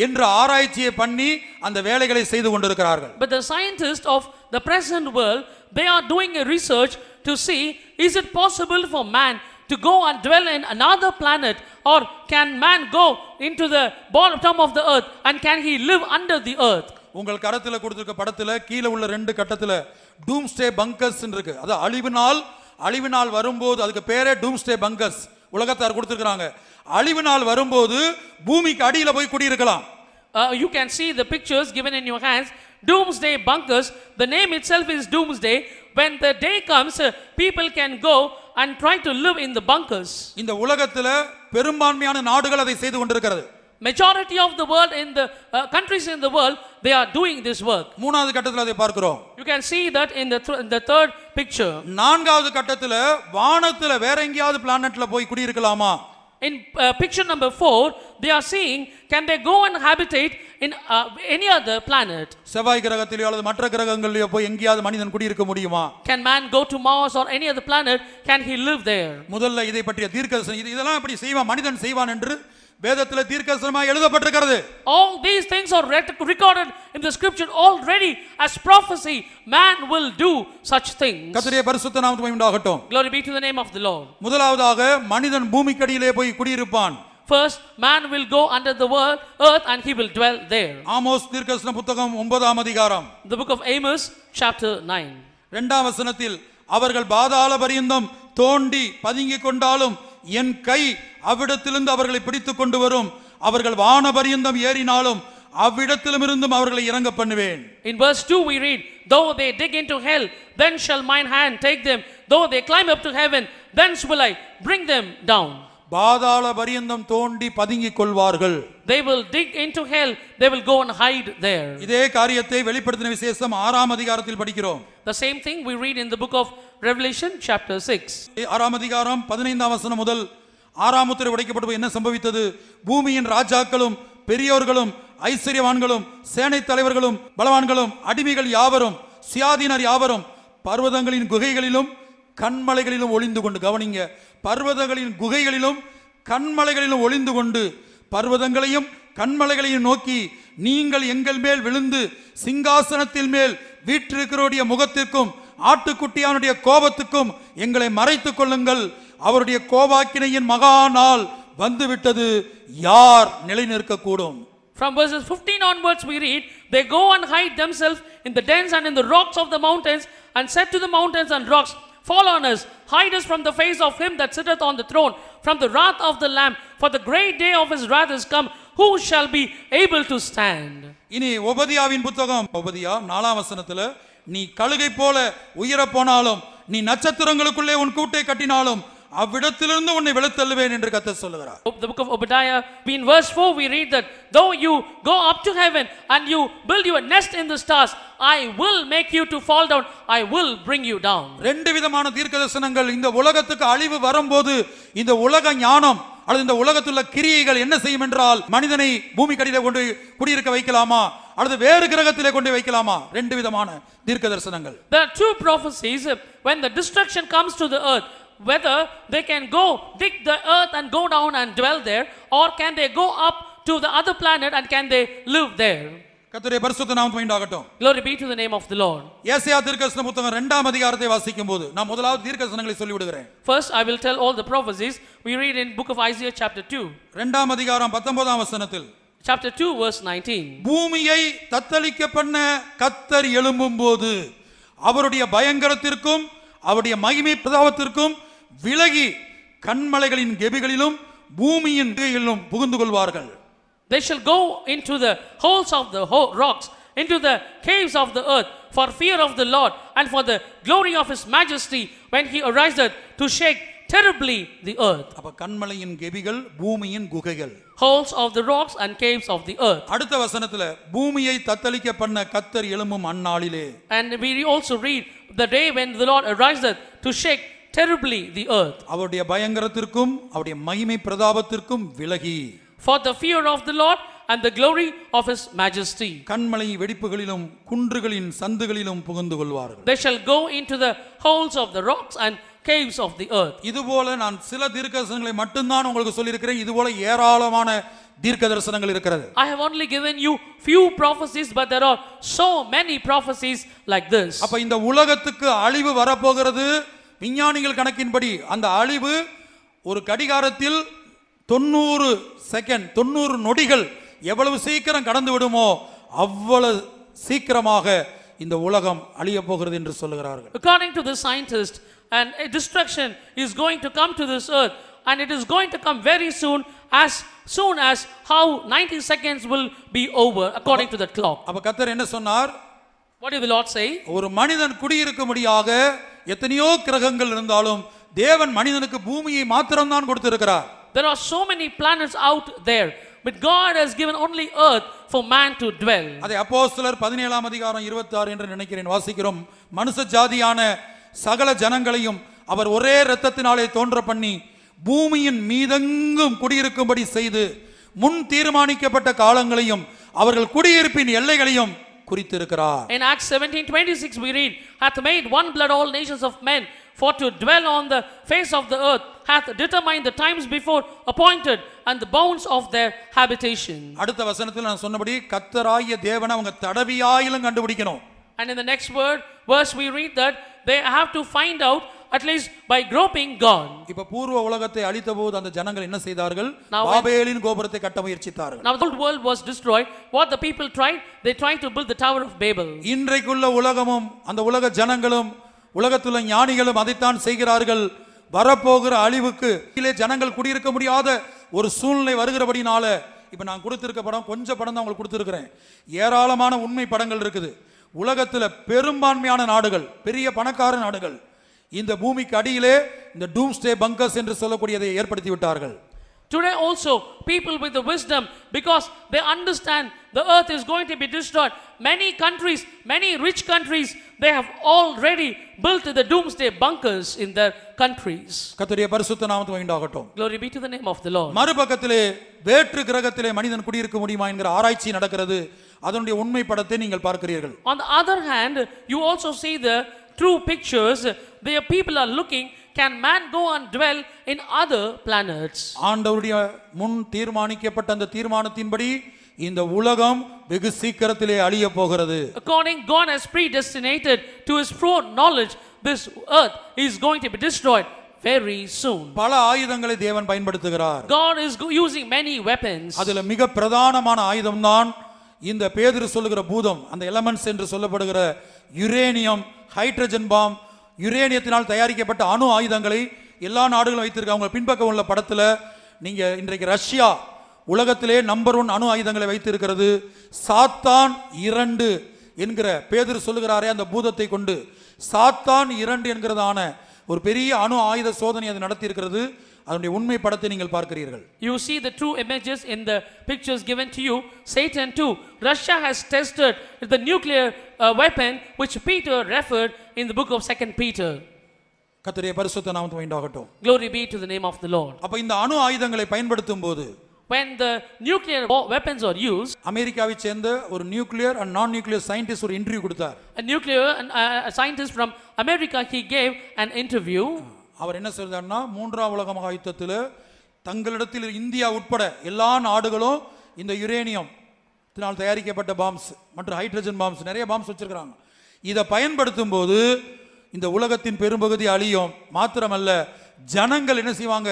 என்ற ஆராய்ச்சியை பண்ணி அந்த வேலைகளை செய்து கொண்டிருக்கிறார்கள். But the scientists of the present world, they are doing a research to see, is it possible for man to go and dwell in another planet, or can man go into the bottom of the earth and can he live under the earth? உங்கள் கரத்தில் கொடுத்திருக்க படத்துல கீழே உள்ள 2 கட்டத்துல டூம்ஸ்டே bunkers இருக்கு. அது அழிவு நாள் வரும்போது, அதுக்கு பேரே டூம்ஸ்டே பங்கர்ஸ் உலகத்தார் கொடுத்திருக்காங்க. அழிவு நாள் வரும்போது பூமிக்கு அடியில போய் குடியிருக்கலாம். You can see the pictures given in your hands, doomsday bunkers. The name itself is doomsday. When the day comes, people can go and try to live in the bunkers. இந்த உலகத்துல பெரும்பான்மையான நாடுகள் அதை செய்து கொண்டிருக்கிறது. Majority of the world in the countries in the world, they are doing this work. மூணாவது கட்டத்துல அதை பார்க்கிறோம். You can see that in the third picture. நான்காவது கட்டத்துல வானத்துல வேற எங்கயாவது பிளானட்ல போய் குடியிருக்கலாமா? In picture number 4, they are seeing, can they go and habitate in any other planet? செவ்வாய் கிரகத்திலோ அல்லது மற்ற கிரகங்களிலோ போய் எங்கயாவது மனிதன் குடியிருக்க முடியுமா? Can man go to Mars or any other planet? Can he live there? முதல்ல இதை பற்றிய தீர்க்கதரிசனம் இதெல்லாம் எப்படி செய்வான் மனிதன் செய்வான் என்று வேதத்துல தீர்க்கதரிசனமாக எழுதப்பட்டிருக்கிறது. All these things are recorded in the scripture already as prophecy. Man will do such things. கர்த்தருடைய பரிசுத்த நாமத்துக்கு மகிமை உண்டாகட்டும். Glory be to the name of the Lord. முதலாவதாக மனிதன் பூமிக்கடியிலே போய் குடியிருப்பான். First, man will go under the earth and he will dwell there. Amos தீர்க்கதரிசன புத்தகம் 9ஆம் அதிகாரம். The book of Amos, chapter 9. 2ஆம் வசனத்தில் அவர்கள் பாதாள பரியந்தம் தோண்டி பதுங்கிக் கொண்டாலும் என் கை அவ்விடத்திலிருந்து அவர்களை பிடித்துக் கொண்டு வரும். அவர்கள் வான பரியந்தம் ஏறினாலும் அவ்விடத்திலிருந்தும் அவர்களை இறங்க பண்ணுவேன். In verse 2 we read, though they dig into hell, then shall mine hand take them. Though they climb up to heaven, thence will I bring them down. பாதாள பரியந்தம் தோண்டி பதுங்கிக் கொள்வார்கள். They will dig into hell, they will go and hide there. இதே காரியத்தை வெளிப்படுத்தின விசேஷம் 6ஆம் அதிகாரத்தில் படிக்கிறோம். The same thing we read in the book of Revelation chapter 6. 6ஆம் அதிகாரம் 15ஆம் வசனம் முதல் 6ஆம் முத்திரை உடைக்கப்பட்டது என்ன சம்பவித்தது? பூமியின் ராஜாக்களும் பெரியோர்களும் ஐஸ்வர்யவான்களும் சேனை தலைவர்களும் பலவான்களும் அடிமைகள் யாவரும் சியாதீனர் யாவரும் பர்வதங்களின் குகைகளிலும் கண்மலைகளிலும் ஒளிந்து கொண்டு, கவனிங்க, பர்வதங்களின் குகைகளிலும் கண்மலைகளிலும் ஒளிந்து கொண்டு பர்வதங்களையும் கண்மலைகளையும் நோக்கி, நீங்கள் எங்கள் மேல் விழுந்து சிங்காசனத்தில் மேல் வீற்றிருக்கிறவருடைய முகத்திற்கும் ஆட்டுக்குட்டியானுடைய கோபத்துக்கும் எங்களை மறைத்துக் கொள்ளுங்கள். அவருடைய கோபாக்கினையின் மகா நாள் வந்துவிட்டது, யார் நிலை நிற்க கூடும்? From verses 15 onwards we read, they go and hide themselves in the dens and in the rocks of the mountains, and said to the mountains and rocks, fall on us, hide us from the face of him that sitteth on the throne, from the wrath of the Lamb, for the great day of his wrath is come. Who shall be able to stand? இனி ஒபதியாவின் புத்தகம், ஒபதியா 4ஆம் வசனத்துல, நீ கழுகை போல உயர போனாலும் நீ நட்சத்திரங்களுக்குள்ளே உன் கூட்டை கட்டினாலும் அவ்விடத்திலிருந்து உன்னை வெளித்தள்ளுவேன் என்று கர்த்தர் சொல்லுகிறார். The book of Obadiah, in verse 4 we read that though you go up to heaven and you build your nest in the stars, I will make you to fall down, I will bring you down. ரெண்டு விதமான தீர்க்கதரிசனங்கள். இந்த உலகத்துக்கு அழிவு வரும்போது இந்த உலக ஞானம் அல்லது இந்த உலகத்துள்ள கிரியைகள் என்ன செய்யும் என்றால் மனிதனை பூமிக்கடியிலே கொண்டு குடியிருக்க வைக்கலாமா அல்லது வேறு கிரகத்திலே கொண்டு வைக்கலாமா? ரெண்டு விதமான தீர்க்கதரிசனங்கள். There are two prophecies when the destruction comes to the earth, whether they can go dig the earth and go down and dwell there, or can they go up to the other planet and can they live there? கர்த்தருடைய பரிசுத்த நாமத்துக்கு மகிமையுண்டாகட்டும். Glory be to the name of the Lord. ஏசாயா தீர்க்கதரிசன புத்தகம் 2ஆம் அதிகாரத்தை வாசிக்கும்போது நான் முதலாவது தீர்க்கதரிசனங்களை சொல்லி விடுகிறேன். First I will tell all the prophecies we read in book of Isaiah chapter 2. 2ஆம் அதிகாரம் 19ஆம் வசனத்தில், chapter 2 verse 19. பூமியை தத்தளிக்க பண்ண கர்த்தர் எழும்பும்போது அவருடைய பயங்கரத்திற்கும் அவருடைய மகிமை பிரதாபத்திற்கும் விலகி கண்மலைகளின் கெபிகளிலும் பூமியின் குகைகளிலும் புகுந்து கொள்வார்கள். They shall go into the holes of the rocks, into the caves of the earth, for fear of the Lord and for the glory of his majesty, when he ariseth to shake terribly the earth. அப்ப கண்மலையின் கெபிகள் பூமியின் குகைகள், holes of the rocks and caves of the earth. அடுத்த வசனத்துல பூமியை தத்தளிக்க பண்ண கர்த்தர் எழும்பும் அந்நாளிலே, and we also read the day when the Lord ariseth to shake terribly the earth. அவருடைய பயங்கரத்திற்கும் அவருடைய மகிமை பிரதாபத்திற்கும் விலகி, for the fear of the Lord and the glory of his majesty. கண்மலை வெடிப்புகளிலும் குன்றுகளின் சந்துகளிலும் புகுந்து கொள்வார்கள். They shall go into the holes of the rocks and caves of the earth. இதுபோல நான் சில தீர்க்கதரிசனங்களை மட்டும்தான் உங்களுக்கு சொல்லியிருக்கிறேன். இதுபோல ஏராளமான தீர்க்கதரிசனங்கள் இருக்கிறது. I have only given you few prophecies, but there are so many prophecies like this. அப்ப இந்த உலகத்துக்கு அழிவு வரப்போகிறது. விஞ்ஞானிகள் கணக்கின்படி அந்த அழிவு ஒரு கடிகாரத்தில் 90 செகண்ட் 90 நொடிகள் எவ்வளவு சீக்கிரம் கடந்து விடுமோ அவ்வளவு சீக்கிரமாக இந்த உலகம் அழிய போகிறது என்று சொல்லுகிறார்கள். According to the scientist, and a destruction is going to come to this earth, and it is going to come very soon as how 90 seconds will be over according to the clock. அப்ப கர்த்தர் என்ன சொன்னார்? What did the Lord say? ஒரு மனிதன் குடியிருக்கும்படியாக எத்தனையோ கிரகங்கள் இருந்தாலும் தேவன் மனிதனுக்கு பூமியை மாத்திரம்தான் கொடுத்திருக்கிறார். There are so many planets out there, but God has given only earth for man to dwell. அதை அப்போஸ்தலர் 17ஆம் அதிகாரம் 26 என்று நினைக்கிறேன் வாசிக்கிறோம். மனுஷ ஜாதியான சகல ஜனங்களையும் அவர் ஒரே இரத்தத்தினாலே தோன்ற பண்ணி பூமியின் மீதெங்கும் குடியிருக்கும்படி செய்து முன் தீர்மானிக்கப்பட்ட காலங்களையும் அவர்கள் குடியிருப்பின் எல்லைகளையும் குறித்திருக்கிறார். In Acts 17:26 we read, hath made one blood all nations of men for to dwell on the face of the earth, hath determined the times before appointed and the bounds of their habitation. அடுத்த வசனத்தில் நான் சொன்னபடி கர்த்தராகிய தேவனை அவங்க தடவியாயிலும் கண்டுபிடிக்கணும். And in the next verse we read that they have to find out at least by groping God. இப்ப பூர்வ உலகத்தை அழித்தபோது அந்த ஜனங்கள் என்ன செய்தார்கள்? பாபேலின் கோபுரத்தை கட்ட முயற்சித்தார்கள். Now the old world was destroyed. What the people tried? They tried to build the Tower of Babel. இன்றைக்குள்ள உலகமும் அந்த உலக ஜனங்களும் உலகத்துள்ள ஞானிகளும் அதைத்தான் செய்கிறார்கள். வரப்போகிற அழிவுக்கு கீழே ஜனங்கள் குடியிருக்க முடியாத ஒரு சூழ்நிலை வருகிறபடினால இப்ப நான் கொடுத்திருக்க படம் கொஞ்சம் படம் தான் உங்களுக்கு கொடுத்திருக்கிறேன். ஏராளமான உண்மை படங்கள் இருக்குது. உலகத்துல பெரும்பான்மையான நாடுகள், பெரிய பணக்கார நாடுகள் இந்த பூமிக்கு அடியிலே இந்த டூம்ஸ்டே பங்கர்ஸ் என்று சொல்லக்கூடியதை ஏற்படுத்தி விட்டார்கள். Today also people with the wisdom, because they understand the earth is going to be destroyed, many countries, many rich countries, they have already built the doomsday bunkers in their countries. கர்த்தருடைய பரிசுத்த நாமத்துக்கு மகிமையாகட்டும். Glory be to the name of the Lord. மறுபக்கத்திலே வேற்று கிரகத்திலே மனிதன் குடியிருக்க முடியுமா என்கிற ஆராய்ச்சி நடக்கிறது. அதனுடைய உண்மை படத்தை நீங்கள் பார்க்கிறீர்கள். On the other hand, you also see the true pictures. There people are looking, can man go and dwell in other planets? ஆண்டவருடைய முன் தீர்மானிக்கப்பட்ட அந்த தீர்மானத்தின்படி இந்த உலகம் வெகு சீக்கிரத்திலே அழிய போகிறது. According God has predestinated to his foreknowledge, this earth is going to be destroyed very soon. பல ஆயுதங்களை தேவன் பயன்படுத்துகிறார். God is using many weapons. அதில் மிக பிரதானமான ஆயுதம்தான் இந்த பேதுரு சொல்லுகிற பூதம், அந்த எலமெண்ட்ஸ் என்று சொல்லப்படுகிற யுரேனியம், ஹைட்ரஜன் பாம், யுரேனியத்தினால் தயாரிக்கப்பட்ட அணு ஆயுதங்களை எல்லா நாடுகளும் வைத்திருக்காங்க. பின்பக்கம் உள்ள படத்துல நீங்க இன்றைக்கு ரஷ்யா உலகத்திலே நம்பர் 1 அணு ஆயுதங்களை வைத்திருக்கிறது. சாத்தான் 2 என்கிற பேதுரு சொல்லுகிறாரே அந்த பூதத்தை கொண்டு சாத்தான் 2 என்கிறதான ஒரு பெரிய அணு ஆயுத சோதனை அது நடத்தி இருக்கிறது. அதனுடைய உண்மை படத்தை நீங்கள் பார்க்கிறீர்கள். You see the true images in the pictures given to you. Satan too, Russia has tested the nuclear weapon which Peter referred in the book of 2 Peter. கர்த்தருடைய பரிசுத்த நாமத்துக்கு மகிமையாகட்டும். Glory be to the name of the Lord. அப்ப இந்த அணு ஆயுதங்களை பயன்படுத்தும் போது when the nuclear weapons are used, அமெரிக்காவை சேர்ந்த ஒரு நியூக்ளியர் அண்ட் நான் நியூக்ளியர் சயின்டிஸ்ட் ஒரு இன்டர்வியூ கொடுத்தார். a nuclear scientist from America, he gave an interview. அவர் என்ன சொல்றாருன்னா, 3ஆம் உலக மகா யுத்தத்தில் தங்களிடத்தில் இந்தியா உட்பட எல்லா நாடுகளும் இந்த யுரேனியம் தயாரிக்கப்பட்ட பாம்ஸ் மற்றும் ஹைட்ரஜன் பாம்ஸ் நிறைய பாம்ஸ் வச்சிருக்கிறாங்க. இதை பயன்படுத்தும் போது இந்த உலகத்தின் பெரும்பகுதி அழியும். மாத்திரமல்ல, ஜனங்கள் என்ன செய்வாங்க,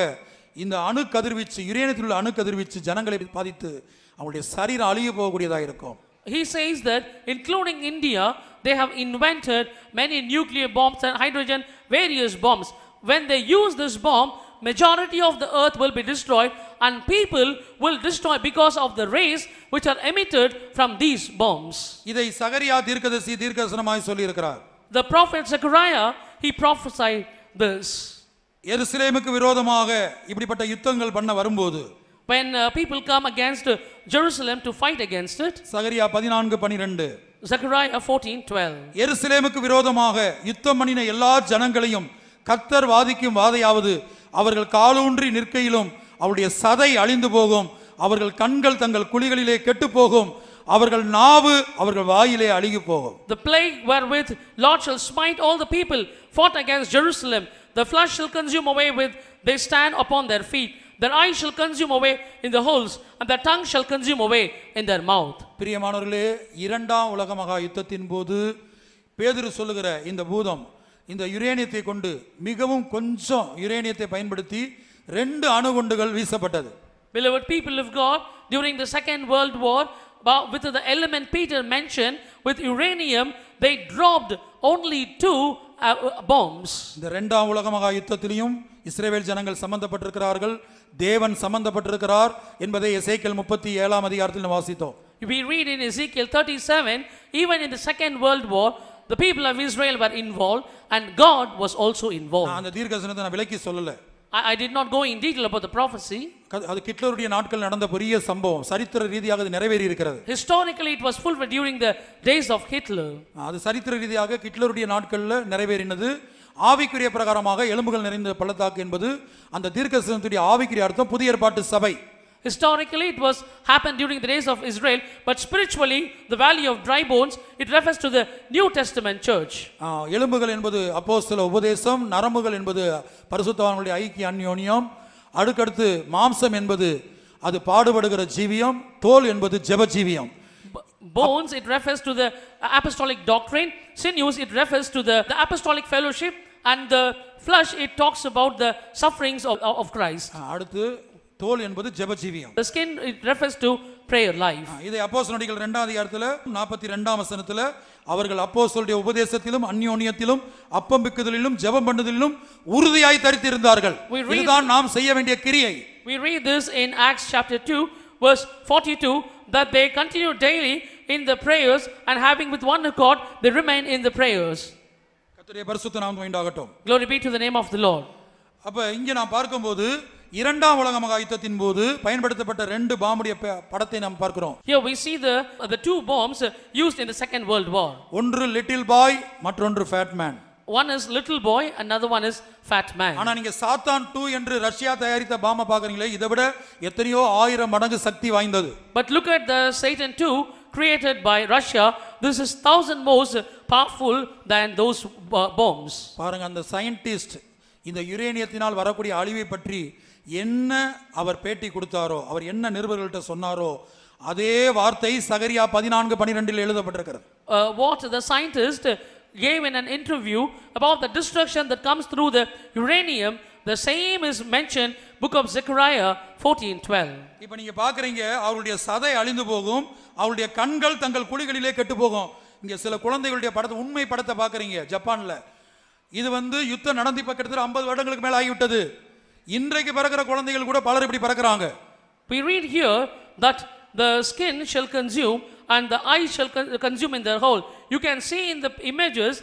இந்த அணு கதிர்வீச்சு, யுரேனியத்தில் உள்ள அணு கதிர்வீச்சு ஜனங்களை பாதித்து அவங்களுடைய சரீரம் அழிய போகக்கூடியதாக இருக்கும். He says that including India, they have invented many nuclear bombs and hydrogen various bombs. When they use this bomb, majority of the earth will be destroyed and people will destroy because of the rays which are emitted from these bombs. இதை சகரியா தீர்க்கதரிசனமாய் சொல்லி இருக்கிறார். The prophet Zechariah, he prophesied this. எருசலேமுக்கு விரோதமாக இப்படிப்பட்ட யுத்தங்கள் பண்ண வரும்போது, when people come against Jerusalem to fight against it, Zechariah 14:12, Zechariah 14:12, எருசலேமுக்கு விரோதமாக யுத்தம் பண்ணின எல்லா ஜனங்களையும் கர்த்தர் வாதிக்கும் வாதையாவது, அவர்கள் காலூன்றி நிற்கையிலும் அவருடைய சதை அழிந்து போகும், அவர்கள் கண்கள் தங்கள் குழிகளிலே கெட்டு போகும், அவர்கள் நாவு அவர்கள் வாயிலே அழுகி போகும். The plague wherewith Lord shall smite all the people fought against Jerusalem, the flesh shall consume away with they stand upon their feet, their eyes shall consume away in the holes, and their tongue shall consume away in their mouth. பிரியமானவர்களே, 2ஆம் உலக மகா யுத்தத்தின் போது பேதுரு சொல்லுகிற இந்த பூதம் இந்த யுரேனியத்தை கொண்டு மிகவும் கொஞ்சம் யுரேனியத்தை பயன்படுத்தி 2 அணுகுண்டுகள் வீசப்பட்டது. Beloved people of God, during the Second World War, with the element Peter mentioned, with uranium, they dropped only 2 bombs. இந்த 2ஆம் உலக மகா யுத்தத்திலும் இஸ்ரவேல் ஜனங்கள் சம்பந்தப்பட்டிருக்கிறார்கள், தேவன் சம்பந்தப்பட்டிருக்கிறார் என்பதை எசேக்கியேல் 37ஆம் அதிகாரத்தில் வாசித்தோம். We read in Ezekiel 37, even in the Second World War, the people of Israel were involved and God was also involved. அந்த தீர்க்கதரிசனத்தை நான் விளக்கி சொல்லல. I did not go in detail about the prophecy. அது ஹிட்லருடைய நாட்கள் நடந்த பெரிய சம்பவம், சரித்திர ரீதியாக அது நிறைவேறி இருக்கிறது. Historically it was fulfilled during the days of Hitler. அது சரித்திர ரீதியாக ஹிட்லருடைய நாட்கள்ல நிறைவேறினது. ஆவிக்குரிய பிரகாரமாக எலும்புகள் நிறைந்த பள்ளத்தாக்கு என்பது அந்த தீர்க்கதரிசனத்துடைய ஆவிக்குரிய அர்த்தம் புதிய ஏற்பாட்டு சபை. Historically it was happened during the days of Israel, but spiritually the valley of dry bones, it refers to the New Testament church. எலும்புகள் என்பது அப்போஸ்தல உபதேசம், நரம்புகள் என்பது பரிசுத்தவான்களுடைய ஐக்கிய அன்யோன்யம், அடுக்கடுத்து மாம்சம் என்பது அது பாடுபடுகிற ஜீவியம், தோல் என்பது ஜெப ஜீவியம். Bones it refers to the apostolic doctrine, sinews it refers to the apostolic fellowship, and the flesh it talks about the sufferings of Christ. அடுத்து தோல் என்பது ஜெப ஜீவியம். The skin it refers to prayer life. இதை அப்போஸ்தலர்கள் 2ஆம் அதிகாரத்துல 42ஆம் வசனத்துல அவர்கள் அப்போஸ்தலருடைய உபதேசத்திலும் அன்யோன்யத்திலும் அப்பம் பிக்குதலிலும் ஜெபம் பண்ணுதலிலும் உறுதியாய் தரித்திருந்தார்கள். இதுதான் நாம் செய்ய வேண்டிய கிரியை. We read this in Acts chapter 2 verse 42 that they continue daily in the prayers and having with one accord they remain in the prayers. கர்த்தருடைய பரிசுத்த நாமம் உண்டாகட்டும். Glory be to the name of the Lord. அப்ப இங்க நாம் பார்க்கும்போது இரண்டாம் உலக மகா யுத்தத்தின் போது பயன்படுத்தப்பட்ட ரெண்டு பாம்புடைய படத்தை நாம் பார்க்கிறோம். Here we see the two bombs used in the Second World War. ஒன்று லிட்டில் பாய், மற்றொன்று fat man. One is little boy, another one is fat man. ஆனா நீங்க சாத்தான் 2 என்று ரஷ்யா தயாரித்த பாம்பை பாக்குறீங்களே, இதை விட எத்தனையோ 1000 மடங்கு சக்தி வாய்ந்தது. But look at the Satan 2 created by Russia. This is 1000 more powerful than those bombs. பாருங்க, அந்த சயின்டிஸ்ட் இந்த யுரேனியத்தினால் வரக்கூடிய அழிவை பற்றி என்ன அவர் பேட்டி கொடுத்தாரோ, அவர் என்ன நிருபர்கள்ட்ட சொன்னாரோ அதே வார்த்தை சகரியா 14:12 எழுதப்பட்டிருக்கிறது. What the scientist gave in an interview about the destruction that comes through the uranium, the same is mentioned book of Zechariah 14:12. இப்போ நீங்க பாக்குறீங்க, அவருடைய சதை அழிந்து போகும், அவருடைய கண்கள் தங்கள் குழிகளிலே கெட்டு போகும். இங்க சில குழந்தைகளுடைய படத்தை, உண்மை படத்தை பாக்குறீங்க ஜப்பான்ல. இது யுத்தம் நடந்து இப்ப கிட்டத்தட்ட 50 வருடங்களுக்கு மேல ஆகிவிட்டது. இன்றைக்கு பிறக்கிற குழந்தைகள் கூட பலர் இப்படி பிறக்கிறாங்க. We read here that the skin shall consume and the eyes shall consume in their whole. You can see in the images,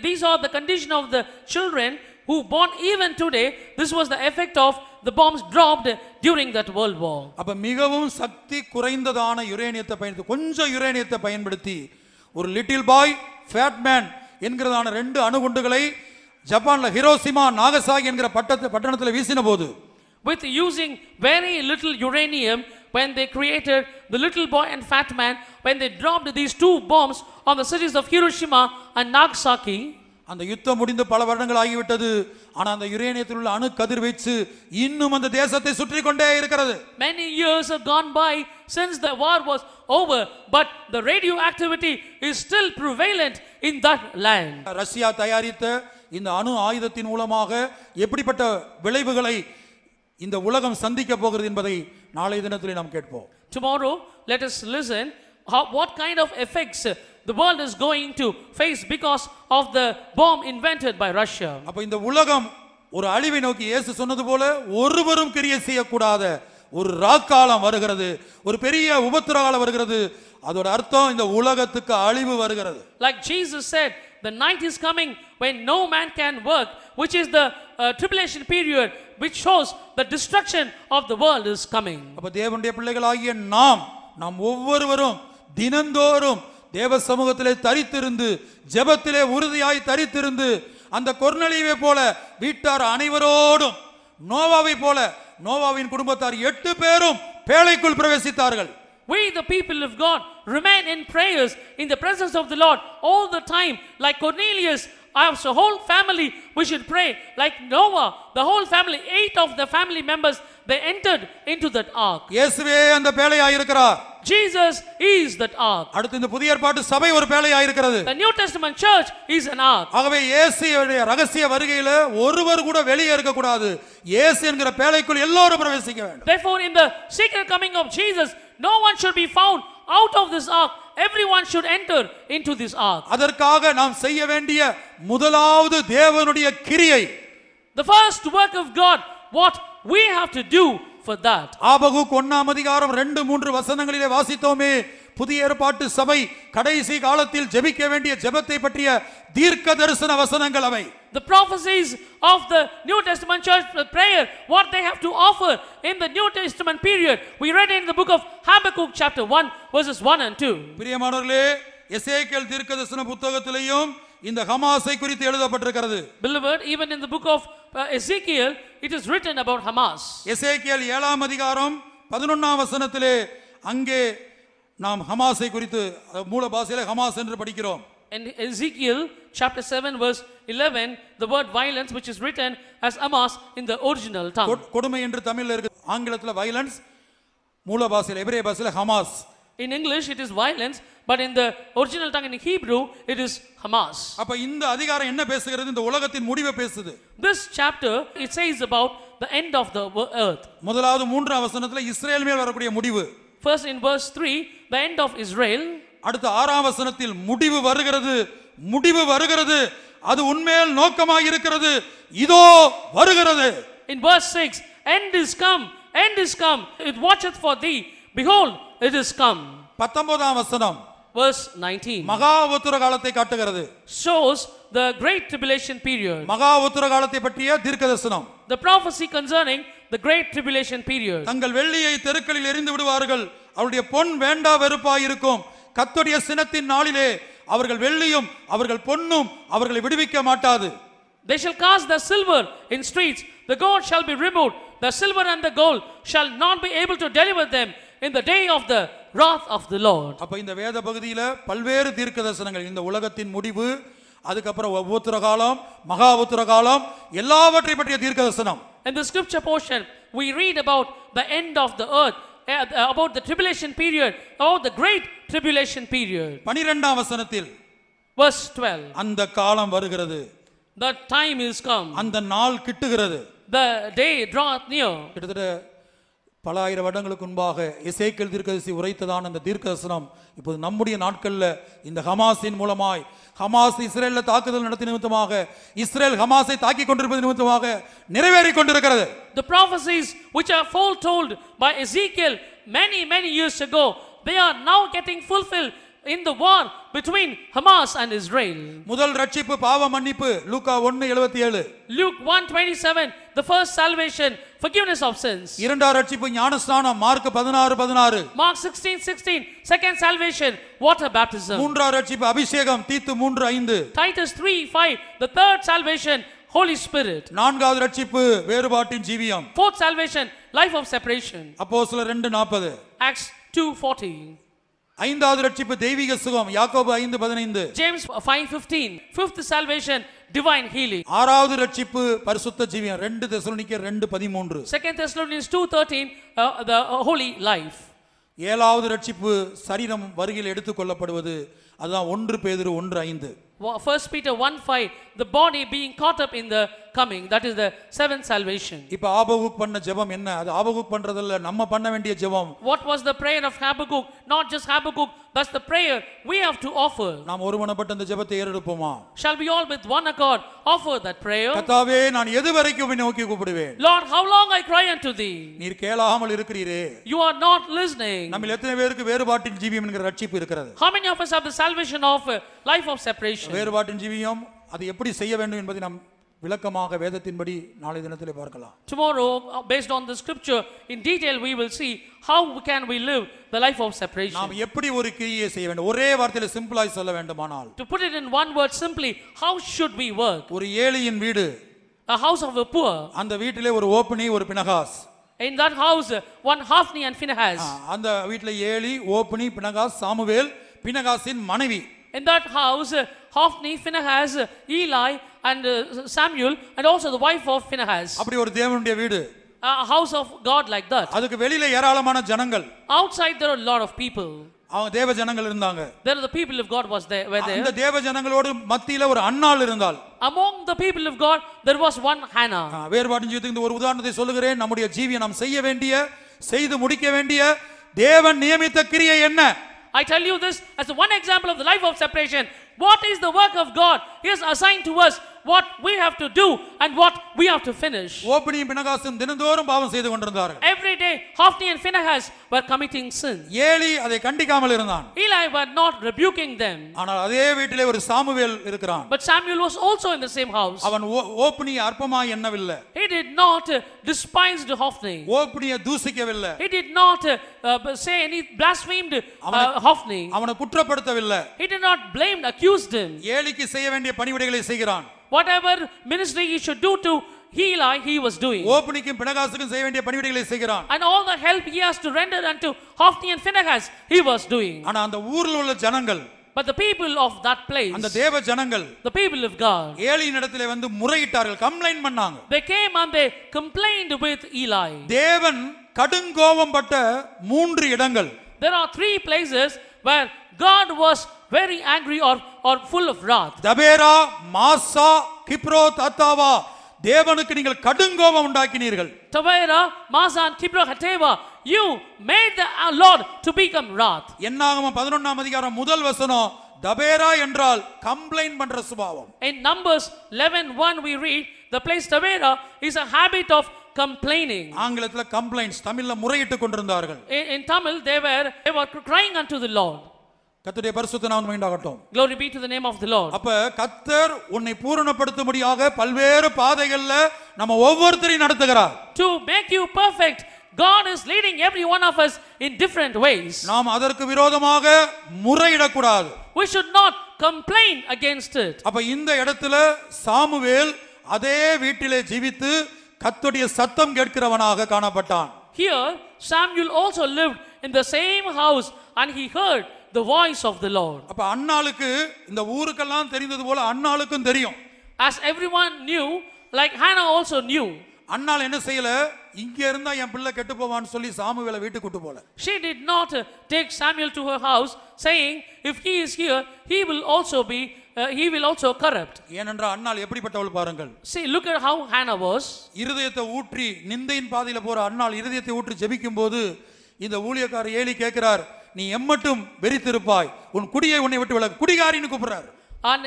these are the condition of the children who born even today. This was the effect of the bombs dropped during that world war. அப்ப மிகவும் சக்தி குறைந்ததான யுரேனியத்தை பயன்படுத்தி, கொஞ்சம் யுரேனியத்தை பயன்படுத்தி ஒரு little boy, fat man என்கிறதான ரெண்டு அணுகுண்டுகளை ஜப்பான்ல Hiroshima Nagasaki என்கிற பட்டணத்தில் வீசின போது, with using very little uranium, when they created the little boy and fat man, when they dropped these two bombs on the cities of Hiroshima and Nagasaki, அந்த யுத்தம் முடிந்து பல வருடங்கள் ஆகிவிட்டது. ஆனா அந்த யுரேனியத்தில் உள்ள அணு கதிர்வீச்சு இன்னும் அந்த தேசத்தை சுற்றி கொண்டே இருக்கிறது. Many years have gone by since the war was over, but the radioactivity is still prevalent in that land. Russia தயாரித்த இந்த அணு ஆயுதத்தின் மூலமாக எப்படிப்பட்ட விளைவுகளை இந்த உலகம் சந்திக்க போகிறது என்பதை நாளை தினத்திலே நாம் கேட்போம். Tomorrow let us listen what kind of effects the world is going to face because of the bomb invented by Russia. அப்ப இந்த உலகம் ஒரு அழிவை நோக்கி, இயேசு சொன்னது போல ஒருவரும் கிரியை செய்யக்கூடாத ஒரு ராக்காலம் வருகிறது, ஒரு பெரிய உபத்திரகாலம் வருகிறது. அதோட அர்த்தம் இந்த உலகத்துக்கு அழிவு வருகிறது. Like Jesus said, the night is coming when no man can work, which is the tribulation period, which shows the destruction of the world is coming. அப்ப தேவனுடைய பிள்ளைகளாகிய நாம் ஒவ்வொருவரும் தினந்தோறும் தேவ சமூகத்திலே தரித்திருந்து, ஜெபத்திலே உறுதியாய் தரித்திருந்து, அந்த கொர்நேலியுவை போல வீட்டார் அனைவரோடும், நோவாவை போல நோவாவின் குடும்பத்தார் 8 பேரும் பேழைக்குள் பிரவேசித்தார்கள். We the people of God remain in prayers in the presence of the Lord all the time, like Cornelius. As a whole family we should pray like Noah. The whole family, 8 of the family members, they entered into that ark. இயேசுவே அந்த பேழையாய் இருக்கிறார். Jesus is that ark. அடுத்து இந்த புதிய ஏற்பாட்டு சபை ஒரு பேழையாய் இருக்கிறது. The New Testament church is an ark. ஆகவே இயேசுவுடைய ரகசிய வருகையில ஒருவர் கூட வெளியே இருக்க கூடாது. இயேசு என்கிற பேழைக்குள் எல்லாரும் பிரவேசிக்க வேண்டும். Therefore in the secret coming of Jesus, no one should be found out of this ark. Everyone should enter into this ark. அதற்காக நாம் செய்ய வேண்டிய முதலாவது தேவனுடைய கிரியை, the first work of God, what we have to do for that. Habakkuk 1ஆம் அதிகாரம் 2-3 வசனங்களிலே வாசித்தோமே, புதிய ஏற்பாட்டு சபை கடைசி காலத்தில் ஜெபிக்க வேண்டிய ஜெபத்தை பற்றிய தீர்க்க தரிசன வசனங்கள் அவை. The prophecies of the New Testament church prayer, what they have to offer in the New Testament period. We read in the book of Habakkuk chapter 1 verses 1 and 2. பிரியமானவர்களே, எசேக்கியேல் தீர்க்கதரிசன புத்தகத்திலேயும் இந்த ஹமாஸை குறித்து எழுதப்பட்டிருக்கிறது. Beloved, even in the book of Ezekiel it is written about Hamas. எசேக்கியேல் 7ஆம் அதிகாரம் 11ஆம் வசனத்திலே அங்கே நாம் ஹமாஸை குறித்து மூல பாஷையிலே ஹமாஸ் என்று படிக்கிறோம். In Ezekiel chapter 7 verse 11, the word violence, which is written as Hamas in the original tongue. கொடுமை என்று தமிழ்ல இருக்கு, ஆங்கிலத்துல violence, மூல பாஷையில எபிரேய பாஷையில Hamas. In English it is violence, but in the original tongue in Hebrew it is Hamas. அப்ப இந்த அதிகாரம் என்ன பேசுகிறது? இந்த உலகத்தின் முடிவை பேசுது. This chapter it says about the end of the earth. முதலாவது 3ஆம் வசனத்துல இஸ்ரேல் மேல் வரக்கூடிய முடிவு. First in verse 3, the end of Israel. அடுத்து 6ஆம் வசனத்தில் முடிவு வருகிறது, முடிவு வருகிறது, அது உன்மேல் நோக்கமாக இருக்கிறது, இதோ வருகிறது. In verse 6, end is come, end is come, it watcheth for thee, behold it is come. 19ஆம் வசனம் verse 19 மகா உத்தர காலத்தை காட்டுகிறது, shows the great tribulation period. மகா உத்தர காலத்தை பற்றிய தீர்க்கதரிசனம். The prophecy concerning the great tribulation period. தங்கள் வெள்ளியை தெருக்களில் எறிந்து விடுவார்கள், அவருடைய பொன் வேண்டா வெறுப்பாய் இருக்கும். கர்த்தருடைய சினத்தின் நாளிலே அவர்கள் வெள்ளியும் அவர்கள் பொன்னும் அவர்களை விடுவிக்க மாட்டாது. They shall cast the silver in streets, the gold shall be removed, the silver and the gold shall not be able to deliver them in the day of the wrath of the Lord. அப்ப இந்த வேத பகுதியில பல்வேறு தீர்க்கதரிசனங்கள், இந்த உலகத்தின் முடிவு, அதுக்கப்புறம் உத்தர காலம், மகா உத்தர காலம், எல்லாவற்றை பற்றிய தீர்க்கதரிசனம். In the scripture portion we read about the end of the earth, about the tribulation period, about the great tribulation period. 12ஆம் வசனத்தில் verse 12, அந்த காலம் வருகிறது, the time is come, அந்த நாள் கிட்டுகிறது. the day draweth near. கிட்டத்தட்ட பல ஆயிரம் வருடங்களுக்கு முன்பாக எசேக்கியேல் தீர்க்கதரிசி உரைத்ததான அந்த தீர்க்கதரிசனம் இப்போது நம்முடைய நாட்கள்ல இந்த ஹமாஸின் மூலமாய், ஹமாஸ் இஸ்ரேல்ல தாக்குதல் நடத்திய நிமித்தமாக, இஸ்ரேல் ஹமாஸை தாக்கிக் கொண்டிருப்பது நிமித்தமாக நிறைவேறிக் கொண்டிருக்கிறது. The prophecies which are foretold by Ezekiel many years ago, they are now getting fulfilled in the war between Hamas and Israel. முதல் ரட்சிப்பு பாவ மன்னிப்பு, லூக்கா 1:77. Luke 1:27, the first salvation, forgiveness of sins. இரண்டாம் ரட்சிப்பு ஞானஸ்நானம், mark 16:16. Mark 16:16, second salvation, water baptism. மூன்றாம் ரட்சிப்பு அபிஷேகம், தீத்து 3:5. Titus 3:5, the third salvation, Holy Spirit. நான்காவது ரட்சிப்பு வேறுபாட்டின் ஜீவியம், Fourth salvation, life of separation. அப்போஸ்தலர் 2:40. Acts 2:40. ஐந்தாவது ரட்சிப்பு தெய்வீக சுகம், யாக்கோபு 5:15. James 5:15, fifth salvation, divine healing. ஆறாவது ரட்சிப்பு பரிசுத்த ஜீவியம், 2 தெசலோனிக்கேயர் 2:13. Second Thessalonians 2:13, the holy life. ஏழாவது ரட்சிப்பு சரீரம் வருகையில் எடுத்துக் கொள்ளப்படுவது, அதுதான் 1 பேதுரு 1:5. 1 Peter 1:5, the body being caught up in the coming, that is the seventh salvation. இப்ப ஆபகுக் பண்ண ஜெபம் என்ன? அது ஆபகுக் பண்றதல்ல, நம்ம பண்ண வேண்டிய ஜெபம். What was the prayer of Habakkuk? Not just Habakkuk, that's the prayer we have to offer. நாம் ஒருமனப்பட்ட அந்த ஜெபத்தை ஏறெடுப்போமா? Shall we all with one accord offer that prayer? கர்த்தாவே, நான் எதுவரைக்கும் உம்மை நோக்கி கூப்பிடுவேன்? Lord, how long I cry unto thee? நீர் கேளாமல் இருக்கிறீரே. You are not listening. நம்மில் எத்தனை பேருக்கு வேறுபாட்டின் ஜீவியம் என்கிற ரட்சிப்பு இருக்கிறது? How many of us have the salvation of life of separation? வேறுபாட்டின் ஜீவியம் அது எப்படி செய்ய வேண்டும் என்பதை நாம் விளக்கமாக வேதத்தின்படி நாளை தினத்திலே பார்க்கலாம். Tomorrow, based on the scripture, in detail we will see how can we live the life of separation. நாம் எப்படி ஒரு கிரியை செய்ய வேண்டும்? ஒரே வார்த்தையில சிம்பிளாய் சொல்ல வேண்டுமானால், To put it in one word simply, how should we work? ஒரு ஏழையின் வீடு, A house of a poor. அந்த வீட்டிலே ஒரு ஓப்பனி, ஒரு பினகாஸ். In that house, one Hophni and Phinehas. அந்த வீட்டில ஏலி, ஓப்பனி, பினகாஸ், சாமுவேல், பினகாசின் மனைவி. In that house, Hophni, Phinehas, Eli and Samuel, and also the wife of Phinehas. அப்படி ஒரு தேவனுடைய வீடு. A house of God like that. அதுக்கு வெளியில ஏராளமான ஜனங்கள். Outside there are a lot of people. அவங்க தேவ ஜனங்கள் இருந்தாங்க. There the people of God were there. அந்த தேவ ஜனங்களோடு மத்தியில ஒரு அன்னாள் இருந்தாள். Among the people of God there was one Hannah. வேறுபாட்டின் ஜீவியத்துக்கு ஒரு உதாரணத்தை சொல்லுகிறேன். நம்முடைய ஜீவியம் நாம் செய்ய வேண்டிய, செய்து முடிக்க வேண்டிய தேவன் நியமித்த கிரியை என்ன? I tell you this as one example of the life of separation. What is the work of God? He has assigned to us what we have to do and what we have to finish. ஓப்பனியும் பினகாசும் தினந்தோறும் பாவம் செய்து கொண்டிருந்தார்கள். Every day Hophni and Phinehas were committing sin. Eli அதை கண்டிக்காமல் இருந்தான். Eli were not rebuking them. ஆனால் அதே வீட்டிலே ஒரு சாமுவேல் இருக்கிறான். But Samuel was also in the same house. அவன் ஓப்னியை அற்பமாய் எண்ணவில்லை. He did not despise Hophni. ஓப்னியை தூசிக்கவில்லை. He did not say any blasphemed Hophni. அவனை குற்றப்படுத்தவில்லை. He did not blame, accused him. ஏலிக்கு செய்ய வேண்டிய பணிவிடைகளை செய்கிறான். Whatever ministry he should do to Eli, he was doing. ஓப்னிக்கும் பினகாசுக்கும் செய்ய வேண்டிய பணிவிடைகளை செய்கிறான். And all the help he has to render unto Hophni and Phinehas, he was doing. ஆனா அந்த ஊர்ல உள்ள ஜனங்கள், but the people of that place, அந்த தேவ ஜனங்கள், the people of God, ஏலியின் இடத்திலே வந்து முறையிட்டார்கள், கம்ப்ளைன்ட் பண்ணாங்க. they came and they complained with Eli. தேவன் கடுங்கோபப்பட்ட 3 இடங்கள். There are 3 places where God was very angry or full of wrath. தபேரா, மாசா, கிப்ரோத் அத்தாவா, தேவனுக்கு நீங்கள் கடுங்கோபம் உண்டாக்கினீர்கள். Tavera, Masa and Kibroth Hattaavah, you made the Lord to become wrath. என்னாகமம் 11ஆம் அதிகாரம் முதல் வசனம், தபேரா என்றால் கம்ப்ளைன்ட் பண்ற சுபாவம். In Numbers 11:1 we read, the place Tavera is a habit of complaining. ஆங்கிலத்துல கம்ப்ளைண்ட்ஸ், தமிழ்ல முறையிட்டு கொண்டிருந்தார்கள். In Tamil they were crying unto the Lord. கர்த்தருடைய பரிசுத்த நாமம் உண்டாகட்டும். Glory be to the name of the Lord. அப்ப கர்த்தர் உன்னை பூரணப்படுத்தும்படியாக பல்வேறு பாதைகள்ல நம்ம ஒவ்வொருத்தரையும் நடத்துகிறார். To make you perfect, God is leading every one of us in different ways. நாம் அதற்கு விரோதமாக முறையிடக்கூடாது. We should not complain against it. அப்ப இந்த இடத்துல சாமுவேல் அதே வீட்டிலே ஜீவித்து கர்த்தருடைய சத்தம் கேட்கிறவனாக காணப்பட்டான். Here Samuel also lived in the same house and he heard the voice of the Lord. அப்ப அன்னாளுக்கு இந்த ஊருக்கெல்லாம் தெரிந்தது போல அன்னாளுக்கும் தெரியும். As everyone knew, like Hannah also knew. அன்னாள் என்ன செய்யல, இங்க இருந்தா என் பிள்ளை கெட்டு போவான்னு சொல்லி சாமுவேலை வீட்டுக்கு கூட்டி போல. She did not take Samuel to her house saying, if he is here, he will also corrupt. ஏனென்றால் அன்னாள் எப்படிப்பட்டவள் பாருங்கள். See, look at how Hannah was. இருதயத்தை ஊற்றி நிந்தையின் பாதையில போற அன்னாள் இருதயத்தை ஊற்றி ஜெபிக்கும் போது இந்த ஊழியக்காரர் ஏலி கேட்கிறார், நீ எம்மட்டும் வெறித்திருப்பாய், உன் குடியை உன்னை விட்டு விலகு, குடிகாரின்னு கூப்பிடுறார். And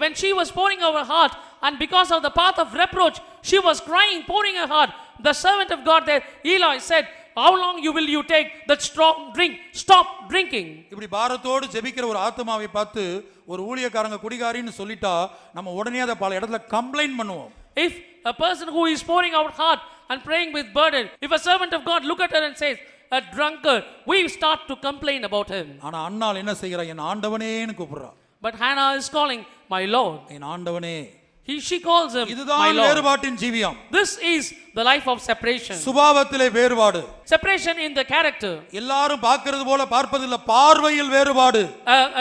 when she was pouring out her heart, and because of the path of reproach, she was crying, pouring her heart, the servant of God there, Eli said, how long will you take that strong drink? Stop drinking. இப்படி பாரத்தோடு ஜெபிக்கிற ஒரு ஆத்மாவை பார்த்து ஒரு ஊழியக்காரங்க குடிகாரின்னு சொல்லிட்டா நம்ம உடனே அதை பல இடத்துல கம்ப்ளைன்ட் பண்ணுவோம். If a person who is pouring out heart and praying with burden, if a servant of God look at her and says, a drunkard, we start to complain about him. ஆனா அன்னாள் என்ன செய்கிறா, என் ஆண்டவனேன்னு கூப்பிடுறா. But Hannah is calling, my Lord. என் ஆண்டவனே. She calls him, my இதுதான் Lord. வேறுபாட்டின் ஜீவியம். This is the life of separation. சுபாவத்திலே வேறுபாடு. Separation in the character. எல்லாரும் பார்க்கிறது போல பார்ப்பதில்லை, பார்வையில் வேறுபாடு.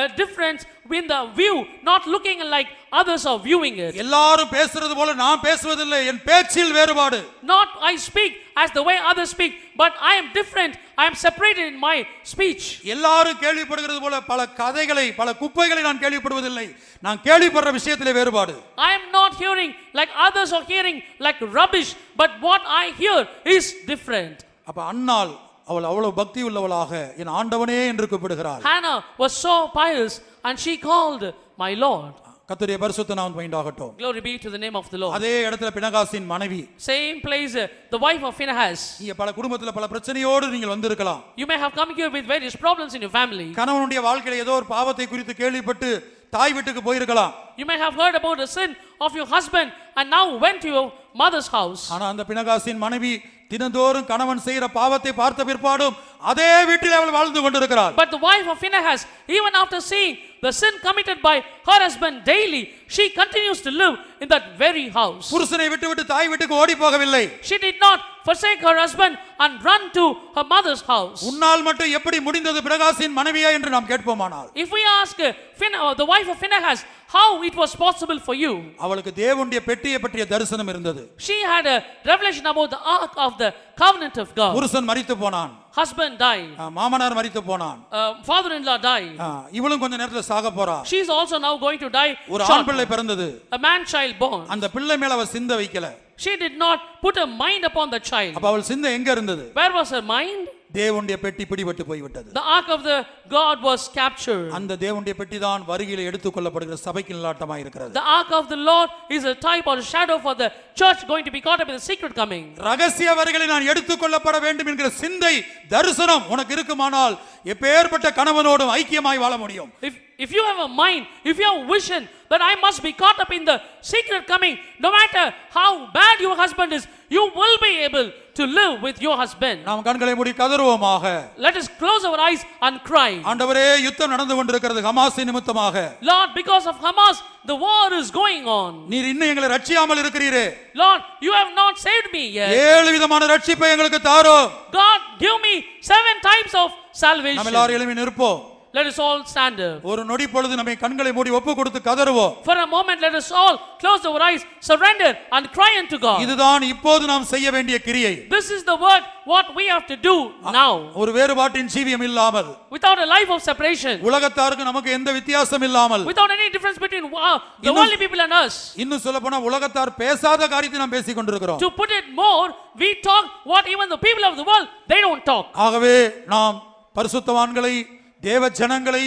A difference in the view, not looking like others are viewing it. எல்லாரும் பேசுறது போல நான் பேசுவதில்லை, என் பேச்சில் வேறுபாடு. Not I speak as the way others speak, but I am different. I am separated in my speech. எல்லாரும் கேள்விப்படுகிறது போல பல கதைகளை, பல குப்பைகளை நான் கேள்விப்படுவதில்லை, நான் கேள்விப்படுற விஷயத்திலே வேறுபாடு. I am not hearing like others are hearing like rubbish, but what I hear is different. அப்ப அன்னாள் அவள் அவ்வளவு பக்தி உள்ளவளாக என் ஆண்டவனே என்று கூப்பிடுகிறாள். Hannah was so pious and she called, my Lord. கர்த்தருடைய பரிசுத்த நாமம் உண்டாகட்டும். Glory be to the name of the Lord. அதே இடத்துல பினகாசின் மனைவி, Same place, the wife of Phinehas. நீங்க பல குடும்பத்துல பல பிரச்சனையோடு நீங்கள் வந்திருக்கலாம். You may have come here with various problems in your family. கணவனுடைய வாழ்க்கையில ஏதோ ஒரு பாவத்தை குறித்து கேள்விப்பட்டு தாய் வீட்டுக்கு போயிருக்கலாம். You may have heard about the sin of your husband and now went to your mother's house. ஆனா அந்த பினகாசின் மனைவி தினந்தோறும் கணவன் செய்கிற பாவத்தை பார்த்த பிற்பாடும் அதே வீட்டில் அவள் வாழ்ந்து கொண்டிருக்கிறாள். But the wife of Phinehas, even after seeing the sin committed by her husband daily, she continues to live in that very house. புருஷனை விட்டு தாய் வீட்டுக்கு ஓடி போகவில்லை. She did not forsake her husband and run to her mother's house. உன்னால் மட்டும் எப்படி முடிந்தது பினகாசின் மனைவியா என்று நாம் கேட்போமானால், If we ask the wife of Phinehas how it was possible for you, அவளுக்கு தேவனுடைய பெட்டியை பற்றிய தரிசனம் இருந்தது. she had a revelation about the ark of the covenant of God. புருஷன் மரித்து போனான், Husband died, மாமனார் மரித்து போனான், father-in-law died, இவளும் கொஞ்ச நேரத்துல சாக போறா. she is also now going to die. ஒரு ஆண் பிள்ளை பிறந்தது, a man child born. அந்த பிள்ளை மேல அவ சிந்தை வைக்கல. She did not put her mind upon the child. அப்ப அவள் சிந்தை எங்க இருந்தது? Where was her mind? தேவனுடைய பெட்டி பிடிபட்டு போய்விட்டது. The ark of the God was captured. அந்த தேவனுடைய பெட்டி தான் வருகையிலே எடுத்துக்கொள்ளப்படுகிற சபைக்கு நிழலாட்டமாய் இருக்கிறது. The ark of the Lord is a type or a shadow for the church going to be caught up in the secret coming. ரகசிய வருகையிலே நான் எடுத்துக்கொள்ளப்பட வேண்டும் என்கிற சிந்தை தரிசனம் உனக்கு இருக்குமானால் எப்பேற்பட்ட கணவனோடும் ஐக்கியமாய் வாழ முடியும். If you have a mind, if you have a vision that I must be caught up in the secret coming, no matter how bad your husband is, you will be able to live with your husband. நாம் கண்களை மூடி கதறுவோமாக. Let us close our eyes and cry. ஆண்டவரே, யுத்தம் நடந்து கொண்டிருக்கிறது Hamas நிமித்தமாக. Lord, because of Hamas, the war is going on. நீர் இன்னும் எங்களை ரட்சியாமல் இருக்கிறீரே. Lord, you have not saved me yet. 7 விதமான ரட்சிப்பை எங்களுக்கு தாரும். God, give me 7 types of salvation. நாம் எல்லாரும் எழும்பி நிற்போம். Let us all stand up. ஒரு நொடி பொழுது நம்மை கண்களை மூடி ஒப்பு கொடுத்து கதறுவோம். For a moment, let us all close our eyes, surrender and cry unto God. இதுதான் இப்போது நாம் செய்ய வேண்டிய கிரியை. This is the work what we have to do now. ஒரு வேறுபாட்டின் ஜீவியம் இல்லாமல், Without a life of separation, உலகத்தாருக்கு நமக்கு எந்த வித்தியாசம் இல்லாமல், without any difference between the worldly people and us. இன்னும் சொல்ல போனா உலகத்தார் பேசாத காரியத்தை நாம் பேசிக் கொண்டிருக்கிறோம். To put it more, we talk what even the people of the world they don't talk. ஆகவே நாம் பரிசுத்தவான்களை, தேவ ஜனங்களை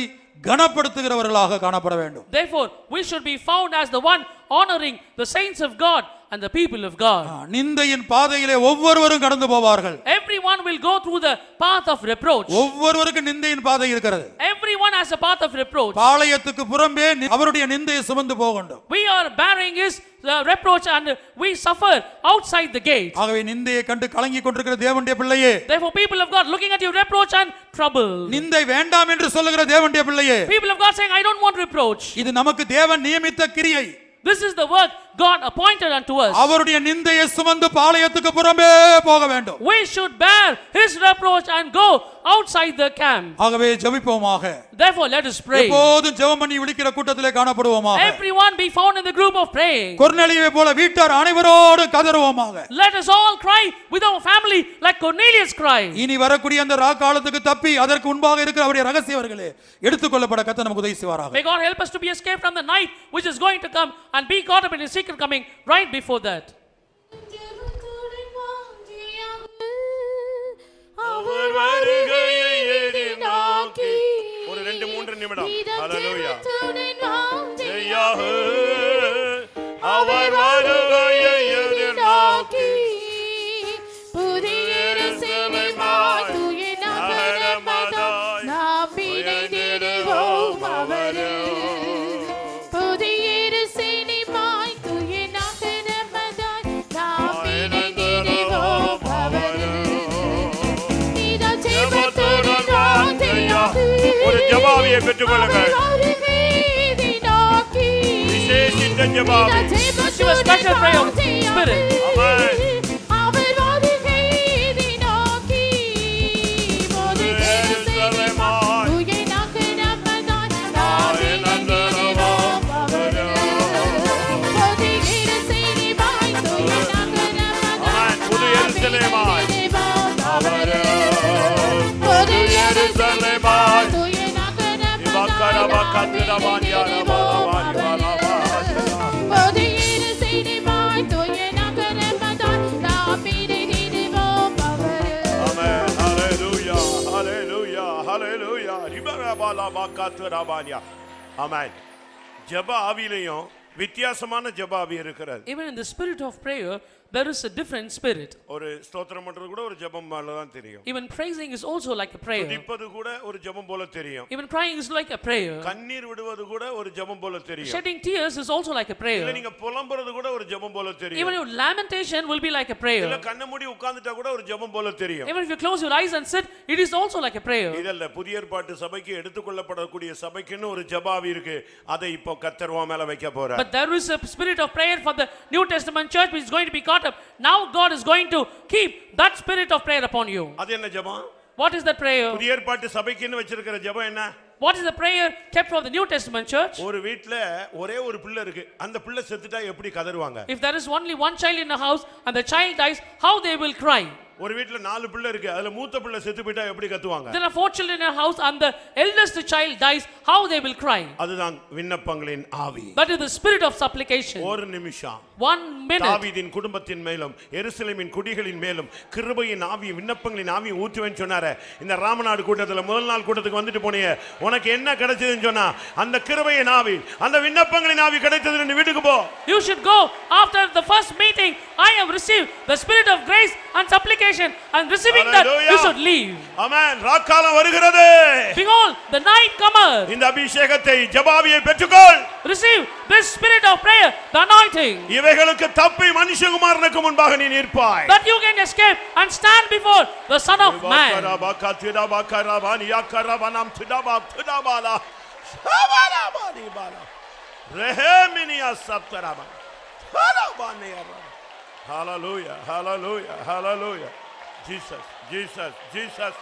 கனப்படுத்துகிறவர்களாக காணப்பட வேண்டும். Therefore, we should be found as the one honoring the saints of God and the people of God. நிந்தையின் பாதையிலே ஒவ்வொருவரும் கடந்து போவார்கள். Everyone will go through the path of reproach. ஒவ்வொருவருக்கும் நிந்தையின் பாதை இருக்கிறது. Everyone has a path of reproach. பாளையத்துக்கு புறம்பே அவருடைய நிந்தையை சுமந்து போக வேண்டும். We are bearing his reproach and we suffer outside the gate. ஆகவே நிந்தையை கண்டு கலங்கி கொண்டிருக்கிற தேவனுடைய பிள்ளையே, Therefore, people of God looking at your reproach and trouble. நிந்தை வேண்டாம் என்று சொல்லுகிற தேவனுடைய பிள்ளையே, People of God saying, I don't want reproach. இது நமக்கு தேவன் நியமித்த கிரியை. This is the work God appointed unto us. அவருடைய நிந்தையை சுமந்து பாளையத்துக்கு புறம்பே போக வேண்டும். We should bear his reproach and go outside the camp. ஆகவே ஜெபிப்போமாக. Therefore, let us pray. எப்போதும் ஜெபம் பண்ணி விழிக்கிற கூட்டத்திலே காணப்படுவோமாக. Everyone be found in the group of praying. கொர்நேலியுவை போல வீட்டார் அனைவரோடு கதறுவோமாக. Let us all cry with our family like Cornelius cried. இனி வரக்கூடிய அந்த ராக்காலத்துக்கு தப்பி அதற்கு முன்பாக இருக்கிற அவருடைய ரகசியவர்களே எடுத்துக்கொள்ளப்பட கர்த்தர் நமக்கு உதவி செய்வாராக. May God help us to be escaped from the night which is going to come and be caught up in his secret coming right before that. அவர் வருகையை எதிர்நோக்கி ஒரு 2-3 நிமிடம். ஹalleluya. ஜெயாக அவர் வருகையை எதிர்நோக்கி புதிய எருசலேமாய் நகரமாய் நாம் இணைந்திடுவோம் அவரே. புதிய எருசலேமாய் தூய நகரமாய் நாம் இணைந்திடுவோம் அவரே. ஒரு ஜெபாவியை பெற்றுக்கொள்ளுங்கள். விசேஷித்த ஜெபாவி. Give a special prayer of spirit. ஆமென். ஆமென். ஜெப ஆவியிலேயும் வித்தியாசமான ஜெப ஆவி இருக்கிறது. Even in the spirit of prayer there is a different spirit. ஒரு ஸ்தோத்திரம் பண்றது கூட ஒரு ஜெபம் போல தான் தெரியும். Even praising is also like a prayer. துதிப்பது கூட ஒரு ஜெபம் போல தெரியும். Even crying is like a prayer. கண்ணீர் விடுவது கூட ஒரு ஜெபம் போல தெரியும். Shedding tears is also like a prayer. இல்ல நீங்க புலம்புறது கூட ஒரு ஜெபம் போல தெரியும். Even your lamentation will be like a prayer. இல்ல கண்ண மூடி உட்கார்ந்துட்டா கூட ஒரு ஜெபம் போல தெரியும். Even if you close your eyes and sit, it is also like a prayer. இதல்ல புதிய ஏற்பாட்டு சபைக்கு எடுத்துக்கொள்ளப்படக்கூடிய சபைக்குன்னு ஒரு ஜெப ஆவி இருக்கு. அதை இப்போ கர்த்தர் உன் மேல வைக்க போறார். But there is a spirit of prayer for the New Testament church which is going to be caught up. Now God is going to keep that spirit of prayer upon you. அது என்ன ஜெபம்? What is that prayer? புதிய ஏற்பாட்டு சபைக்குன்னு வச்சிருக்கிற ஜெபம் என்ன? What is the prayer kept for the New Testament church? ஒரு வீட்ல ஒரே ஒரு பிள்ளை இருக்கு. அந்த பிள்ளை செத்துட்டா எப்படி கதறுவாங்க? If there is only one child in a house and the child dies, how they will cry? ஒரு வீட்ல 4 பிள்ளை இருக்கு, அதுல மூத்த பிள்ளை செத்து போயிட்டா எப்படி கத்துவாங்க? There are 4 children in a house and the eldest child dies, how they will cry? அதுதான் விண்ணப்பங்களின் ஆவி. That is the spirit of supplication. ஒரு நிமிஷம் 1 minute. தாவீதின் குடும்பத்தின் மேலும் எருசலேமின் குடிகளின் மேலும் கிருபையின் ஆவி விண்ணப்பங்களின் ஆவி ஊற்றுவேன்னு சொன்னாரே. இந்த ராமநாடு கூட்டத்துல முதல் நாள் கூட்டத்துக்கு வந்துட்டு போனீங்க, உனக்கு என்ன கிடைச்சதுன்னு சொன்னா அந்த கிருபையின் ஆவி அந்த விண்ணப்பங்களின் ஆவி கிடைத்தது. நீ வீட்டுக்கு போ. You should go after the first meeting. I have received the spirit of grace and supplication, and receiving that you should leave. Amen. ராக்காலம் வருகிறது. Behold, the night cometh. இந்த அபிஷேகத்தை ஜெபாவியை பெற்றுக்கொள். Receive this spirit of prayer, the anointing. இவைகளுக்கு தப்பி மனுஷகுமாரனுக்கு முன்பாக நீ நிற்பாய். That you can escape and stand before the Son of Man. Hallelujah, hallelujah, hallelujah. Jesus, Jesus, Jesus.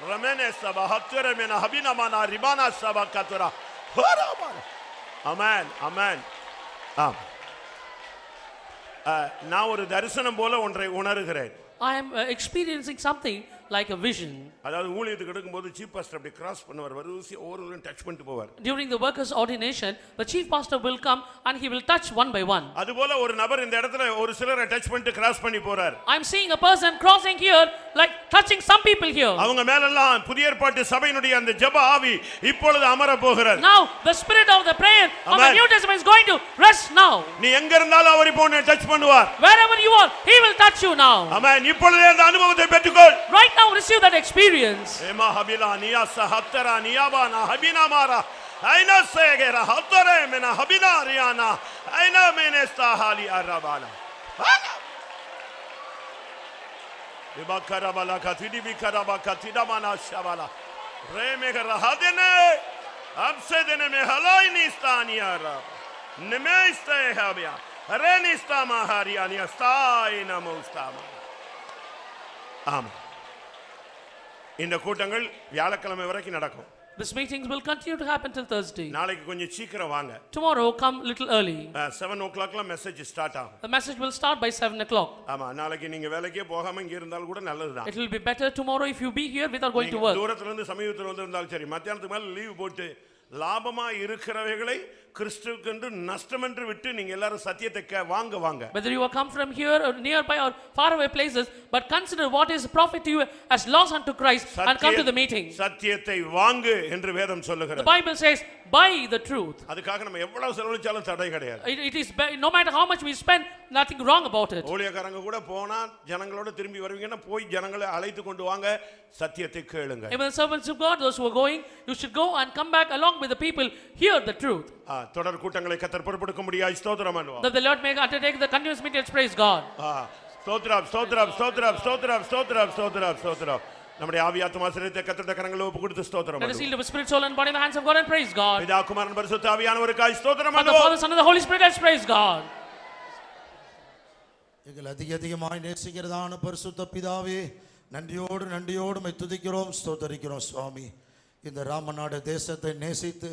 Ramene saba hatura mena habina mana ribana saba katura. Amen, amen. நான் ஒரு தரிசனம் போல ஒன்றை உணர்கிறேன். I am experiencing something like a vision. அதாவது ஊழியத்துக்கு எடுக்கும்போது chief pastor அப்படி கிராஸ் பண்ணுவார், வரிசை ஒவ்வொருவரையும் டச் பண்ணிட்டு போவார். During the workers ordination, the chief pastor will come and he will touch one by one. அதுபோல ஒரு நபர் இந்த இடத்துல ஒரு சிலரை டச் பண்ணிட்டு கிராஸ் பண்ணி போறார். I am seeing a person crossing here, like touching some people here. அவங்க மேலெல்லாம் புதிய ஏற்பாட்டு சபையினுடைய அந்த ஜெப ஆவி இப்பொழுது அமர போகிறது. Now the spirit of the prayer of the New Testament is going to rest now. நீ எங்க இருந்தாலும் அவர் இப்போ உன்னை டச் பண்ணுவார். Wherever you are, he will touch you now. ஆமென். இப்பொழுதே அந்த அனுபவத்தை பெற்றுக்கொள். Right now receive that experience. ஏமா ஹபிலா நியா சஹத்தரா நியாபானா ஹபினா மாரா ஐனா சேகரா ஹத்தரே மெனா ஹபினா ரியானா ஐனா மெனஸ்தா ஹாலி அரபானா இபக்கரபலா கதிடி பிகரபா கதிடமானா ஷபலா ரேமெகர ஹதனே அப்சதனே மெஹலாய் நிஸ்தானியாரா நெமேஸ்தே ஹபியா ரெனிஸ்தாமா ஹரியானியா ஸ்தாயினா மௌஸ்தாமா. ஆமென். இந்த கூட்டங்கள் வியாழக்கிழமை வரைக்கும் நடக்கும். This meetings will continue to happen till Thursday. நாளைக்கு கொஞ்சம் சீக்கிரம் வாங்க. Tomorrow come little early. 7 o'clockல மெசேஜ் ஸ்டார்ட் ஆகும். The message will start by 7 o'clock. ஆமா, நாளைக்கு நீங்க வேலைக்கே போகாம இங்க இருந்தாலும் கூட நல்லதுதான். It will be better tomorrow if you be here without going to work. தூரத்துல இருந்து சமீபத்துல வந்திருந்தாலும் சரி, மத்தியானத்துக்கு மேல லீவ் போட்டு லாபமா இருக்கிறவைகளை கிறிஸ்துவுக்கென்று நஷ்டம் என்று விட்டு நீங்க எல்லாரும் சத்தியத்தை வாங்க வாங்க. Whether you come from here or nearby or far away places, but consider what is profit to you as loss unto Christ and come to the meeting. சத்தியத்தை வாங்கு என்று வேதம் சொல்லுகிறது. The Bible says, buy the truth. அதுக்காக நம்ம எவ்வளவு செலவழிச்சாலும் தடை கிடையாது. It is no matter how much we spend, nothing wrong about it. ஊழியக்காரங்க கூட போனா ஜனங்களோட திரும்பி வருவீங்கன்னா போய் ஜனங்களை அழைத்து கொண்டு வாங்க, சத்தியத்தை கேளுங்க. Even the servants of God, those who are going, you should go and come back along with the people, hear the truth. தொடர் கூட்டங்களை கர்த்தர் பொறுப்பெடுக்க முடியாது. ஸ்தோத்திரம் பண்ணுவோம். That the Lord may undertake the continuous meetings. Praise God. ஸ்தோத்திரம் ஸ்தோத்திரம் ஸ்தோத்திரம் ஸ்தோத்திரம் ஸ்தோத்திரம் ஸ்தோத்திரம் ஸ்தோத்திரம். நம்முடைய ஆவியாத்மா சரீரத்தை கர்த்தருடைய கரங்களில் ஒப்புக்கொடுத்து ஸ்தோத்திரம் Let us yield our spirit, soul and body in the hands of God and praise God. பிதா குமாரன் பரிசுத்த ஆவியானவருக்காய் ஸ்தோத்திரம் For the பண்ணுவோம். Father, Son and the Holy Spirit, let's praise God. எங்களை அதிகமாய் நேசிக்கிறதான பரிசுத்த பிதாவே, நன்றியோடு துதிக்கிறோம், ஸ்தோத்தரிக்கிறோம் சுவாமி. இந்த ராமநாடு தேசத்தை நேசித்து,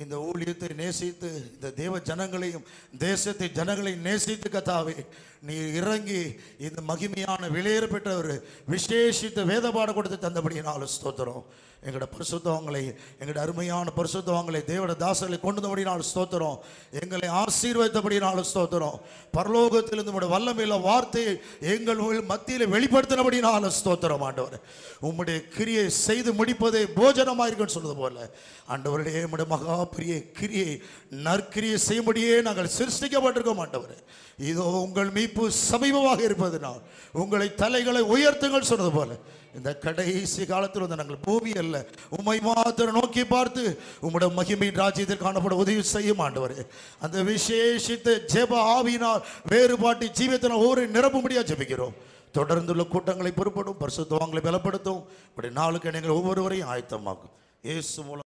இந்த ஊழியத்தை நேசித்து, இந்த தேவ ஜனங்களையும் தேசத்தை ஜனங்களையும் நேசித்து கத்தாவே நீ இறங்கி இந்த மகிமையான வெளியேற பெற்ற ஒரு விசேஷித்த வேதபாட கொடுத்து தந்தபடியினாலும் ஸ்தோத்திரம். எங்களோட பரிசுத்தவங்களை, எங்களோட அருமையான பரிசுத்தவங்களை தேவட தாசர்களை கொண்டு வந்தபடினாலும் ஸ்தோத்திரம். எங்களை ஆசீர்வதித்தபடினாலும் ஸ்தோத்திரம். பரலோகத்திலிருந்து உம்முடைய வல்லமையுள்ள வார்த்தையை எங்கள் மத்தியில் வெளிப்படுத்தினபடினாலும் ஸ்தோத்திரம். ஆண்டவர் உம்முடைய கிரியை செய்து முடிப்பதே போஜனமாயிருக்குன்னு சொன்னது போல ஆண்டவருடைய உம்முடைய மகா பெரிய கிரியை நற்கிரியை செய்யும்படியே நாங்கள் சிருஷ்டிக்கப்பட்டிருக்கோம். ஆண்டவர் இதோ உங்கள் மீட்பு சமீபமாக இருப்பதுனால் உங்களை தலைகளை உயர்த்துங்கள் சொன்னது போல இந்த கடைசி காலத்தில் வந்து நாங்கள் பூமி அல்ல உம்மை மாத்திரம் நோக்கி பார்த்து உம்முடைய மகிமையின் ராஜ்யத்தில் காணப்பட உதவி செய்யும் ஆண்டவரே. அந்த விசேஷித்த ஜெப ஆவியினால் வேறுபாட்டு ஜீவியத்தினால் ஒவ்வொரு நிரப்பும்படியா ஜெபிக்கிறோம். தொடர்ந்துள்ள கூட்டங்களை பொறுப்படும், பரிசுத்தவான்களை பலப்படுத்தும். இப்படி நாளுக்கு நீங்கள் ஒவ்வொருவரையும் ஆயத்தமாக்கும். இயேசு மூலம்